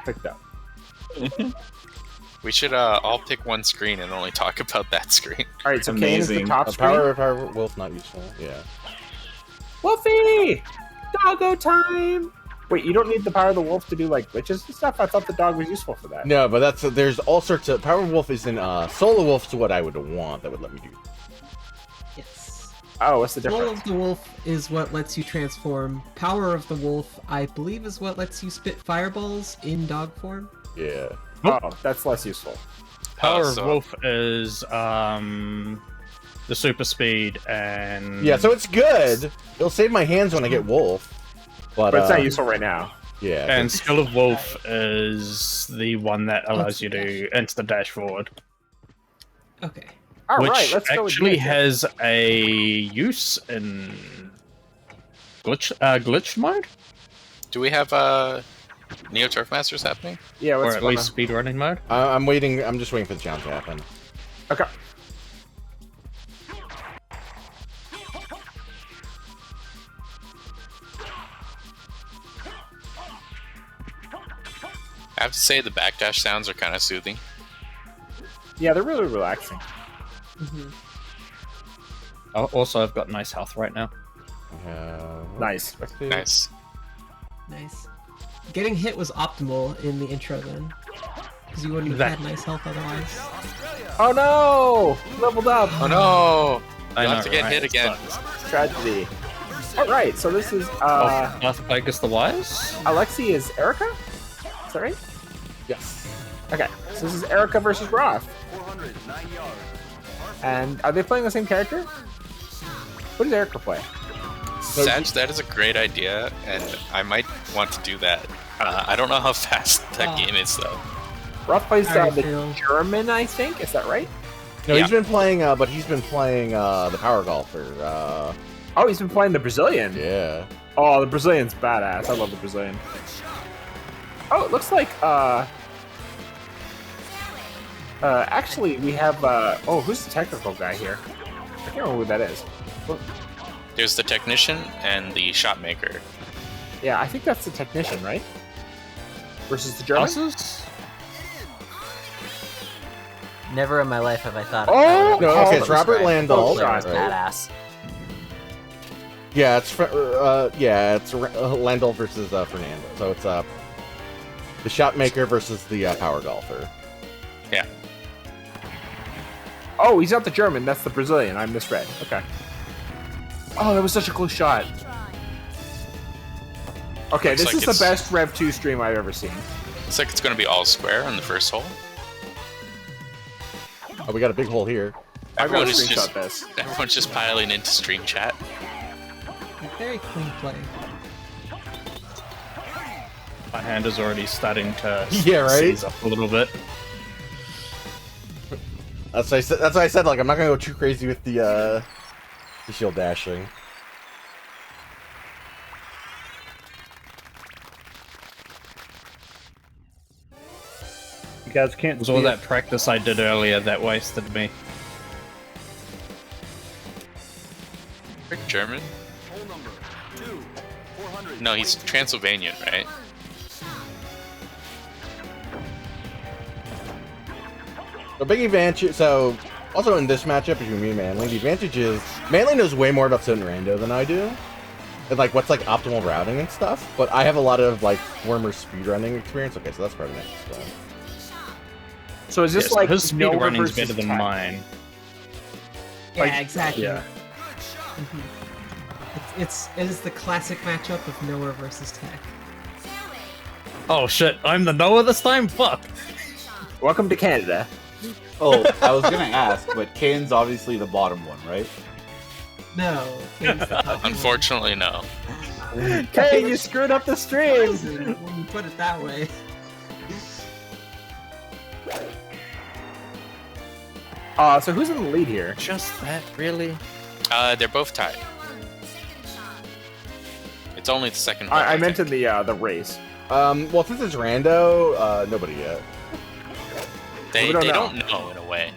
picked up. we should all pick one screen and only talk about that screen. All right, so Kane is the top The screen. power wolf not useful. Yeah. Wolfie! Doggo time! Wait, you don't need the power of the wolf to do like glitches and stuff? I thought the dog was useful for that. No, but there's all sorts of power wolf isn't Solar Wolf's what I would want that would let me do. Yes. Oh, what's the Soul difference? of the Wolf is what lets you transform. Power of the Wolf, I believe, is what lets you spit fireballs in dog form. Yeah. Oh, that's less useful. Power of so- Wolf is the super speed and Yeah, so it's good. It'll save my hands when I get wolf. But But it's not useful right now. Yeah. and Skill of Wolf is the one that allows you to instant dash forward, Okay. All right, which let's go with actually Ninja. has a use in glitch mode, Do we have Neo Turf Masters happening? Yeah, or what's at going least on? speedrunning mode. I'm waiting. I'm just waiting for the challenge to happen. Okay. I have to say the backdash sounds are kind of soothing. Yeah, they're really relaxing. Also, I've got nice health right now. Nice. Nice. Nice. Getting hit was optimal in the intro then. Because you wouldn't have had nice health otherwise. Oh no! Leveled up! Oh no! I You'll know, have to get right? hit again. Tragedy. Alright, so this is, Darth Plagueis the Wise? Alexi is Erica? Is that right? Yes. Okay, so this is Erica versus Roth. And are they playing the same character? What does Erica play? Sag, that is a great idea, and I might want to do that. I don't know how fast that game is, though. Roth plays Alright, the Phil. German, I think. Is that right? No, Yeah. he's been playing. But he's been playing the power golfer. Oh, he's been playing the Brazilian. Yeah. Oh, the Brazilian's badass. I love the Brazilian. Oh, it looks like actually we have oh, who's the technical guy here? I can't remember who that is. Well, There's the technician and the shot maker. yeah, I think that's the technician, right? Versus the German. Bosses? Never in my life have I thought. Oh! of No, okay, it's Robert Landau. shot. Right. Badass. Yeah, it's Landau versus Fernando. So it's the shot maker versus the power golfer. Yeah. Oh, he's not the German. That's the Brazilian. I misread. Okay. Oh, that was such a close shot. Okay, Looks this like is the it's- best Rev 2 stream I've ever seen. Looks like it's going to be all square on the first hole. Oh, we got a big hole here. I've got to Everyone is screenshot just, this. everyone's just piling into stream chat. Very clean play. My hand is already starting to Yeah, right? seize up a little bit. That's why I said. That's why I said like I'm not gonna go too crazy with the shield dashing. You guys can't. It was all that practice I did earlier that wasted me. Rick German? Hole number 2, 400. No, he's Transylvanian, right? The big advantage. So also in this matchup between me and Manly, the advantage is Manly knows way more about Sit and Rando than I do, and like what's like optimal routing and stuff. But I have a lot of like former speedrunning experience. Okay, so that's part of the next one. So is this Yeah, so like his speed Noah running's versus better than Tech? mine. Yeah, Like, exactly. Yeah. Mhm. It is the classic matchup of Noah versus Tech. Oh shit! I'm the Noah this time. Fuck. Welcome to Canada. Oh, I was gonna ask, but Kane's obviously the bottom one, right? No. Kane's the top one. Unfortunately, no. Kane, you screwed up the stream. When you put it that way. So who's in the lead here? Just that, really? They're both tied. It's only the second hole. I think. meant in the race. Well, since it's Rando, nobody yet. They we don't don't know in a way.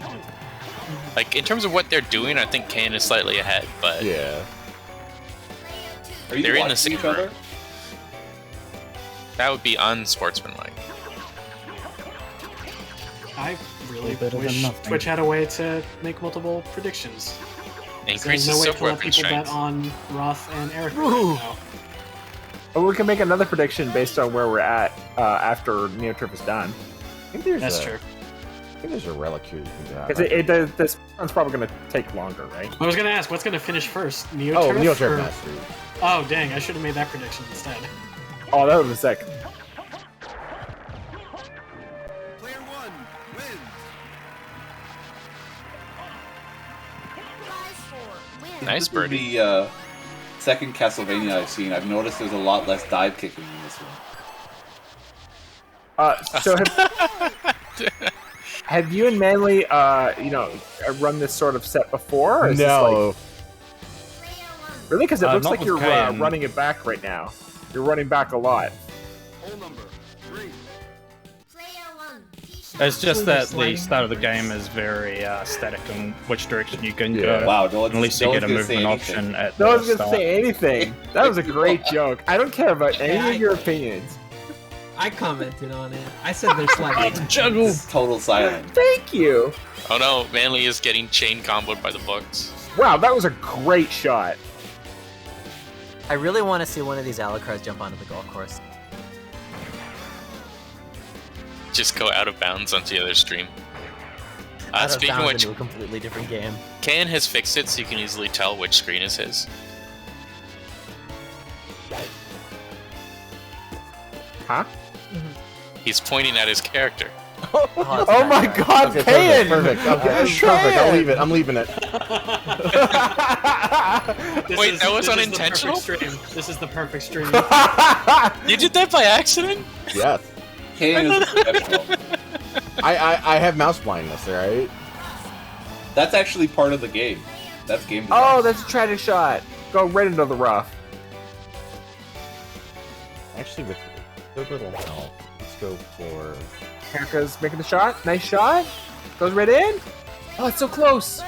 Like in terms of what they're doing, I think Kane is slightly ahead, but Yeah. Are you they're in the watching same each other? room. That would be unsportsmanlike. I really Better than wish nothing. Twitch had a way to make multiple predictions. Increases There's no way silk to let weapon people bet strength. on Roth and Eric Ooh. right now. But we can make another prediction based on where we're at after NeoTurf is done. I think there's That's a, true. I think there's a relic here. You can grab. Because this one's probably going to take longer, right? I was gonna ask, what's gonna finish first? NeoTurf? Oh, NeoTurf or- Mastery. Oh, dang, I should have made that prediction instead. Oh, that would be sick. Player 1 wins. Nice This is birdie. the second Castlevania I've seen. I've noticed there's a lot less dive kicking in this one. So have you and Manly, run this sort of set before? Or is No. This really? Because it looks not like with you're Kane. running it back right now. You're running back a lot. Hole number 3. It's just Actually, that the sliding the start of the game is very static on which direction you can Yeah. go. Wow, no one's, Unless no you get one's a gonna say movement anything. option at No the one's going to start. say anything. That was a great joke. I don't care about any Yeah, of your opinions. I commented on it. I said they're sliding. Juggle. It's total silence. Thank you. Oh no, Manly is getting chain comboed by the books. Wow, that was a great shot. I really want to see one of these Alucards jump onto the golf course. Just go out of bounds onto the other stream. Out of Speaking of bounds which, into a completely different game. Kane has fixed it so you can easily tell which screen is his. Huh? He's pointing at his character. Oh my god, Okay, Kayan! perfect. Okay, perfect. I'll leave it. I'm leaving it. Wait, that was unintentional? This is the perfect stream. You did that by accident? Yes. Kane is a professional. I have mouse blindness, right? That's actually part of the game. That's game design. Oh, that's a tragic shot. Go right into the rough. Actually, with so little help, let's go for. Erica's making the shot. Nice shot. Goes right in. Oh, it's so close.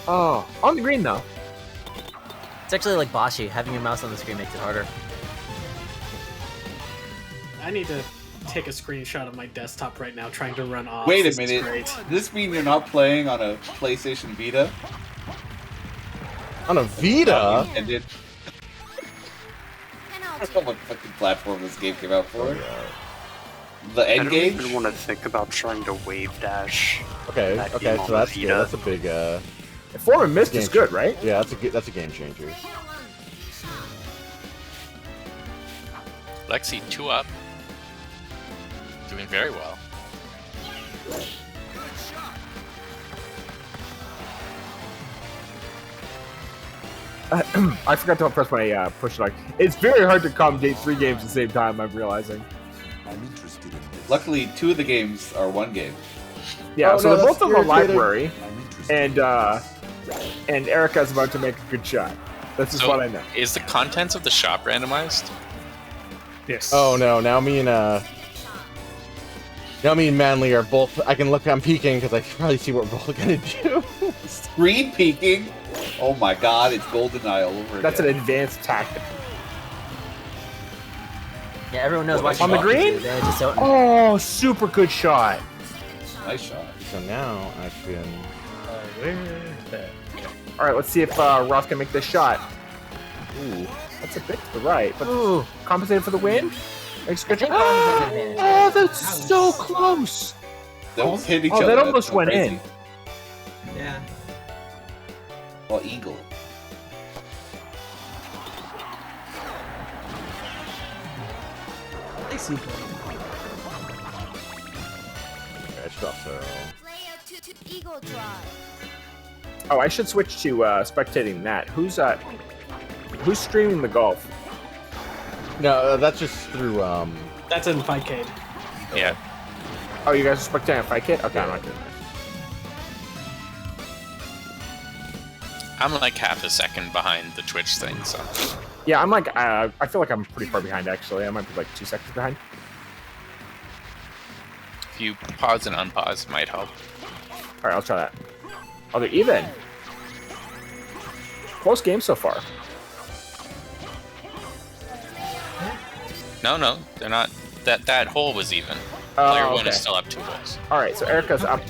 Oh, on the green though. It's actually like Boshi. Having your mouse on the screen makes it harder. I need to take a screenshot of my desktop right now trying to run off. Wait a This is minute. great. Does this mean you're not playing on a PlayStation Vita? On a Vita? And it. I don't know what fucking platform this game came out for. The I end don't game. even want to think about trying to wave dash. Okay, that okay, game on so that's the good. Vita. That's a big Form of Mist game is good, changer. right? Yeah, that's a game changer. Lexi 2 up. Doing very well. I forgot to press my push like. It's very hard to commentate 3 games at the same time. I'm realizing. Luckily, 2 of the games are one game. Yeah, Oh, so no, they're both that's in the irritating. library, and Erica's about to make a good shot. This is So, what I know. is the contents of the shop randomized? Yes. Oh no! Now me and Manly are both. I'm peeking because I can probably see what we're both gonna do. Screen peeking. Oh my god, it's GoldenEye all over That's an again. advanced tactic. Yeah, everyone knows what On the you want to green? do, they just don't. Oh, super good shot. Nice shot. So now I can. All right, let's see if Ross can make this shot. Ooh, that's a bit to the right, but compensated for the win. Makes a good shot. Oh, that's so close. Those hit each Oh, other. that That's almost so went crazy. in. Yeah. Well, Eagle. I see. Okay, I should also. Eagle drive. Oh, I should switch to spectating that. Who's streaming the golf? No, that's just through. That's in Fightcade. Yeah. Oh, you guys are spectating Fight Kit? Okay, I'm not doing that. I'm like half a second behind the Twitch thing, so. Yeah, I'm like, I feel like I'm pretty far behind actually. I might be like 2 seconds behind. If you pause and unpause, it might help. All right, I'll try that. Oh, they're even. Close game so far. No, they're not. That hole was even. Oh, Player 1 okay. is still up 2 holes. All right, so Erica's up.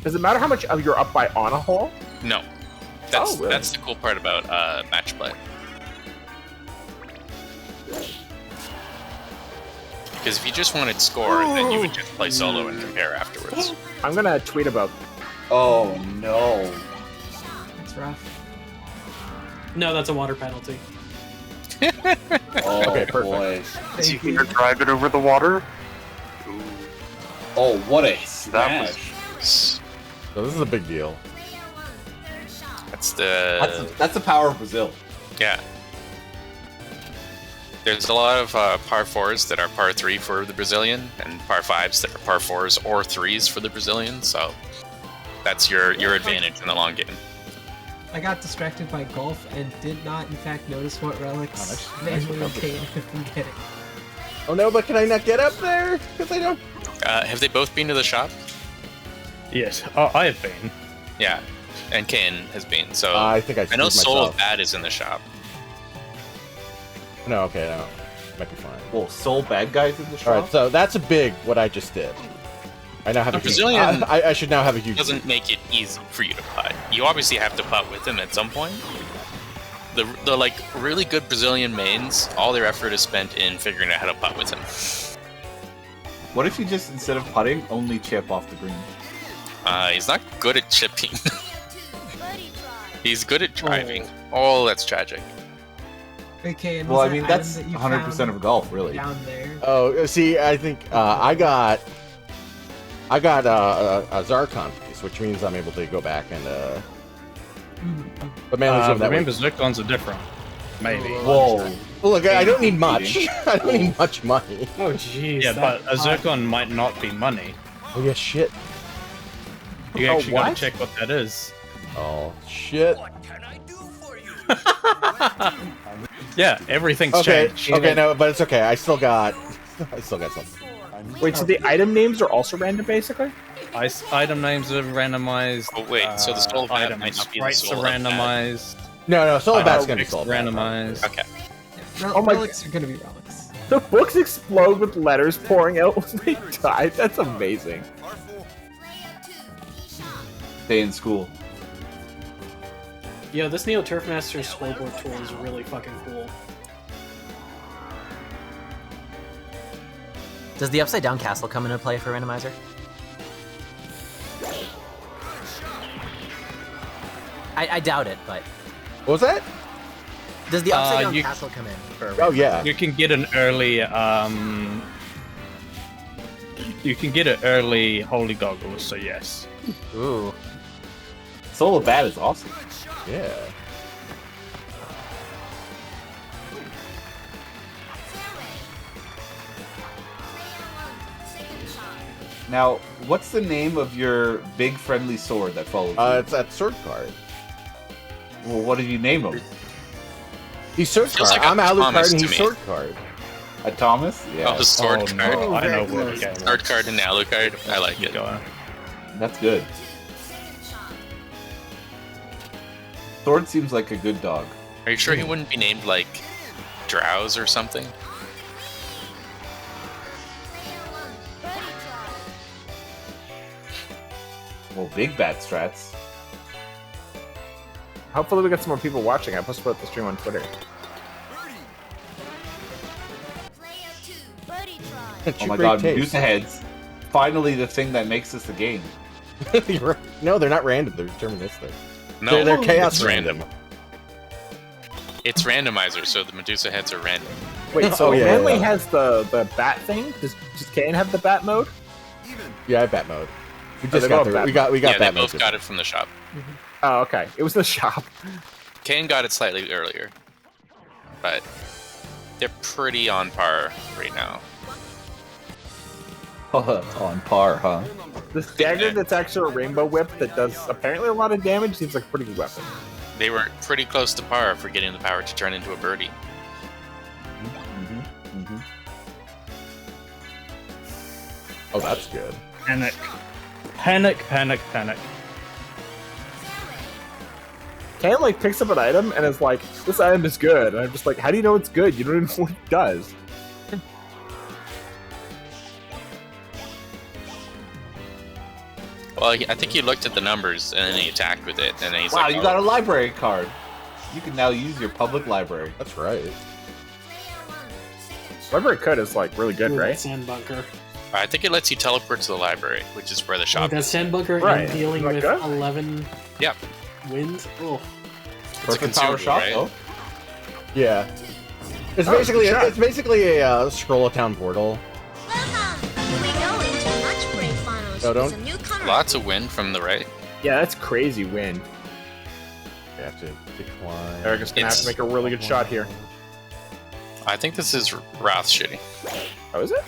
Does it matter how much of you're up by on a hole? No. That's really? that's the cool part about match play. Because if you just wanted score, then you would just play solo and compare afterwards. I'm gonna tweet about. Oh no. That's rough. No, that's a water penalty. Oh Okay, perfect. boy. Is you gonna drive it over the water? Oh, what a That smash. So this is a big deal. That's the That's the power of Brazil. yeah. There's a lot of par 4s that are par 3 for the Brazilian, and par 5s that are par 4s or 3s for the Brazilian. So that's your advantage in the long game. I got distracted by golf and did not, in fact, notice what relics Manly and Kane have been getting. Oh no, but can I not get up there? Because I don't. Have they both been to the shop? Yes, I have been. Yeah, and Kane has been. So I think I know screwed Soul myself. of Bad is in the shop. No, okay, no. Might be fine. Well, Soul Bad Guys in the shop. Alright, so that's a big what I just did. I now have The a huge, Brazilian I should now have a huge. doesn't make it easy for you to putt. You obviously have to putt with him at some point. The like really good Brazilian mains, all their effort is spent in figuring out how to putt with him. What if you just, instead of putting, only chip off the green? He's not good at chipping. He's good at driving. Oh, that's tragic. Okay, and Well, was I mean, that that's item that you 100% found of golf, really. down there. Oh, see, I think I got a Zarkon piece, which means I'm able to go back and. But Manly's doing that. Remember, way. Zircons are different. Maybe. Whoa. Well, look, I don't need much. I don't need much money. Oh jeez. Yeah, but a Zircon might not be money. Oh yeah, shit. You Oh, actually gotta what? check what that is. Oh shit. Yeah, everything's Okay. changed. Okay, no, but it's okay. I still got something. Wait, so the item names are also random, basically? Item names are randomized. Oh wait, so the Soul of Bad item might not be the sprites Soul are of Bad. randomized. No, Soul of Bad's gonna be Relics Soul of Bad. randomized. Okay. Oh my- Relics are gonna be relics. The books explode with letters pouring out when they die. That's amazing. Stay in school. Yo, this Neo Turf Masters scoreboard tool is really fucking cool. Does the upside down castle come into play for randomizer? I doubt it, but What was that? does the upside down you- castle come in? For Oh yeah. You can get an early holy goggles, so yes. Ooh. Soul of Bat is awesome. Yeah. Now, what's the name of your big friendly sword that follows you? It's that sword card. Well, what did you name him? He's sword Feels card. like a I'm Alucard Thomas and to he's me. sword card. A Thomas? Yeah. Oh, the sword card. No, I know very what close. game. Sword card and Alucard. I like it. That's good. Sword seems like a good dog. Are you sure he wouldn't be named like Drowse or something? Well, big bat strats. Hopefully we get some more people watching. I posted about the stream on Twitter. Oh my god, Medusa heads. Finally the thing that makes this a game. No, they're not random. They're deterministic. No, they're chaos it's random. It's randomizer, so the Medusa heads are random. Wait, so Oh, yeah, Manly yeah. has the bat thing? Does Kane have the bat mode? Yeah, I have bat mode. We Oh, just they got both there. bat We got Yeah, they bat mode. both got it from the shop. Oh, okay. It was the shop. Kane got it slightly earlier, but they're pretty on par right now. On par, huh? The dagger that's actually a rainbow whip that does apparently a lot of damage seems like a pretty good weapon. They were pretty close to par for getting the power to turn into a birdie. Oh, that's good. Panic. Panic, panic, panic. Kane like picks up an item and is like, "This item is good," and I'm just like, "How do you know it's good? You don't even know what it does." Well, I think he looked at the numbers and then he attacked with it, and then he's Wow, like, you "Oh, got a library card. You can now use your public library. That's right. Library code is like really good, Ooh, right? that sand bunker. I think it lets you teleport to the library, which is where the Oh, shop that is. sand bunker Right. and dealing Like with that? 11 Yeah, wins. Oh, it's a Perfect power consumable, shot, right? though. Yeah. It's Oh, basically good shot. it's basically a scroll of town portal. We go into lunch break finals. No, don't. With a newcomer. Lots of wind from the right. Yeah, that's crazy win. You have to decline. Eric is gonna have It's- to make a really good shot here. I think this is Wrath shitty. Oh, is it?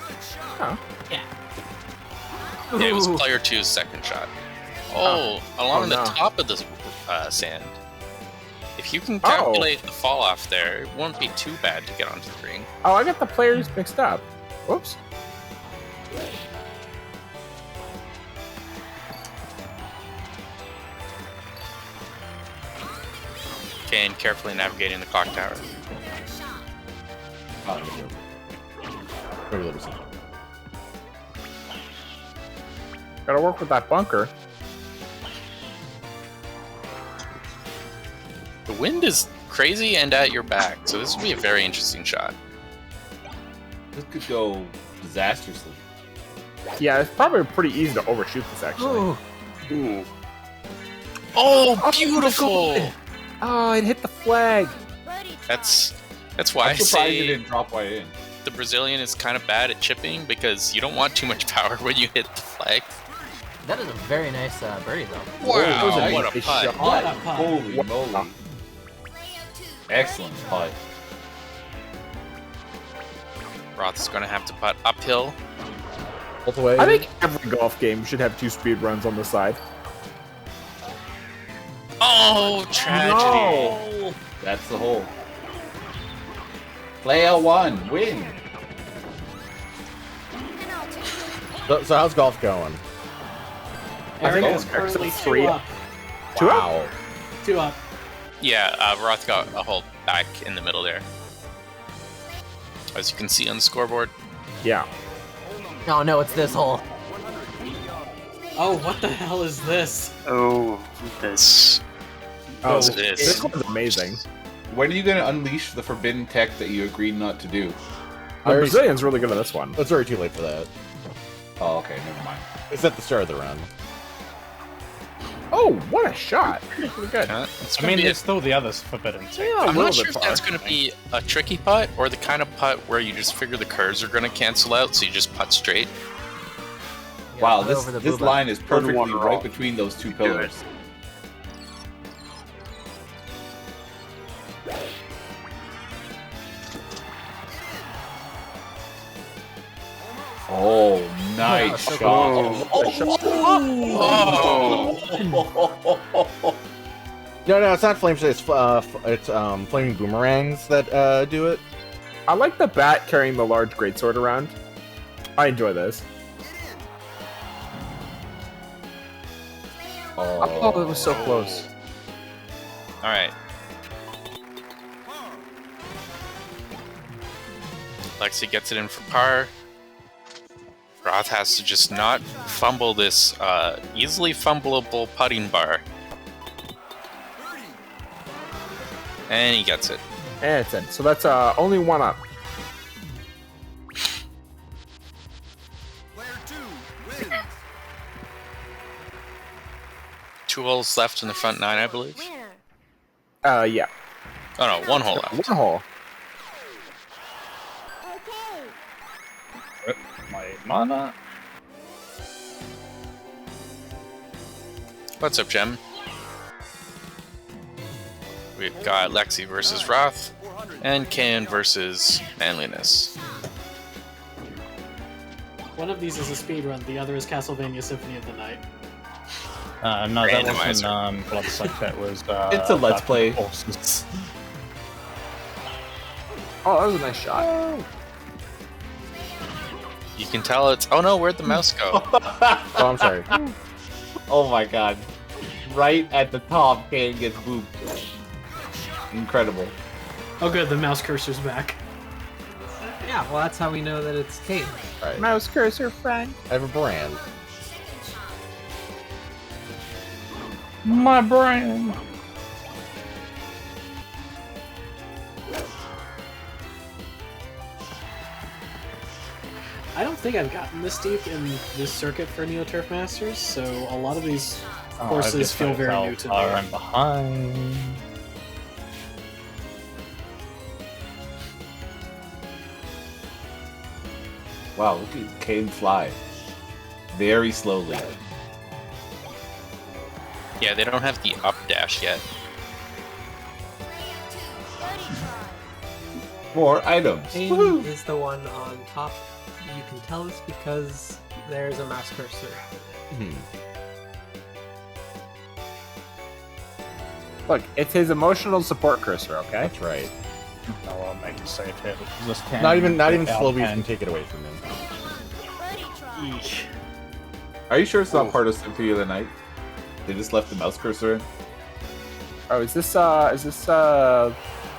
Oh. Yeah, it was player 2's second shot. Oh, along Oh, the no. top of the sand. If you can calculate the fall off there, it won't be too bad to get onto the green. Oh, I got the players mixed up. Whoops. Kane carefully navigating the clock tower. Maybe a little bit. Gotta work with that bunker. The wind is crazy and at your back, so this would be a very interesting shot. This could go disastrously. Yeah, it's probably pretty easy to overshoot this actually. Ooh. Oh, beautiful! Oh, it hit the flag. That's why I I'm surprised it say didn't drop right in. the Brazilian is kind of bad at chipping because you don't want too much power when you hit the flag. That is a very nice birdie, though. Wow, was a what a nice putt. shot. what a putt. Holy moly. Excellent putt. Roth is going to have to putt uphill. Both the way. I think every golf game should have 2 speed runs on the side. Oh, tragedy. No. That's the hole. Player 1, win. So how's golf going? I think Eric it's is currently actually 2 3 up. 2 Wow. up? 2 up. Yeah, Roth got a hole back in the middle there. As you can see on the scoreboard. Yeah. Oh no, it's this hole. Oh, what the hell is this? Oh, this. Oh, What's this this? one's amazing. When are you going to unleash the forbidden tech that you agreed not to do? The Brazilian's really good at this one. It's already too late for that. Oh, okay, never mind. It's at the start of the run. Oh, what a shot! Pretty good. I mean, there's still the others forbidden too. Yeah, I'm not sure if that's going to be a tricky putt or the kind of putt where you just figure the curves are going to cancel out, so you just putt straight. Wow, put over the this blue line button. is perfectly water right off. between those two pillars. Oh, nice so shot. No, it's not flames. It's flaming boomerangs that do it. I like the bat carrying the large greatsword around. I enjoy this. Oh, it was so close. All right. Lexi gets it in for par. Roth has to just not fumble this easily fumbleable putting bar. And he gets it. And it's in. So that's only one up. Two holes left in the front nine, I believe. Yeah. Oh no, one hole left. One hole. My mana. What's up, Gem? We've got Lexi versus Roth, and Kayan versus Manliness. One of these is a speed run, the other is Castlevania Symphony of the Night. No, that wasn't Bloodsuck, that was... It's a Let's Play. Horses. Oh, that was a nice shot. You can tell it's... Oh no, where'd the mouse go? Oh, I'm sorry. Oh my god. Right at the top, Kane gets booped. Incredible. Oh good, the mouse cursor's back. Yeah, well, that's how we know that it's Kate. Right. Mouse cursor friend. I have a brand. My brain. I don't think I've gotten this deep in this circuit for Neo Turf Masters, so a lot of these courses feel very new to me. I'm behind. Wow, look at Kane fly. Very slowly. Yeah, they don't have the up dash yet. More items. Kane Woohoo! is the one on top. You can tell this because there's a mouse cursor. Look, it's his emotional support cursor, okay? That's right. Oh, I'll make a save here because this can... Not even Out Slovies can. can take it away from him. Eesh. Are you sure it's not part of Symphony of the Night? They just left the mouse cursor in? Oh, is this the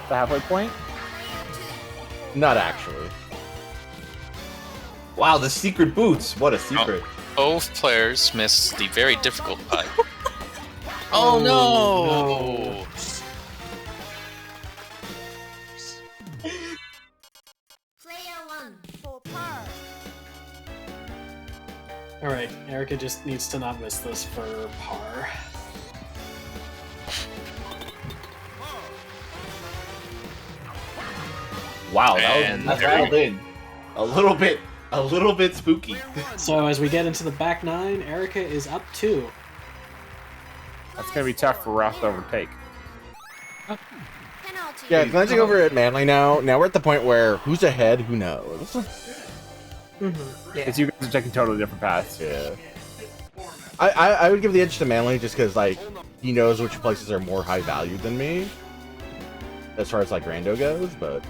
halfway point? Not actually. Wow, the secret boots! What a secret. Both players missed the very difficult putt. Oh no! Alright, Erica just needs to not miss this for par. Wow, And that was there you dialed in. A little bit spooky. So as we get into the back nine, Erica is up 2. That's gonna be tough for Roth to overtake. Yeah, glancing over at Manly now we're at the point where who's ahead, who knows? Yeah. Because you guys are taking totally different paths. Yeah. I would give the edge to Manly just because, like, he knows which places are more high value than me. As far as, like, rando goes, but...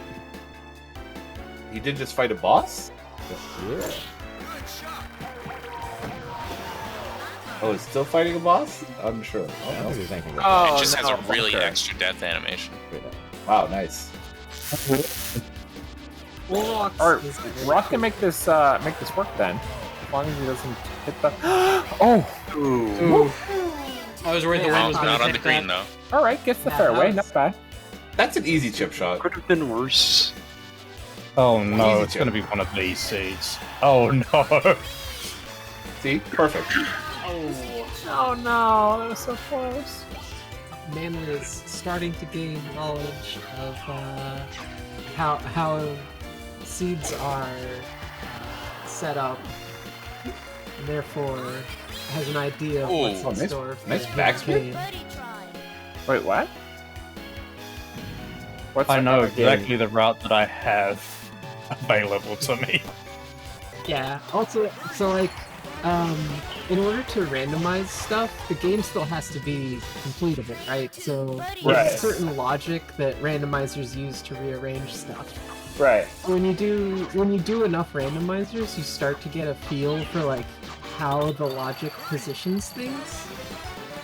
He did just fight a boss? Yeah. Oh, it's still fighting a boss? I'm sure. I don't think there's anything with Oh, It just has no, a really okay. extra death animation. Wow, nice. Warlock Alright, is the Roth can make this work then. As long as he doesn't hit the... Oh! Ooh. I was worried the wind was Not going to on the hit green, that. though. Alright, gets the Yeah, fairway, that was- not bad. That's an easy chip shot. Could have been worse. Oh no, Easy it's to. going to be one of these seeds. Oh no. See? Perfect. Oh no, that was so close. Manly is starting to gain knowledge of how seeds are set up, and therefore has an idea of what's in nice, store for nice the backspin. game. Wait, what? What's I know that game? exactly the route that I have available to me. Yeah. Also, so like, in order to randomize stuff, the game still has to be completable, right? So Right. there's a certain logic that randomizers use to rearrange stuff. Right. When you do enough randomizers, you start to get a feel for like how the logic positions things.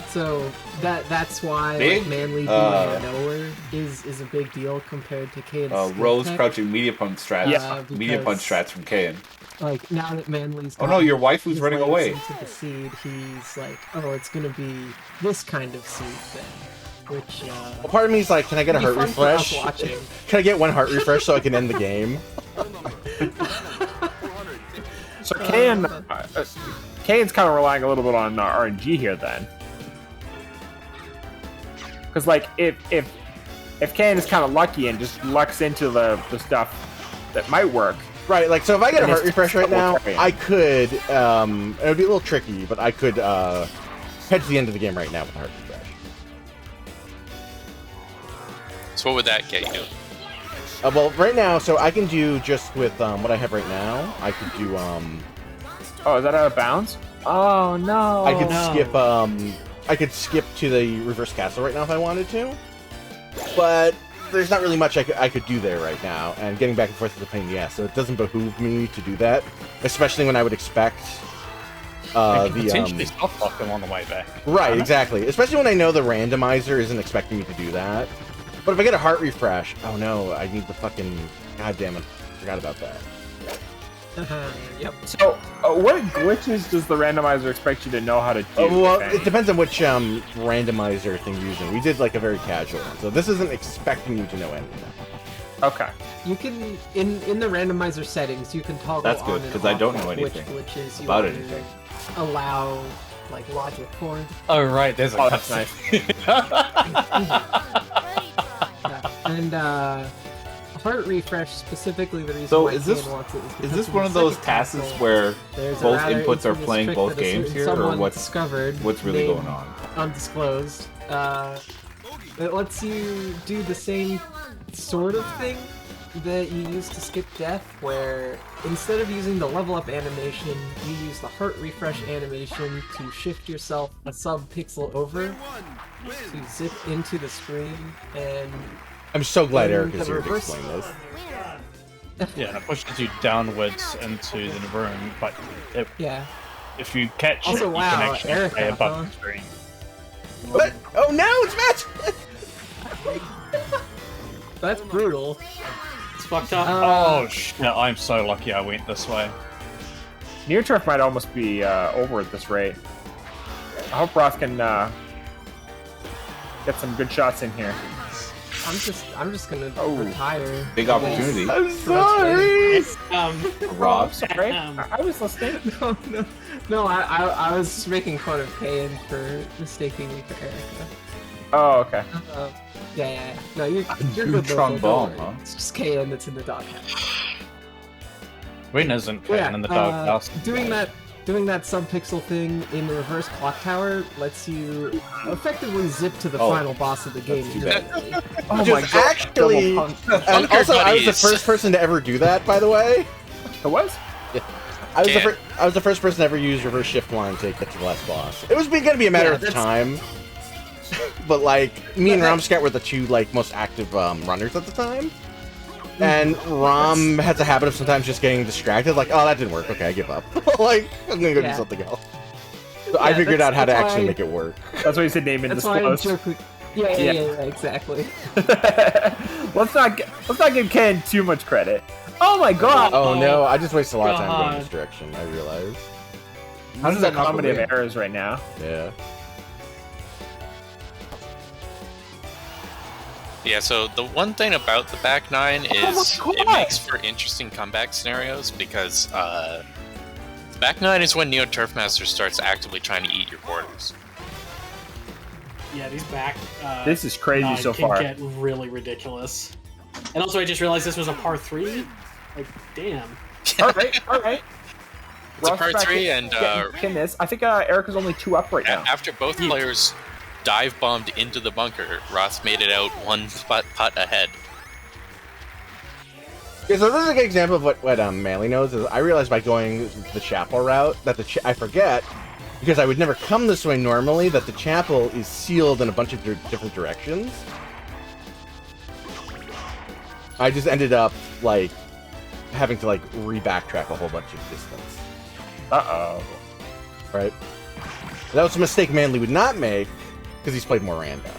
So that's why Big, like, Manly being a knower is a big deal compared to Kane's Rose tech. crouching medium punch strats. Medium punch because- strats from Kain. Like now that Manly's Oh no, your waifu's his running legs away. into the seed, he's like, oh, it's gonna be this kind of seed then, which Well, part of me is like, can I get a it'd heart be fun for us refresh? watching. Can I get one heart refresh so I can end the game? So Kane's kind of relying a little bit on RNG here then. Because like if Kane is kind of lucky and just lucks into the stuff that might work. Right, like, so if I get a then heart it's refresh right now, double I could, it would be a little tricky, but I could, head to the end of the game right now with a heart refresh. So what would that get you? Well, right now, so I can do just with, what I have right now, I could do, Oh, is that out of bounds? Oh no. I could skip to the reverse castle right now if I wanted to, but there's not really much I could do there right now, and getting back and forth is a pain in the ass, so it doesn't behoove me to do that, especially when I would expect Potentially soft lock them on the way back. Right, exactly. Especially when I know the randomizer isn't expecting me to do that. But if I get a heart refresh, oh no, I need the fucking... God damn it, forgot about that. Yep. So, what glitches does the randomizer expect you to know how to do? Well, if it depends on which randomizer thing you're using. We did like a very casual one, so this isn't expecting you to know anything. Okay. You can in the randomizer settings you can toggle That's good, on and 'cause I off, don't know like, anything which glitches you about want to anything. allow like logic for. Oh right, there's a Oh, that's And heart refresh specifically the reason So why is this Kane wants it is because this in one the of those second passes castle, where there's a both rather inputs are infamous playing trick both that a games certain here, or someone what's discovered really named going on? Undisclosed. It lets you do the same sort of thing that you use to skip death, where instead of using the level up animation, you use the heart refresh animation to shift yourself a sub-pixel over to zip into the screen, and I'm so glad then Eric the is here to reverse- explain this. Yeah, and it pushes you downwards into the room, but Yeah. if you catch Also, it, you wow, can actually Eric, stay above huh? the screen. What? Oh no, it's Matt! That's brutal. It's fucked up. Oh shit, I'm so lucky I went this way. Near turf might almost be over at this rate. I hope Roth can get some good shots in here. I'm just gonna Oh. retire. Big opportunity. I'm sorry! Rob. Sorry, I was listening. No, I was making fun of Kayan for mistaking me for Erica. Oh, okay. Yeah. No, you're good. Neutron Loco, bomb, don't worry. huh? It's just Kayan that's in the doghouse. Ren isn't Yeah, in the doghouse. doing that sub-pixel thing in the reverse clock tower lets you effectively zip to the Oh, final boss of the game. too bad. Oh Which my is god. actually... Double punch. And Bunker also, I was the buddies. first person to ever do that, by the way. It was? I was, Can't. I was the first person to ever use reverse shift line to get to the last boss. It was gonna be a matter Yeah, of that's- time. But, like, me and Ramscat were the two, like, most active runners at the time. And Rom has a habit of sometimes just getting distracted, like, oh, that didn't work, okay, I give up. Like, I'm gonna go do Yeah. something else. So I Yeah, figured out how to that's actually why- make it work. That's why you said name and That's why I disclose. joke with... Yeah, exactly. let's not give Ken too much credit. Oh my god! Oh no, I just wasted a lot of time going God. this direction, I realize. How does that This is comedy of awkward. errors right now? Yeah. Yeah, so the one thing about the back nine is it makes for interesting comeback scenarios because back nine is when Neo Turfmaster starts actively trying to eat your quarters. Yeah, these back. This is crazy nine so can far. Get really ridiculous. And also, I just realized this was a par 3. Like, damn. All right. It's a par 3, and Can this? I think Eric is only 2 up right now. after both players dive bombed into the bunker, Roth made it out 1 putt ahead. Yeah, so this is a good example of what Manly knows. Is I realized by going the chapel route that I forget, because I would never come this way normally, that the chapel is sealed in a bunch of different directions. I just ended up like having to like re-backtrack a whole bunch of distance. Right? That was a mistake Manly would not make because he's played more rando.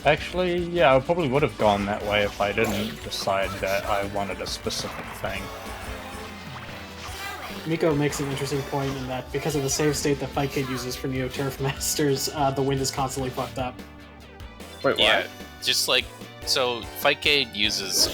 Actually, yeah, I probably would have gone that way if I didn't decide that I wanted a specific thing. Miko makes an interesting point in that because of the save state that Fightcade uses for Neo Turf Masters, the wind is constantly fucked up. Wait, Yeah, just like so, Fightcade uses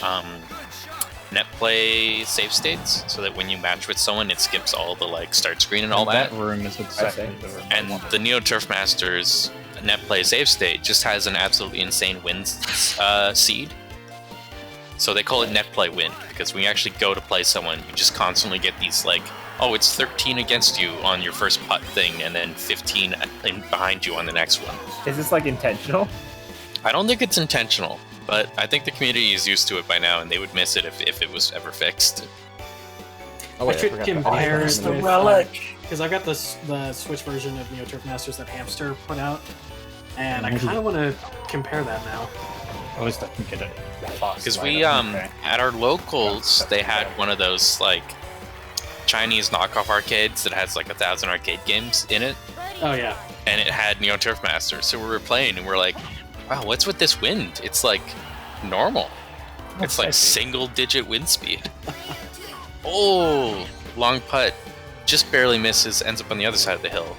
net play save states so that when you match with someone, it skips all the like start screen and all that. Room is exactly the room. And the Neo Turf Masters net play save state just has an absolutely insane win seed. So they call it net play win because when you actually go to play someone, you just constantly get these like, oh, it's 13 against you on your first putt thing, and then 15 behind you on the next one. Is this like intentional? I don't think it's intentional, but I think the community is used to it by now, and they would miss it if it was ever fixed. Oh, wait, I should compare it the with relic. because I've got the Switch version of Neo Turf Masters that Hamster put out, and I kind of want to compare that now. I was thinking it fast. Because we at our locals, they had one of those like Chinese knockoff arcades that has like 1,000 arcade games in it. Oh yeah. And it had Neo Turf Masters, so we were playing and we're like, wow, what's with this wind? It's like normal. It's like single-digit wind speed. Oh, long putt, just barely misses, ends up on the other side of the hill.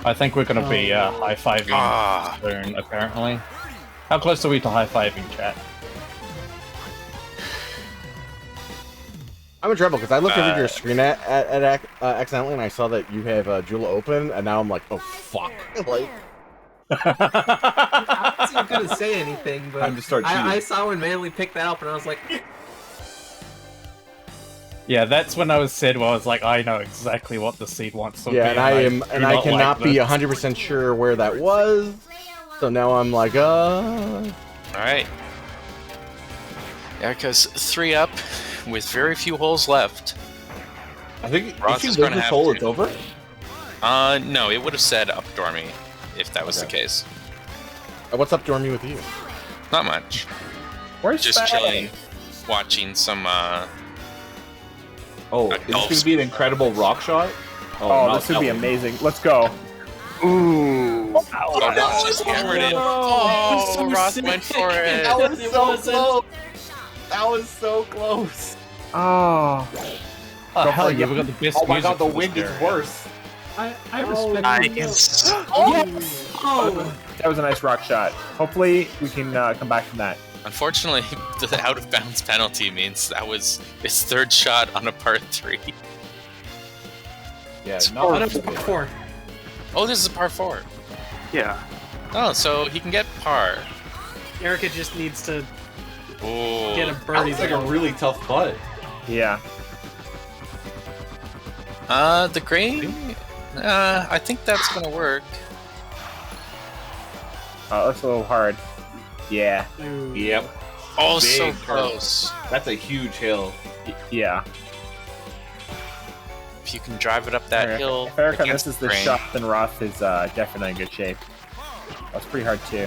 I think we're going to be high-fiving soon, apparently. How close are we to high-fiving, chat? I'm in trouble because I looked over your screen accidentally and I saw that you have Jula open, and now I'm like, oh fuck! Like, I wasn't gonna say anything, but Time to start I cheating. saw when Manly picked that up, and I was like, Yeah, that's when I was said, well, I was like, I know exactly what the seed wants to be. yeah, and I cannot be this. 100% sure where that was. So now I'm like, All right. Yeah, because 3 up with very few holes left. I think Ross if you is lose gonna this have hole, to- it's over. No, it would have said up Dormy if that was the case. What's up, Dormy, with you? Not much. Where's Just Fat? chilling, watching some. Oh, is this going to be an incredible rock shot? Oh, no, this would be that one. amazing. Let's go. Ooh. Oh, no, just hammered it. Oh, Ross went for it. That was so close. That was so close. Oh. Oh, hell yeah, we got the best Oh my music god, the for this wind is area. worse. I respect Nice. Yes! That was a nice rock shot. Hopefully, we can come back from that. Unfortunately, the out of bounds penalty means that was his 3rd shot on a par 3. Yeah, Oh, not no, it's par 4. Oh, this is a par 4. Yeah. Oh, so he can get par. Erica just needs to Oh, get a That birdie. was like a there. really tough putt. Yeah. the green. I think that's gonna work. That's a little hard. Yeah. Ooh. Yep. Oh, Big so curve. close. That's a huge hill. Yeah. If you can drive it up that hill. If Erica against misses the this grain. shot, then Roth is definitely in good shape. That's pretty hard too.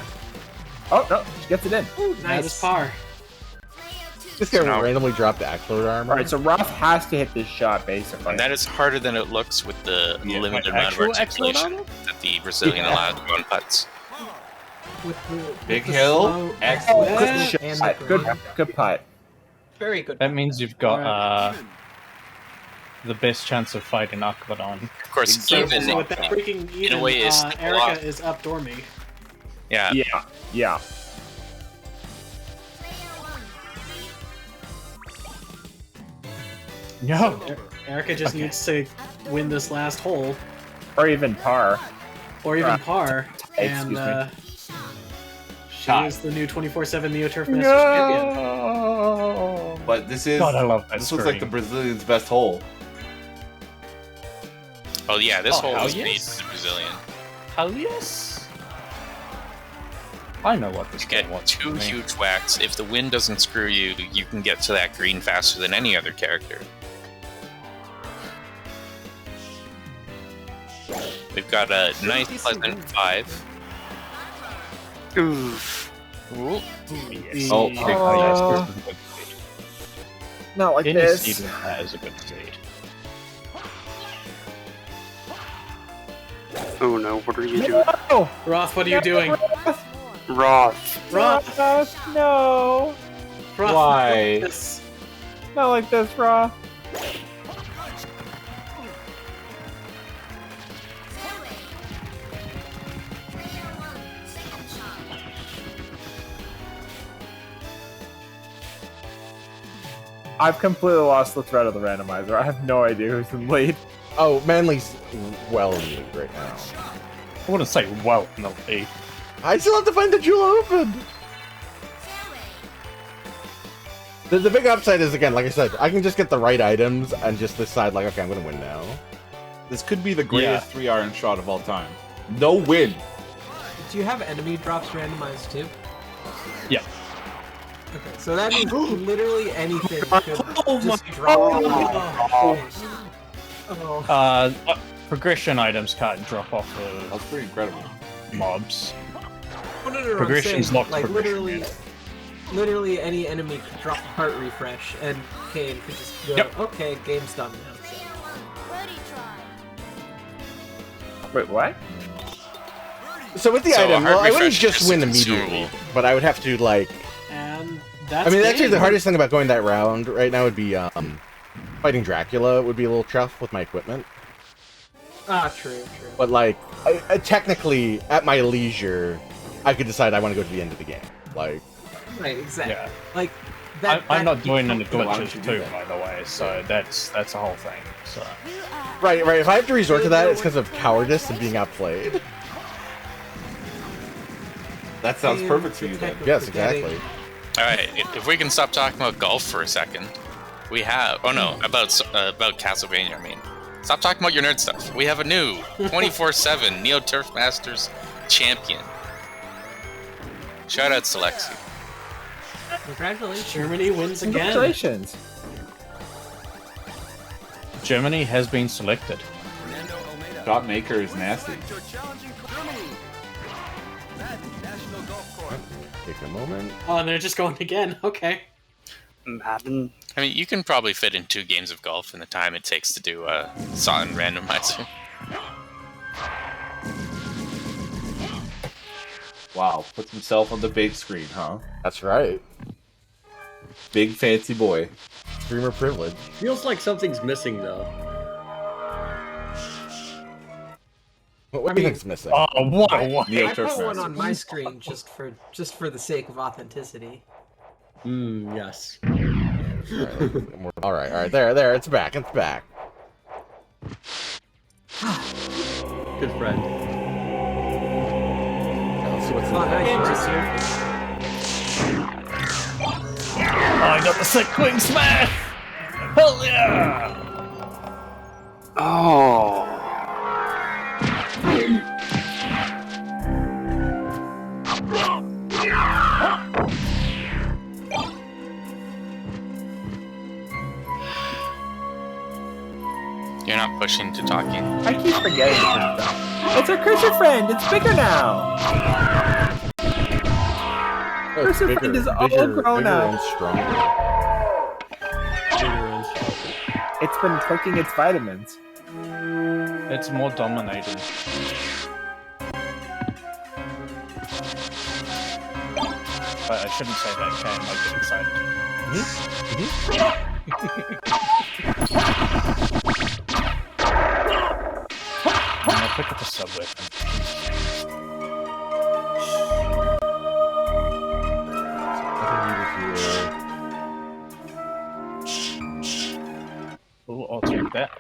Oh no, she gets it in. That is par. this guy No. randomly dropped the Axlord armor. All right, so Roth has to hit this shot basically. And that is harder than it looks with the Yeah, limited like amount of actual articulation Axlord that the Brazilian allowed to go on putts. Big hill. Excellent. Good And shot. the Good, green. good putt. very good. That means you've got the best chance of fighting Akvadon. Of course, even So with that breaking even, in a way, is Erica is updoor me. Yeah. Yeah. No. Erica just needs to win this last hole, Or even par. or even par, Excuse and me. she Tie. is the new 24/7 Neo Turf Masters champion. But this is God, I love that this looks like the Brazilian's best hole. Oh yeah, this Oh, hole hell was made yes. for the Brazilian. Hell yes. I know what this You get guy wants two from me. huge whacks. If the wind doesn't screw you, you can get to that green faster than any other character. We've got a nice, pleasant 5. Oof. Ooh. Yes. Oh, Yes, this is a good speed. Not like Any this. seed has a good speed. Oh no, what are you doing? No! Roth, what are you doing? Roth. Roth, No! Roth, Why? yes. Not like this, Raw. I've completely lost the thread of the randomizer. I have no idea who's in lead. Oh, Manly's well in the lead right now. I wouldn't say well in the lead. I still have to find the jewel open. The big upside is, again, like I said, I can just get the right items and just decide, like, okay, I'm gonna win now. This could be the greatest 3-iron shot of all time. No win. Do you have enemy drops randomized too? Yeah. Okay, so that means literally anything could Oh just my drop. God. Progression items can't drop off of That's pretty incredible. mobs. No, I'm Progression's saying, locked like progression, literally any enemy could drop a heart refresh, and Kane could just go, Yep. okay, game's done now. Wait, what? So with the So, item, a hard well, I wouldn't refresh just is win consumable. immediately, but I would have to, like... And that's I mean, actually, game. the hardest thing about going that round right now would be, fighting Dracula would be a little tough with my equipment. Ah, true. But, like, I technically, at my leisure, I could decide I want to go to the end of the game. Like... Right, exactly. Yeah. Like, I'm not doing any Why don't glitches you do too, that? by the way, so that's a whole thing. So Right. If I have to resort to that, it's because of cowardice and being outplayed. That sounds perfect for you then. Yes, exactly. Alright, if we can stop talking about golf for a second. We have... Oh no, about Castlevania, I mean. Stop talking about your nerd stuff. We have a new 24/7 Neo Turf Masters champion. Shout out to Lexi. Congratulations. Germany wins again. Congratulations. Germany has been selected. Shot maker is nasty. Take a moment. Oh, and they're just going again. Okay. Madden. I mean, you can probably fit in 2 games of golf in the time it takes to do a Sawin randomizer. Wow, puts himself on the big screen, huh? That's right. Big fancy boy. Streamer privilege. Feels like something's missing though. What do you think's missing? Oh, what? Neo I Turf put one Masters. on my screen just for the sake of authenticity. Yes. All right. There. It's back. Good friend. Let's see what's in Oh, there. nice, Bruce. I got the sick queen smash! Hell yeah! Oh. You're not pushing to talking. I keep forgetting to turn it down. It's our cursor friend. It's bigger now. Oh, it's Cursor friend is all grown bigger up. and stronger. It's been taking its vitamins. It's more dominating. But I shouldn't say that, Cam. I get excited. sub-weapon. Oh, I'll take that.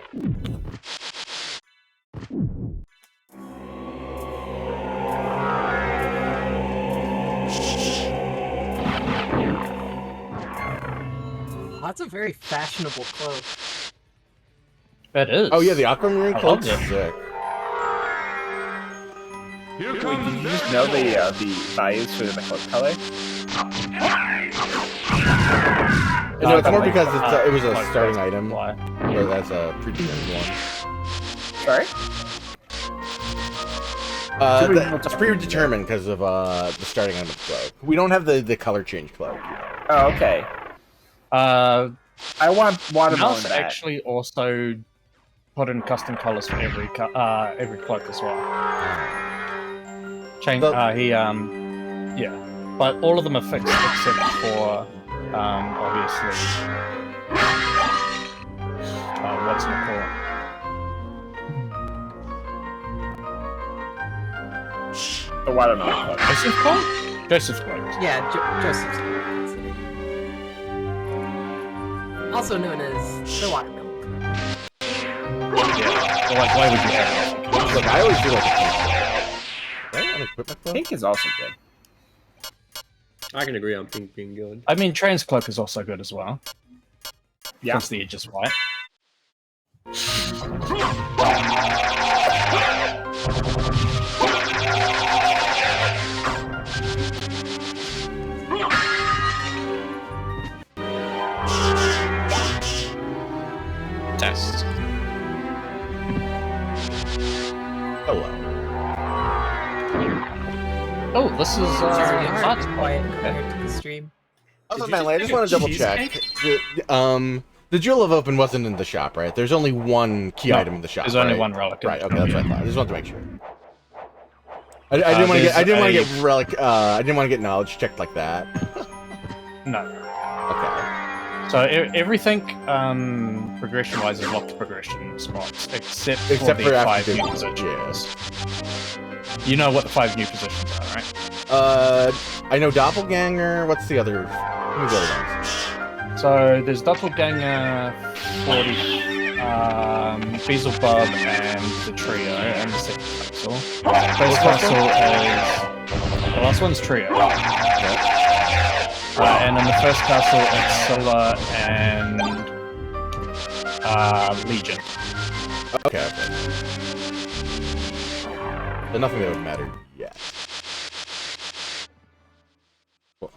That's a very fashionable cloak. It is. Oh yeah, the aquamarine I cloak's love it. sick. Wait, did you just know the values for the cloak color? No, it's more because it was a like starting that's item, why. or that's a predetermined one. Sorry? It's predetermined because of the starting item of the cloak. We don't have the color change cloak. Oh, okay. Uh, I want watermelon Mouse back. actually also put in custom colors for every cloak as well. Yeah, but all of them are fixed except for obviously what's it called? The watermelon cloak. Joseph's cloak? Joseph's cloak. Yeah, Joseph's cloak. Also known as the watermelon cloak. Yeah. Like, why would you have it? Look, I always do like a pink. Pink is also good. I can agree on pink being good. I mean, trans cloak is also good as well. Yeah. Since the edge is white. Test. Hello. Oh, this is Sorry, I'm that's quiet compared to the stream. Also, Manly, I just want to double check. The Jewel of Open wasn't in the shop, right? There's only one key item in the shop. There's only right? one relic. Right. Okay, that's what I thought. I just wanted to make sure. I didn't want to get relic. I didn't want to get knowledge checked like that. No. Okay. So everything progression-wise is locked progression spots, except for for the 5 after new the- positions. You know what the 5 new positions are, right? I know Doppelganger. What's the other? Who are the other ones? So there's Doppelganger, 40, Beelzebub, and the trio, and the second castle. First castle is the last one's trio. And in the first castle, it's Scylla and Legion. Okay. But nothing that would matter yet. Cool.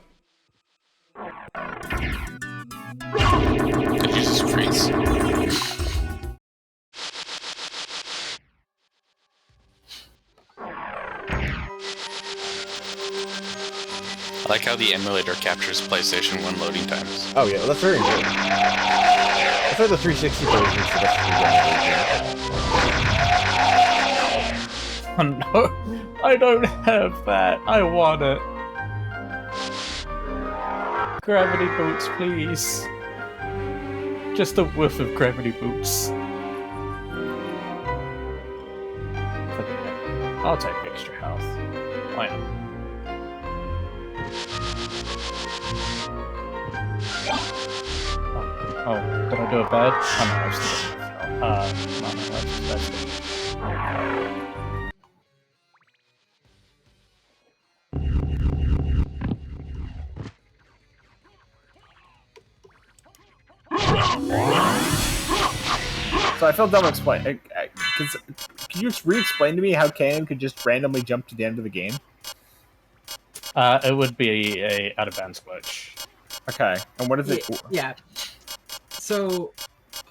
It uses freeze. I like how the emulator captures PlayStation 1 loading times. Oh yeah, well, that's very important. That's why the 360 version is the best version. Oh no, I don't have that. I want it. Gravity boots, please. Just a whiff of gravity boots. I'll take extra health. I know. Oh, did I do it bad? Oh no, I've still got enough health. No, that's good. So I feel dumb explain. Can you re-explain to me how Kanan could just randomly jump to the end of the game? It would be a out-of-bounds glitch. Okay, and what is it? Yeah. So,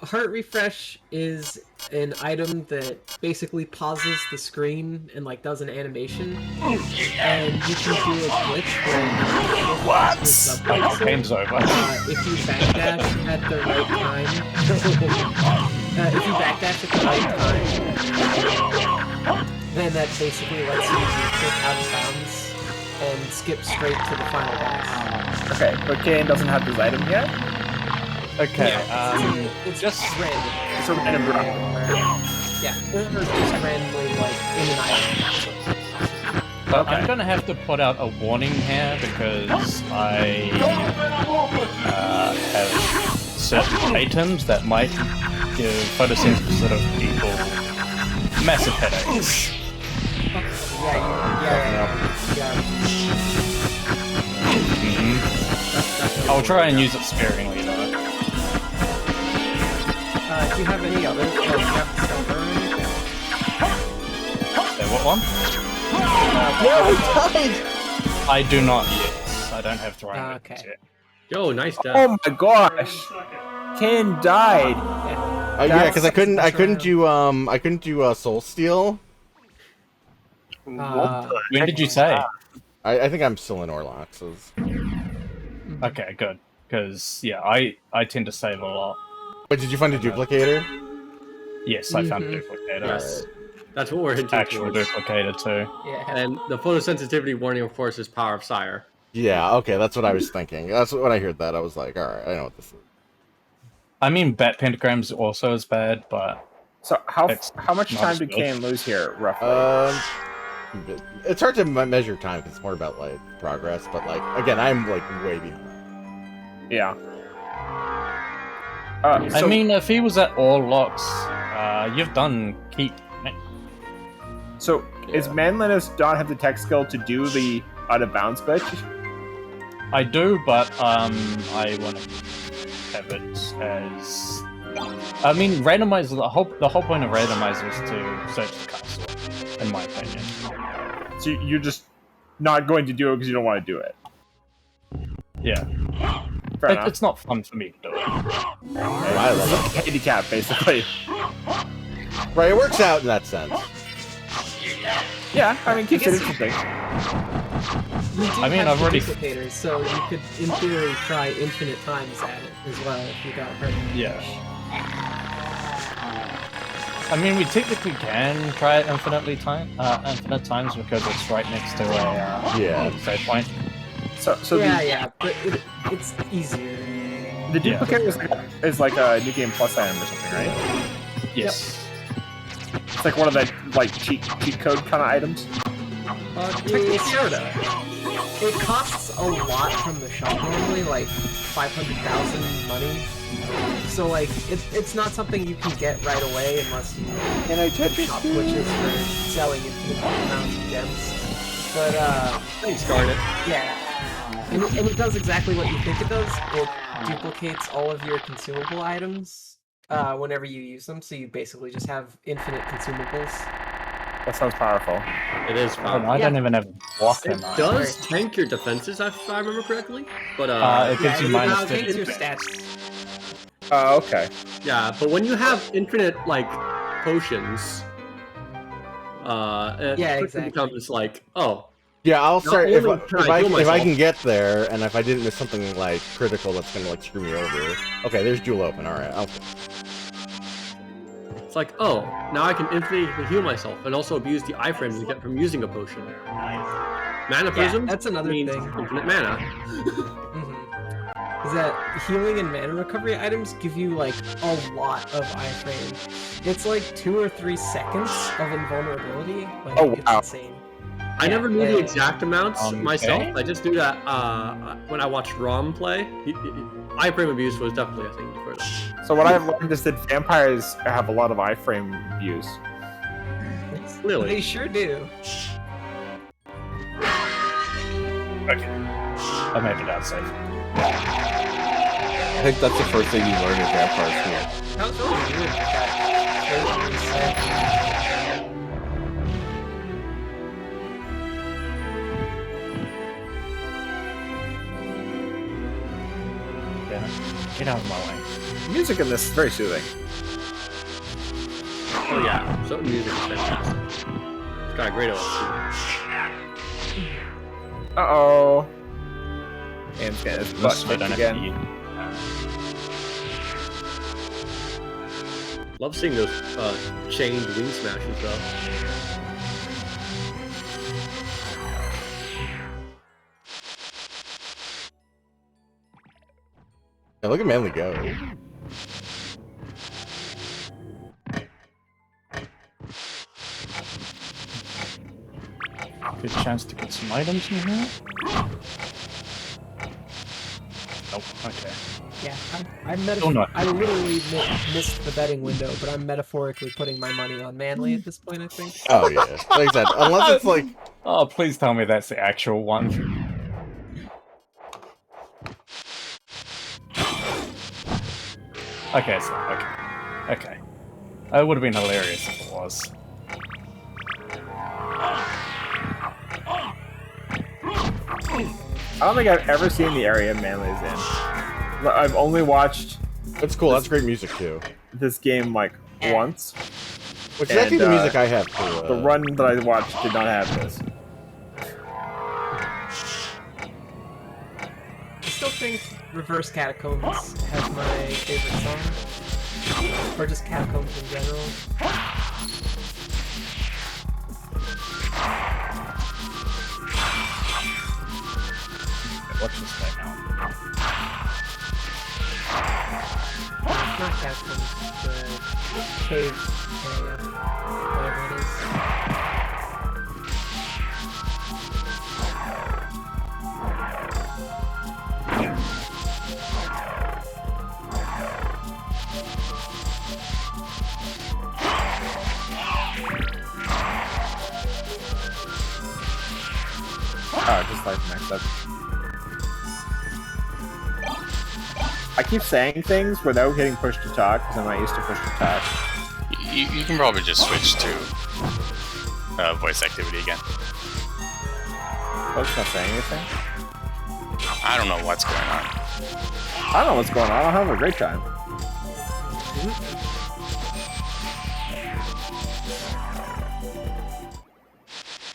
Heart Refresh is an item that basically pauses the screen and like does an animation, and you can do a glitch where the subtitle, game's over. if you backdash at the right time, then that basically lets you click out of bounds and skip straight to the final boss. Okay, but Kanan doesn't have this item yet. Okay, it's just random. It's a random drop. Yeah, or just randomly, like, in an item. But I'm gonna have to put out a warning here because I have certain items that might give photosensitive people massive headaches. I'll try and use it sparingly though. Do you have any others? Like, do you have silver or anything? Say what one? No, he died! I do not yet. I don't have throwing weapons yet. Yo, nice death. Oh my gosh! Ken died. Yeah, because I couldn't do Soul Steal. When did you say? I think I'm still in Orlox's. Okay, good. Because yeah, I tend to save a lot. But did you find a duplicator? Yes, I found a duplicator. Yes. That's what we're hinting Actual towards. duplicator too. Yeah. And the photosensitivity warning, of course, is Power of Sire. Yeah, okay, that's what I was thinking. That's when I heard that. I was like, alright, I know what this is. I mean, bat pentagrams also is bad, but So how much not time as did good. Kane lose here, roughly? It's hard to measure time because it's more about like progress. But like again, I'm like way behind. Yeah. I mean, if he was at all locks, you've done keep. So is Manlinus not have the tech skill to do the out of bounds bitch? I do, but I want to have it as. I mean, randomizer. The whole point of randomizer is to search the castle, in my opinion. So you're just not going to do it because you don't want to do it. Yeah. Fair enough. It's not fun for me to do it. I love it. Handicap, basically. Right, it works out in that sense. Yeah, I mean, keeps it interesting. I mean, I've already. Duplicators, so you could, in theory, try infinite times at it as well if you got hurt. Yeah. I mean, we technically can try it infinite times because it's right next to a save point. So yeah, but it's easier. The duplicate is like a new game plus item or something, right? Yes. It's like one of the like cheat code kind of items. It costs a lot from the shop normally, like 500,000 money. So like it's not something you can get right away unless you get shop glitches for selling infinite amounts of gems. But thanks, Garnet. Yeah. And it does exactly what you think it does. It duplicates all of your consumable items whenever you use them, so you basically just have infinite consumables. That sounds powerful. It is powerful. I don't even have block It in mine. does tank your defenses, if I remember correctly. But it gives you minus it takes 50. your stats. Okay. Yeah, but when you have infinite like potions, it Yeah, quickly exactly. becomes like, oh. Yeah, I'll start Not if only can I heal I myself- can get there, and if I didn't miss something like critical that's gonna like screw me over. Okay, there's Dual Open. All right, It's like, oh, now I can infinitely heal myself and also abuse the iframes you get from using a potion. Mana Prism? that's another means thing. infinite mana. Is that healing and mana recovery items give you like a lot of iframe. It's like 2 or 3 seconds of invulnerability. Like, Oh, it's wow. insane. I never knew the exact amounts Okay. myself. I just knew that when I watched Rom play, iframe abuse was definitely a thing for them. So what I've learned is that vampires have a lot of iframe views. Really? They sure do. Okay. I made it out safe. I think that's the first thing you learn in Vampire School. Sounds really weird that Yeah. Get out of my way. Music in this is very soothing. Oh yeah, certain music is fantastic. It's got a great OST. Uh-oh. And it's getting his butt Unless I kicked don't have to again. eat. Love seeing those chained wing smashes though. Yeah, look at Manly go. chance to get some items in here? Nope. Okay. Yeah, Still not. I literally missed the betting window, but I'm metaphorically putting my money on Manly at this point, I think. Oh yeah, like I said, unless it's like. Oh, please tell me that's the actual one. Okay, so okay. That would have been hilarious if it was. I don't think I've ever seen the area Manly's in. I've only watched. That's cool. That's great music too. This game like once. Which is actually the music I have for. The run that I watched did not have this. I still think Reverse Catacombs has my favorite song. Or just Catacombs in general. Watch this right now. Not Catacombs, the cave area. Whatever it is. Oh, just like next up. I keep saying things without getting pushed to talk because I'm not used to push to talk. You can probably just switch to voice activity again. Folks not saying anything? I don't know what's going on. I don't know what's going on. I'm having a great time.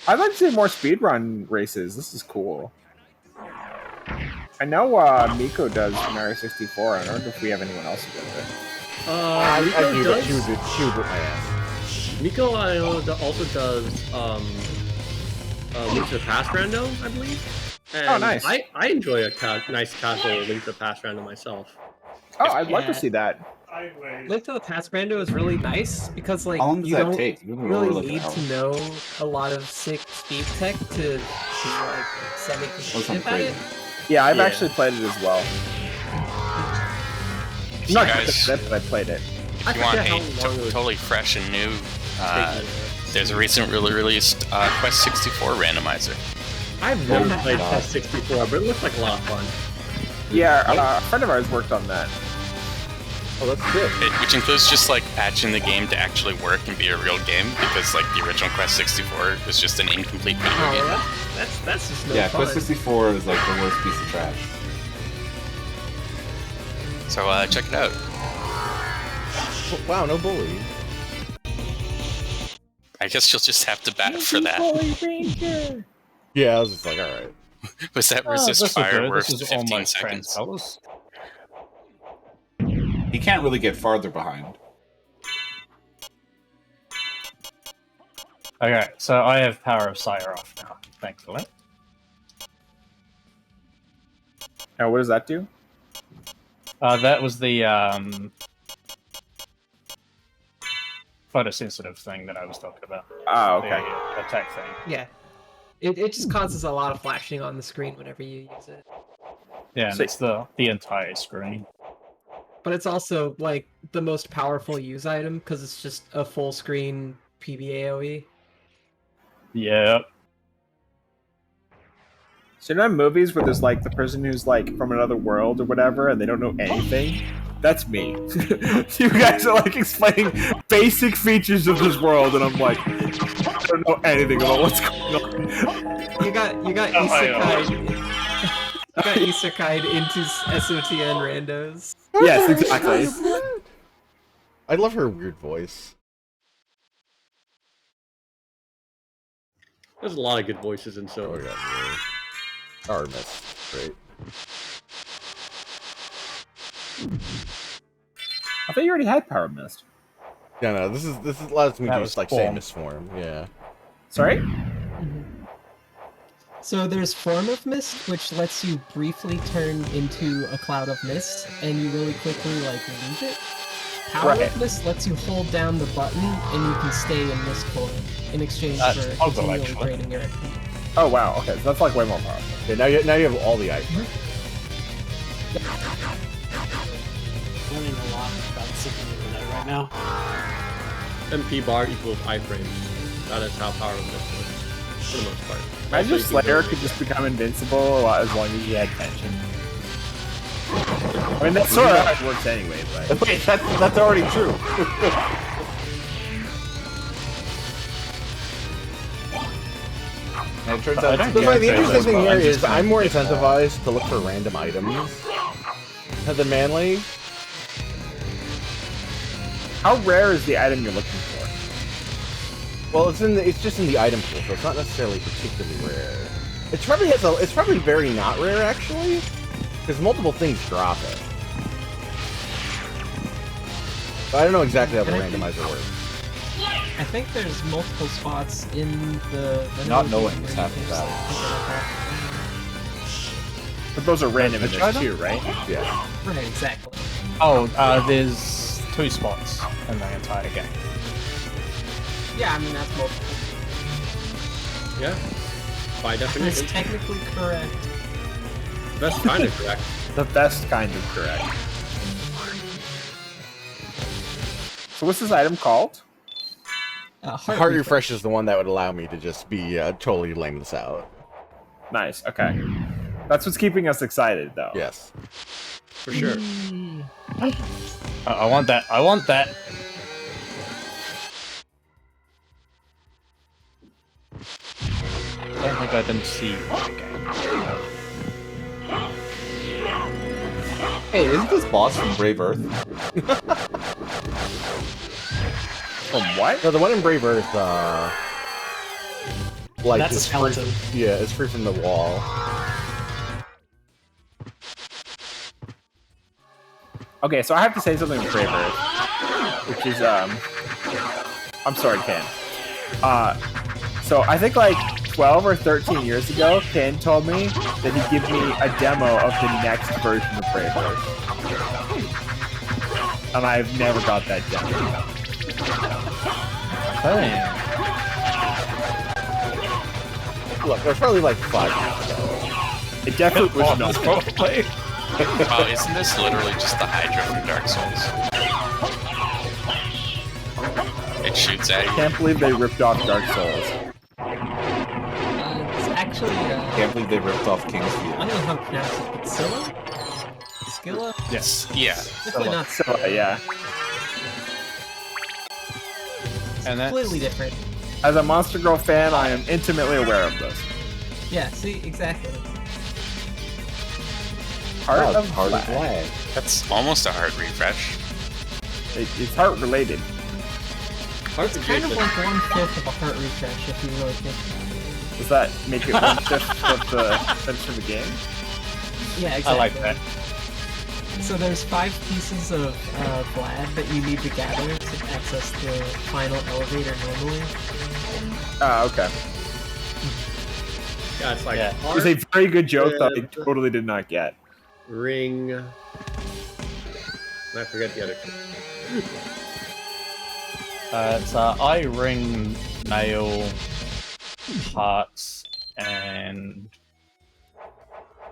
I'd like to see more speedrun races. This is cool. I know Miko does Mario 64. I don't know if we have anyone else who does it. I do, but she would whip my ass. Miko, I know, also does Link to the Past rando, I believe. And Oh, nice. I enjoy a nice casual Link to the Past rando myself. Oh, I'd love to see that. Link to the Past rando is really nice because like How long does you that don't take? You can really roll it need out. to know a lot of sick speed tech to be like semi-competitive at it. Yeah, I've actually played it as well. If you Not guys, good, but I played it. if you want a totally fresh and new, there's a recently released Quest 64 randomizer. I've never played Quest 64, but it looks like a lot of fun. Yeah, a friend of ours worked on that. Oh, that's good. Which includes just like patching the game to actually work and be a real game, because like the original Quest 64 was just an incomplete video game. That's just no Yeah, fun. Quest 64 is like the worst piece of trash. So check it out. Wow, no bully. I guess you'll just have to bat for that. Yeah, I was just like, all right. Was that resist fire worth 15 seconds? He can't really get farther behind. Okay, so I have Power of Sire off now, thankfully. Now, what does that do? That was the photosensitive thing that I was talking about. Oh, okay. The attack thing. Yeah. It just causes a lot of flashing on the screen whenever you use it. Yeah, and it's the entire screen. But it's also like the most powerful use item because it's just a full screen PBAOE. Yeah. So you know movies where there's like the person who's like from another world or whatever and they don't know anything? That's me. You guys are like explaining basic features of this world and I'm like, I don't know anything about what's going on. You got isekai. You got isekai into SOTN randos. Yes, exactly. I love her weird voice. There's a lot of good voices in Sora. Oh, yeah, really. Artemis. Great. I thought you already had Power Mist. Yeah, no, this is allows me That to was just like form. Samus form. Yeah. Sorry? So there's Form of Mist, which lets you briefly turn into a cloud of mist, and you really quickly like lose it. Power Right. of Mist lets you hold down the button, and you can stay in mist form in exchange That's for toggle, continually actually. draining your MP. Oh wow, okay, so that's like way more powerful. Yeah, now you have all the items. Learning a lot about Symphony of the Night right now. MP bar equals iframes. That is how powerful this is, for the most part. Imagine Also, if you can Slayer go- could just become invincible as long as he had tension. I mean, that's sort of how it works anyway, but... Wait, that's already true. And it turns out But the interesting thing here is I'm more incentivized to look for random items than Manly. How rare is the item you're looking for? Well, it's just in the item pool, so it's not necessarily particularly rare. It's probably very not rare actually, because multiple things drop it. But I don't know exactly how the randomizer works. I think there's multiple spots in the Not knowing is half the battle. But those are random in this too, right? Yeah. Right, exactly. Oh, there's 2 spots in the entire game. Yeah, I mean that's multiple. Yeah, by That's definition. technically correct. Best kind of correct. The best kind of correct. So what's this item called? Heart refresh is the one that would allow me to just be totally laying this out. Nice, okay. That's what's keeping us excited, though. Yes. For sure. I want that. I want that. I don't think I didn't see. Hey, isn't this boss from Brave Earth? From what? No, the one in Brave Earth, like That's a it's free, skeleton. yeah, it's free from the wall. Okay, so I have to say something with Brave Earth, which is, I'm sorry, Ken. So I think like 12 or 13 years ago, Ken told me that he'd give me a demo of the next version of Brave Earth. And I've never got that demo. Look, there's probably like 5 years ago. It definitely was not. Oh, isn't this literally just the Hydra from Dark Souls? It shoots at I you. can't believe they ripped off Dark Souls. It's actually. Can't believe they ripped off Kingsfield. I don't know how to pronounce it, but Scylla? Scylla? Yes. Yeah. Definitely not Scylla, yeah. And that's completely different. As a Monster Girl fan, I am intimately aware of this. Yeah, see, exactly. Heart of Heart of Flag. Flag. That's almost a heart refresh. It's heart related. It's kind of like 1/5 of a heart refresh if you really think about it. Does that make it 1/5 of the finish of the game? Yeah, exactly. I like that. So there's 5 pieces of Vlad that you need to gather to access the final elevator normally. Okay. Yeah, it's like Yeah. It was a very good joke that I Rib, totally did not get. ring. And I forget the other two. It's eye, ring, nail, hearts, and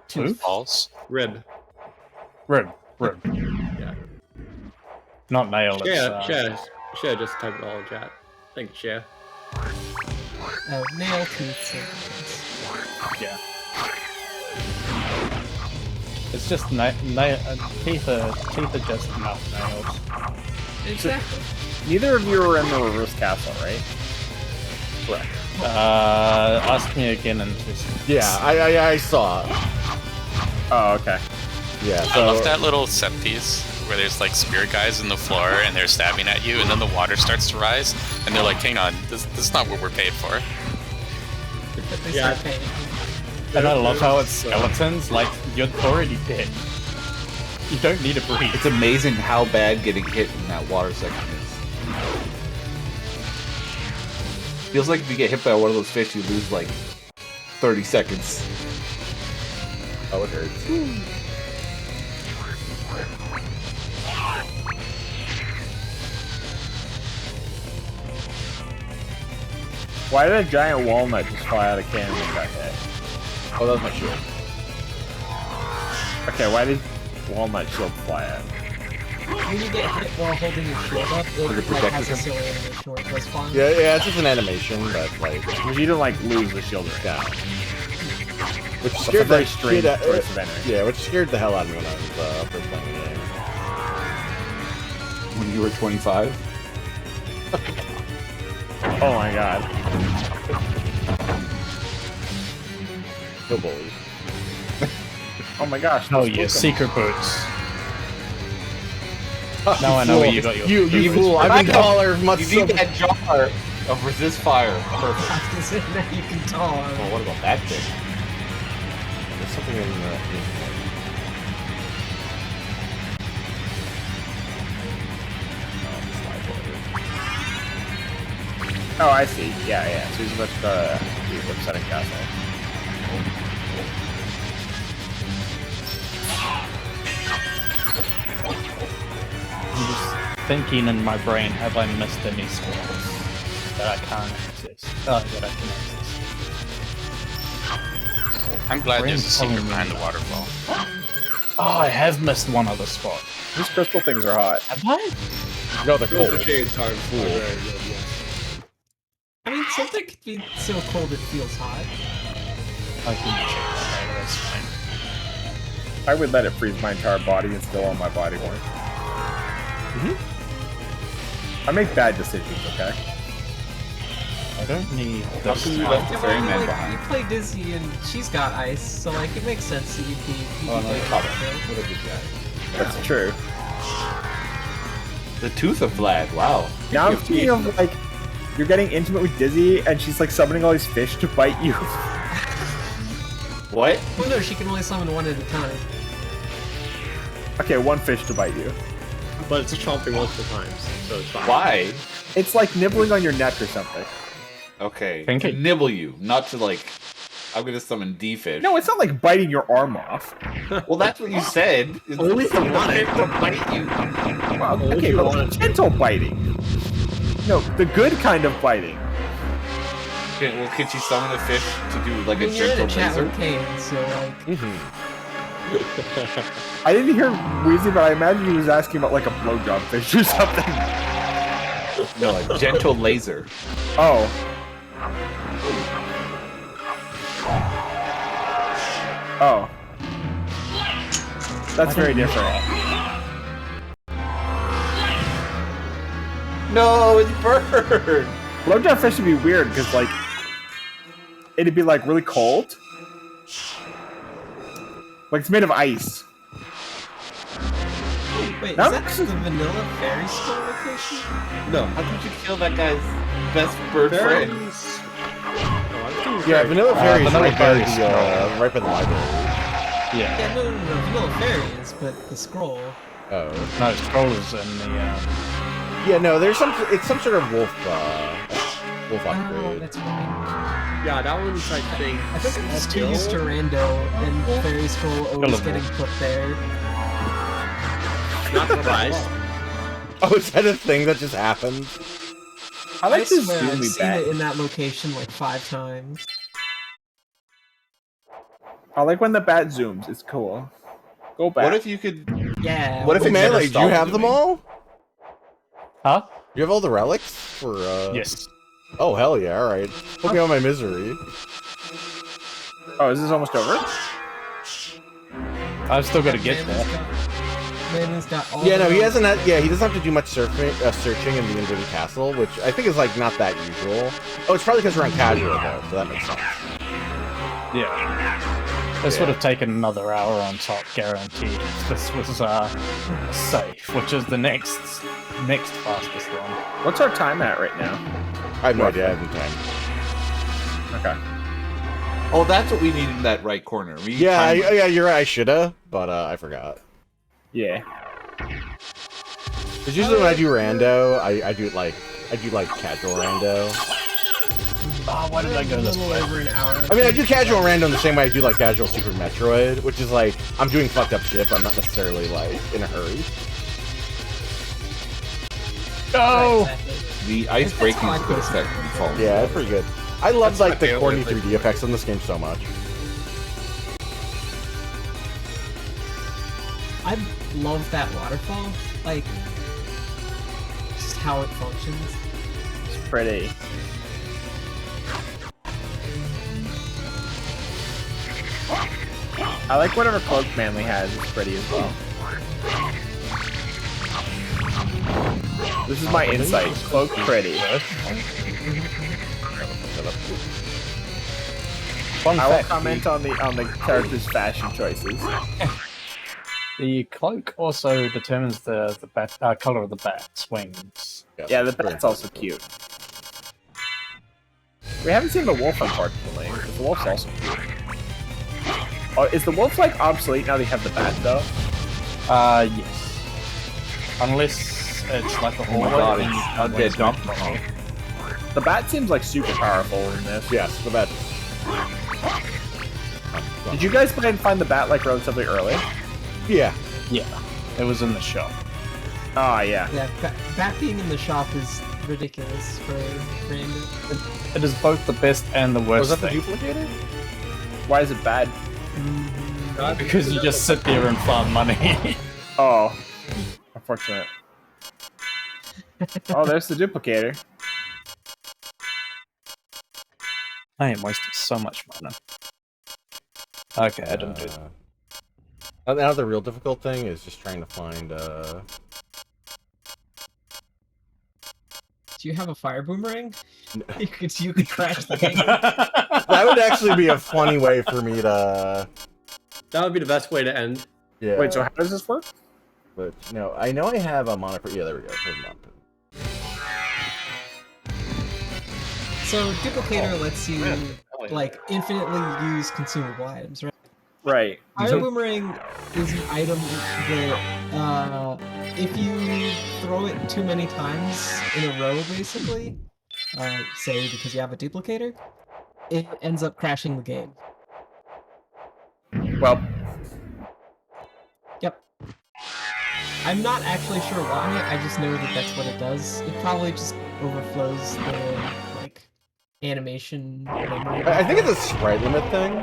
Two balls. Rib. rib. Yeah. Not nail. It's, Share just type it all in chat. Thank you, Share. Nail, teeth, and yeah. It's just teeth are just mouth nails. exactly. Neither of you were in the reverse castle, right? Correct. Ask me again in 2 seconds. Yeah, I saw it. Oh, okay. Yeah, I so love that little set piece where there's like spirit guys in the floor and they're stabbing at you, and then the water starts to rise, and they're like, "Hang on, this is not what we're paid for." They Yeah. start paying. And I love how it's skeletons, like, you're already dead. You don't need to breathe. It's amazing how bad getting hit in that water section is. Feels like if you get hit by one of those fish, you lose like 30 seconds. oh, it hurts. Why did a giant walnut just fly out of cannon and got hit? Oh, that was my shield. Okay, why did walnut shield fly out? When you get hit while holding your shield up, it like, has a silly animation where it goes flying. Yeah, it's just an animation, but like you didn't like lose the shield right now. Which That's scared a very the strange shit out- choice of entering. Yeah, which scared the hell out of me when I was first playing the game. When you were 25? Oh my god. No bullies. Oh my gosh. Oh those yeah, Pokemon. secret boots. Now I know where you got your. You fool! I've been taller much. You need that jar of resist fire. Perfect. Now you can tall. Well, what about that thing? There's something in the. Oh, I see. Yeah. So he's about to do the upsetting castle. I'm just thinking in my brain, have I missed any scrolls that I can't access? That I can access. I'm glad there's a Brain's secret telling me behind the that. waterfall. Oh, I have missed one other spot. These crystal things are hot. Have I? No, they're cold. The shades are very good, yes. I mean, something could be so cold it feels hot. I can check that later, that's fine. I would let it freeze my entire body and still on my body more. I make bad decisions, okay? I don't need How this. come you left the Yeah, ferryman you behind? play Dizzy and she's got ice, so like it makes sense that you'd be. Oh, no, like, Cover. What a good guy. That's true. The Tooth of Vlad, wow. Now I'm thinking of like, you're getting intimate with Dizzy and she's like summoning all these fish to bite you. What? Well, no, she can only summon one at a time. Okay, one fish to bite you. But it's chomping multiple times, so it's fine. Why? It's like nibbling on your neck or something. Okay. Thank To you. nibble you, not to like. I'm gonna summon D-fish. No, it's not like biting your arm off. Well, that's what you said. It's Only if you want it. to bite you. Well, Only if okay, you but want it. gentle biting. No, the good kind of biting. Okay, well, can she summon a fish to do like I mean, a you're in gentle a chat laser? with Kane, so like. I didn't hear Weezy, but I imagine he was asking about like a blowjob fish or something. No, a gentle laser. Oh. Oh. That's very different. No, it's bird. Blowjob fish would be weird because like it'd be like really cold. Like it's made of ice. Wait, No? is that the Vanilla Fairy School location? No. How could you kill that guy's best bird friend? Fairies. No, I'm thinking Yeah, fairies. Vanilla Fairy's Vanilla right by Fairy's the right by the library. Yeah. Yeah, no, Vanilla Fairy is, but the scroll. Oh. No, scrollers in the. Yeah, no, there's some. It's some sort of wolf. Wolf Oh, upgrade. that's right. Yeah, that one's, I think. I think it's too used to Rando, and Fairy Scroll always getting put there. Not surprised. Oh, is that a thing that just happened? I like to swear zoom I've me seen back. it in that location like 5 times. I like when the bat zooms. It's cool. Go back. What if you could? Yeah. What if Oh, it man, never like, do you stopped have them zooming? all? Huh? You have all the relics for? Yes. Oh hell yeah! All right. Put me on my misery. Oh, is this almost over? I've still got to get there. Manny's got all Yeah, no, the- he hasn't. Yeah, he doesn't have to do much searching in the Inverted Castle, which I think is like not that usual. Oh, it's probably because we're on casual though, so that makes sense. Yeah. This would have taken another hour on top, guaranteed. If this was safe, which is the next fastest one. What's our time at right now? I have no idea. I haven't time. Okay. Oh, that's what we need in that right corner. We need Yeah, timer. yeah, you're right. I shoulda, but I forgot. Yeah. Because usually when I do rando, I do casual rando. Oh, why did I go this way? Over an hour. I mean, I do casual rando in the same way I do like casual Super Metroid, which is like I'm doing fucked up shit, but I'm not necessarily like in a hurry. No. The ice breaking is a good effect when you fall. Yeah, that's pretty good. I love That's like the my corny favorite 3D effects in this game so much. I love that waterfall. Like, just how it functions. It's pretty. I like whatever cloak Manly has. It's pretty as well. This is my insight. Cloak pretty. Fun I will fact, comment on the character's fashion choices. The cloak also determines the bat, color of the bat's wings. Yeah, the bat's also cute. We haven't seen the wolf, unfortunately. The wolf's also cute. Oh, is the wolf like obsolete now that you have the bat though? Yes. Unless it's like a Oh hallway. my god, then you it's can't a waste jump. it. The bat seems like super powerful in this. Yes, the bat. Did you guys play and find the bat like relatively early? Yeah. Yeah. It was in the shop. Ah, yeah. Yeah, that being in the shop is ridiculous for random. It is both the best and the worst Was that the thing. duplicator? Why is it bad? Because you just sit there and farm money. Oh, unfortunate. Oh, there's the duplicator. I am wasting so much mana. Okay, I didn't do that. Now the real difficult thing is just trying to find. Do you have a fire boomerang? You could crash the game. That would actually be a funny way for me to. That would be the best way to end. Yeah. Wait, so how does this work? But no, I know I have a monitor. Yeah, there we go. Hold on. So duplicator lets you like infinitely use consumable items, right? Right. Fire boomerang is an item that if you throw it too many times in a row, basically, say because you have a duplicator, it ends up crashing the game. Well. Yep. I'm not actually sure why. I just know that that's what it does. It probably just overflows the like animation memory. I think it's a sprite limit thing.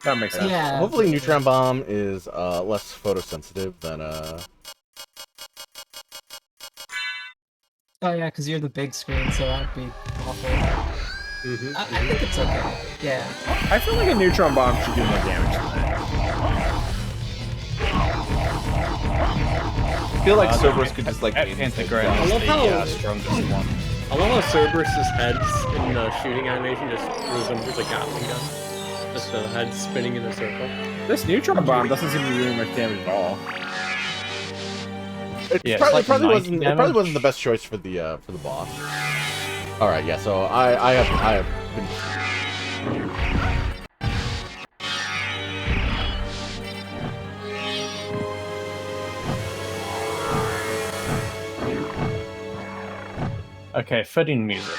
That makes sense. Yeah. Hopefully, Neutron Bomb is less photosensitive than Oh yeah, because you're the big screen, so that'd be awful. I think it's okay. Yeah. I feel like a neutron bomb should do more damage than that. I feel like Cerberus could just like Pentagram I is love the how strongest one. I love how Cerberus's heads in the shooting animation just resembles a Gatling gun. Just the head spinning in a circle. This neutron bomb doesn't seem to be doing much damage at all. it probably wasn't the best choice for the boss. All right, yeah. So I have been. Okay, fitting music.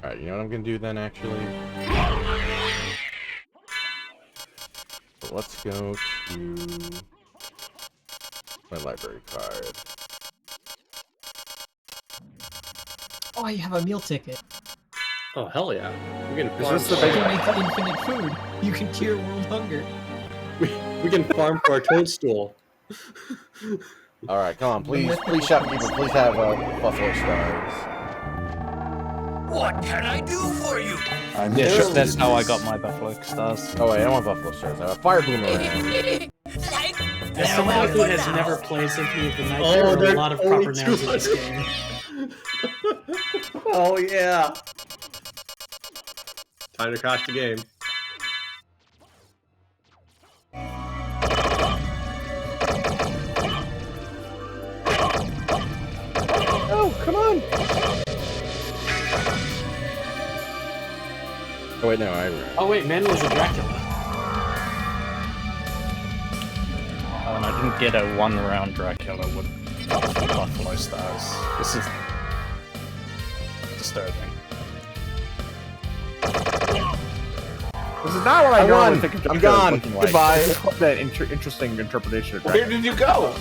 Alright, you know what I'm gonna do then, actually? So let's go to my library card. Oh, you have a meal ticket. Oh hell yeah! We can Is farm. this the You big- can make infinite food. You can cure world hunger. We can farm for our toadstool. Alright, come on, please, shopkeeper, please have Buffalo Stars. What can I do for you? That's how I got my Buffalo Stars. Oh wait, I don't want Buffalo Stars. I have a Fire Boomerang. As someone who has never played Symphony of the Night, Oh, there are a there's lot of only proper nouns in this 200. game. Oh yeah! Time to crash the game. Oh, come on! Oh wait, no, I. Oh wait, Man was a Dracula. Oh, and I didn't get a one-round Dracula with Buffalo Stars. This is disturbing. This is not what I I normally won. think of I'm Jojo gone. looking like. Goodbye. It's quite that interesting interpretation of Where Dragon. did you go?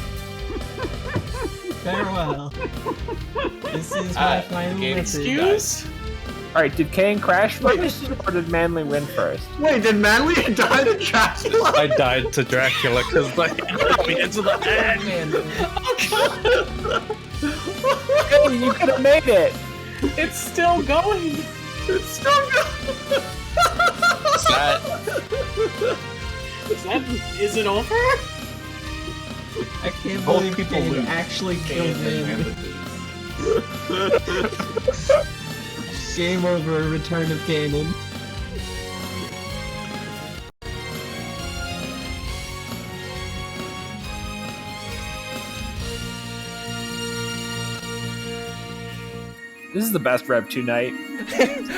Farewell. This is my final message. Excuse? Alright, did Kane crash first, or did Manly win first? Wait, did Manly die to Dracula? I died to Dracula because like me into the head. Hey, you could have made it! It's still going. It's still going. Is it over? I can't Both believe people Kane lose. actually killed him. Game over, Return of Kanan. This is the best Rev 2 night.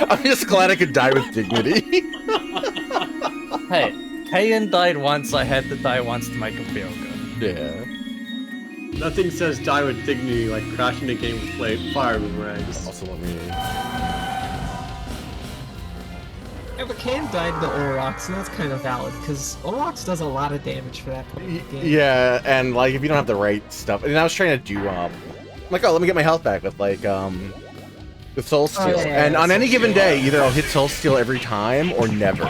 I'm just glad I could die with dignity. Hey, Kayan died once. I had to die once to make him feel good. Yeah. Nothing says die with dignity like crashing the game with fire boomerangs. Also, let me. Yeah, but Kane died to Olrox, and that's kind of valid, because Olrox does a lot of damage for that point in the game. Yeah, and like if you don't have the right stuff, and I was trying to do like, oh, let me get my health back with like with Soul Steal, yeah, and on any Soul given Steal. day, either I'll hit Soul Steal every time or never.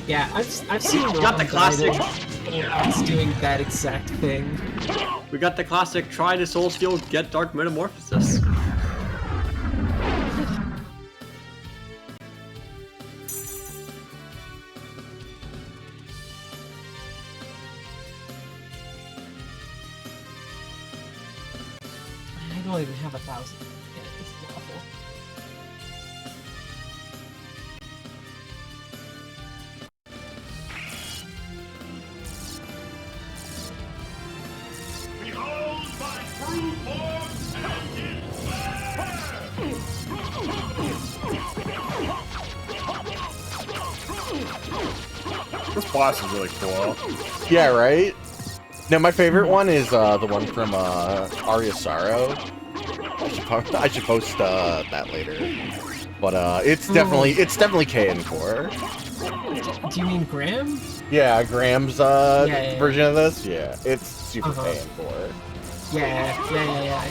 Yeah, I've seen got the classic. Olrox doing that exact thing. We got the classic try to soul steal, get dark metamorphosis. I don't even have 1,000. Yeah, this is awful. This boss is really cool. Yeah, right? No, my favorite one is the one from Aria Sorrow. I should post that later. But it's definitely K and Core. Do you mean Graham? Yeah, Graham's yeah. version of this. Yeah, it's super Uh-huh. K and Core. Yeah.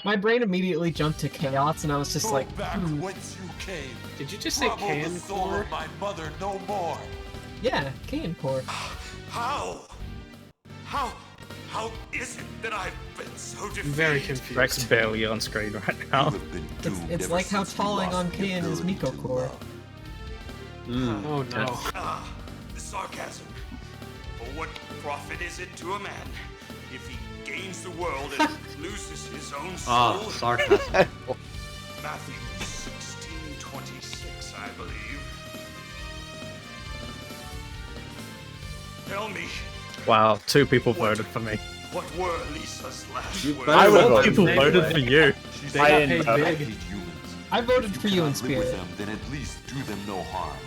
My brain immediately jumped to Chaos, and I was just like, Did you just say Kayan Core? My mother no more. yeah, Kayan Core. How is it that I've been so defeated? Very confused. Rex barely on screen right now. It's like how falling on Kayan is Miko Core. Oh no. The sarcasm. For what profit is it to a man if he gains the world and loses his own soul? Ah, sarcasm. Matthew 16:26, I believe. Tell me, Wow, 2 people voted for me. what were Lisa's last words? I would vote. People voted for you. I didn't vote. I voted for you in Live with spirit. them, then at least do them no harm.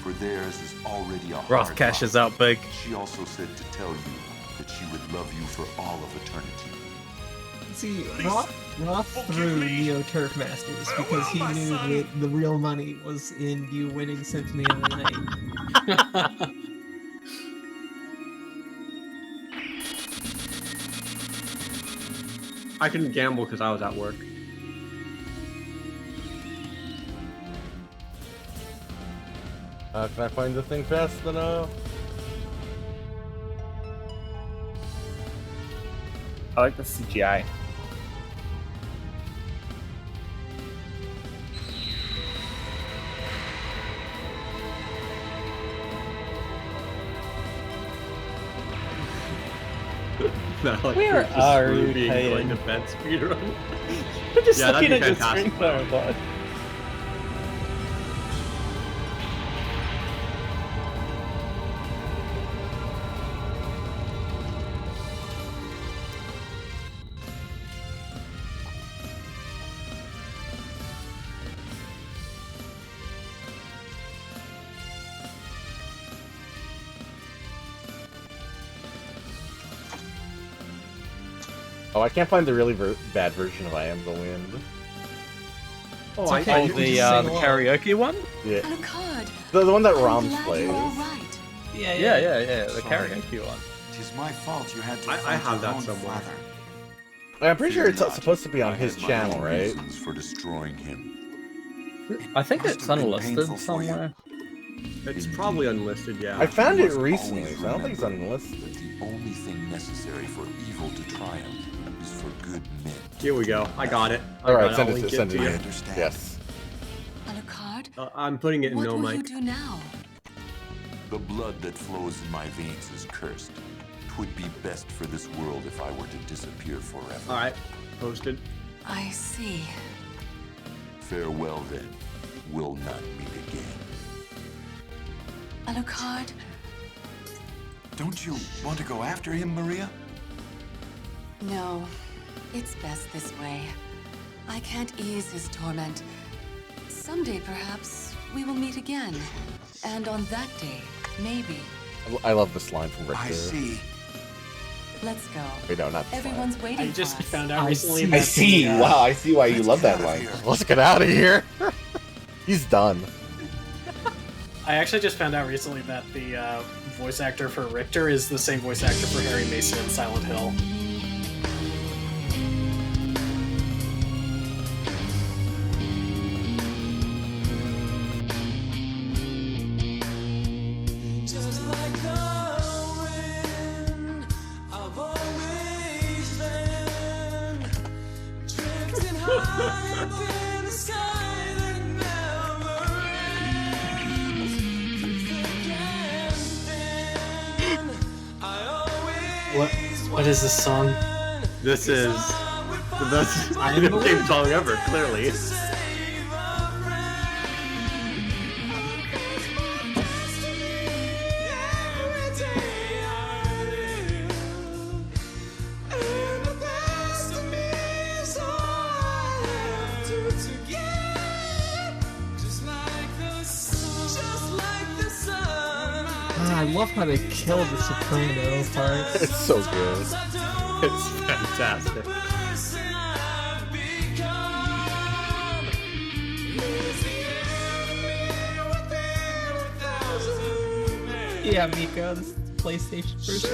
For theirs is already a hard Roth Cash is lot. out big. She also said to tell you that she would love you for all of eternity. See, Roth threw Neo Turf Masters because he knew that the real money was in you winning Symphony of the Night. I couldn't gamble because I was at work. Can I find the thing fast enough? I like the CGI. Where are you, being Kayan? like defense speedrun. I'm just Yeah, that'd looking be at your fantastic. screen there, bud. Oh, I can't find the really bad version of I Am the Wind. Oh, It's I okay, Oh, you can the just sing the along. karaoke one? Yeah. Alucard, The one that I'm Roms glad plays. you're all right. Yeah, the karaoke one. Tis my fault you had to I fight have your that own somewhere. father. I'm pretty sure Fear it's not, supposed to be on I his had my channel, own right? reasons for destroying him. I think Must it's have been unlisted painful for you. somewhere. It's probably unlisted, yeah. I found it must recently, always so I don't think it's remember unlisted. that the only thing necessary for evil to triumph is for good men. Here we go. I got it. All right, I'll send link it to you. me. Yes. Alucard, I'm putting it in what no will mic. you do now? The blood that flows in my veins is cursed. 'Twould be best for this world if I were to disappear forever. Alright, posted. I see. Farewell then. We'll not meet again. Alucard, Don't you want to go after him, Maria? no. It's best this way. I can't ease his torment. Someday, perhaps, we will meet again. And on that day, maybe. I love this line from Richter. I see. Let's go. Wait, no, not this Everyone's waiting I just for us. found out I recently see. that I see. the, Wow, I see why you love that line. Let's get out of here. He's done. I actually just found out recently that the voice actor for Richter is the same voice actor for Harry Mason in Silent Hill. What is this song? This is the best video game song ever, clearly. I love how they killed the soprano part. It's so good. It's fantastic. Yeah, Miko, this is the PlayStation version.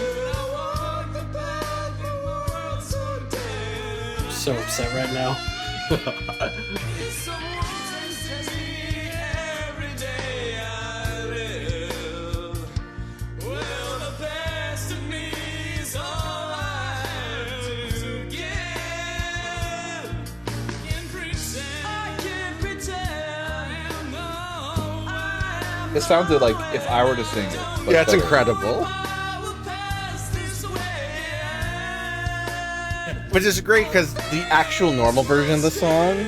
I'm so upset right now. It sounded like if I were to sing it. but Yeah, it's better. incredible. Which is great because the actual normal version of the song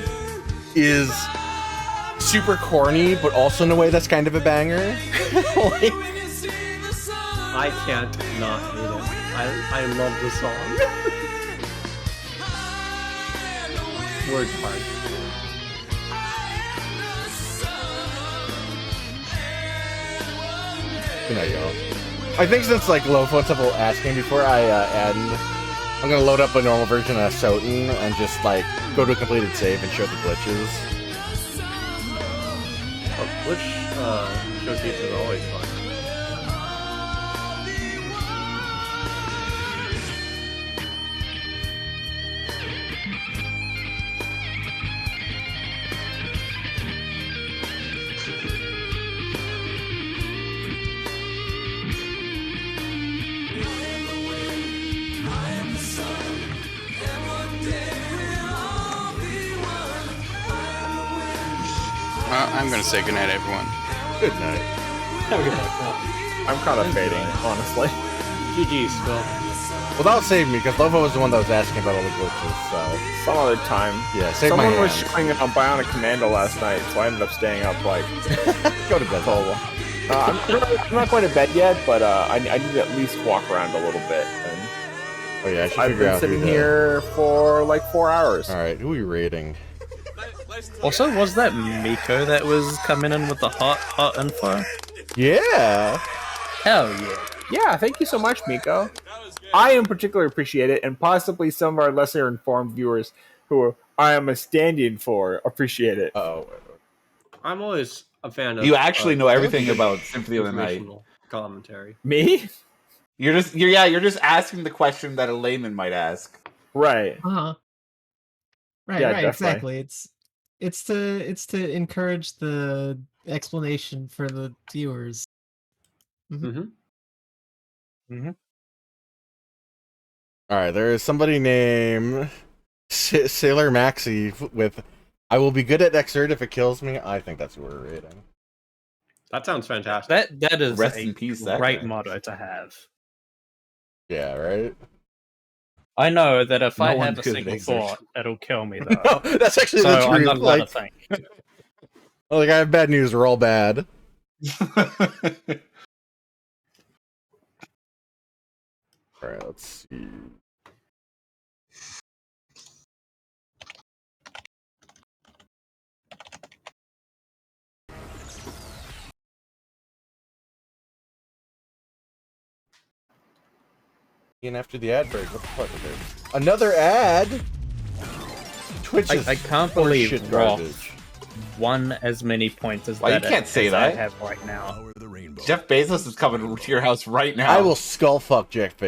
is super corny, but also in a way that's kind of a banger. Like, I can't not hate it. I love the song. Word part. you know, yo. I think since like Lofo and stuff will ask me before I end, I'm gonna load up a normal version of Soten and just like go to a completed save and show the glitches. Glitch showcase is always fun. I'm gonna say goodnight, everyone. Good night. Have a good night, Phil. I'm kind of fading, honestly. GG's, Phil. Well, that'll save me because Lofo was the one that was asking about all the glitches. So Some other time. yeah, save Someone my was hand. showing on Bionic Commando last night, so I ended up staying up like Go to bed. total. I'm not going to bed yet, but I need to at least walk around a little bit. And Oh yeah, I should I've figure been out who sitting the- here for like 4 hours. All right, who are you rating? Also, was that Miko that was coming in with the hot info? Yeah. Hell yeah. Yeah, thank you so much, Miko. I in particular appreciate it, and possibly some of our lesser informed viewers who I am a stand-in for. Appreciate it. Oh, I'm always a fan of. You actually know everything about Symphony of the Night. informational commentary. Me? You're just asking the question that a layman might ask. Right. Uh-huh. Right, Yeah, right, definitely. exactly. It's to encourage the explanation for the viewers. Mm-hmm. All right, there is somebody named Sailor Maxi with "I will be good at Xrd if it kills me." I think that's who we're rating. That sounds fantastic. That is Rest a in peace, that great guy. motto to have. Yeah, right. I know that if No I one have a could single exert. thought, it'll kill me though. That's actually so the truth. I'm not gonna think. Like, I have bad news. We're all bad. All right, let's see. And after the ad break, what the fuck is it? Another ad? Twitch is I can't shit believe Roth garbage. won as many points as Why, you that can't say as I that. have right now. Jeff Bezos is coming to your house right now. I will skull fuck Jeff Bezos.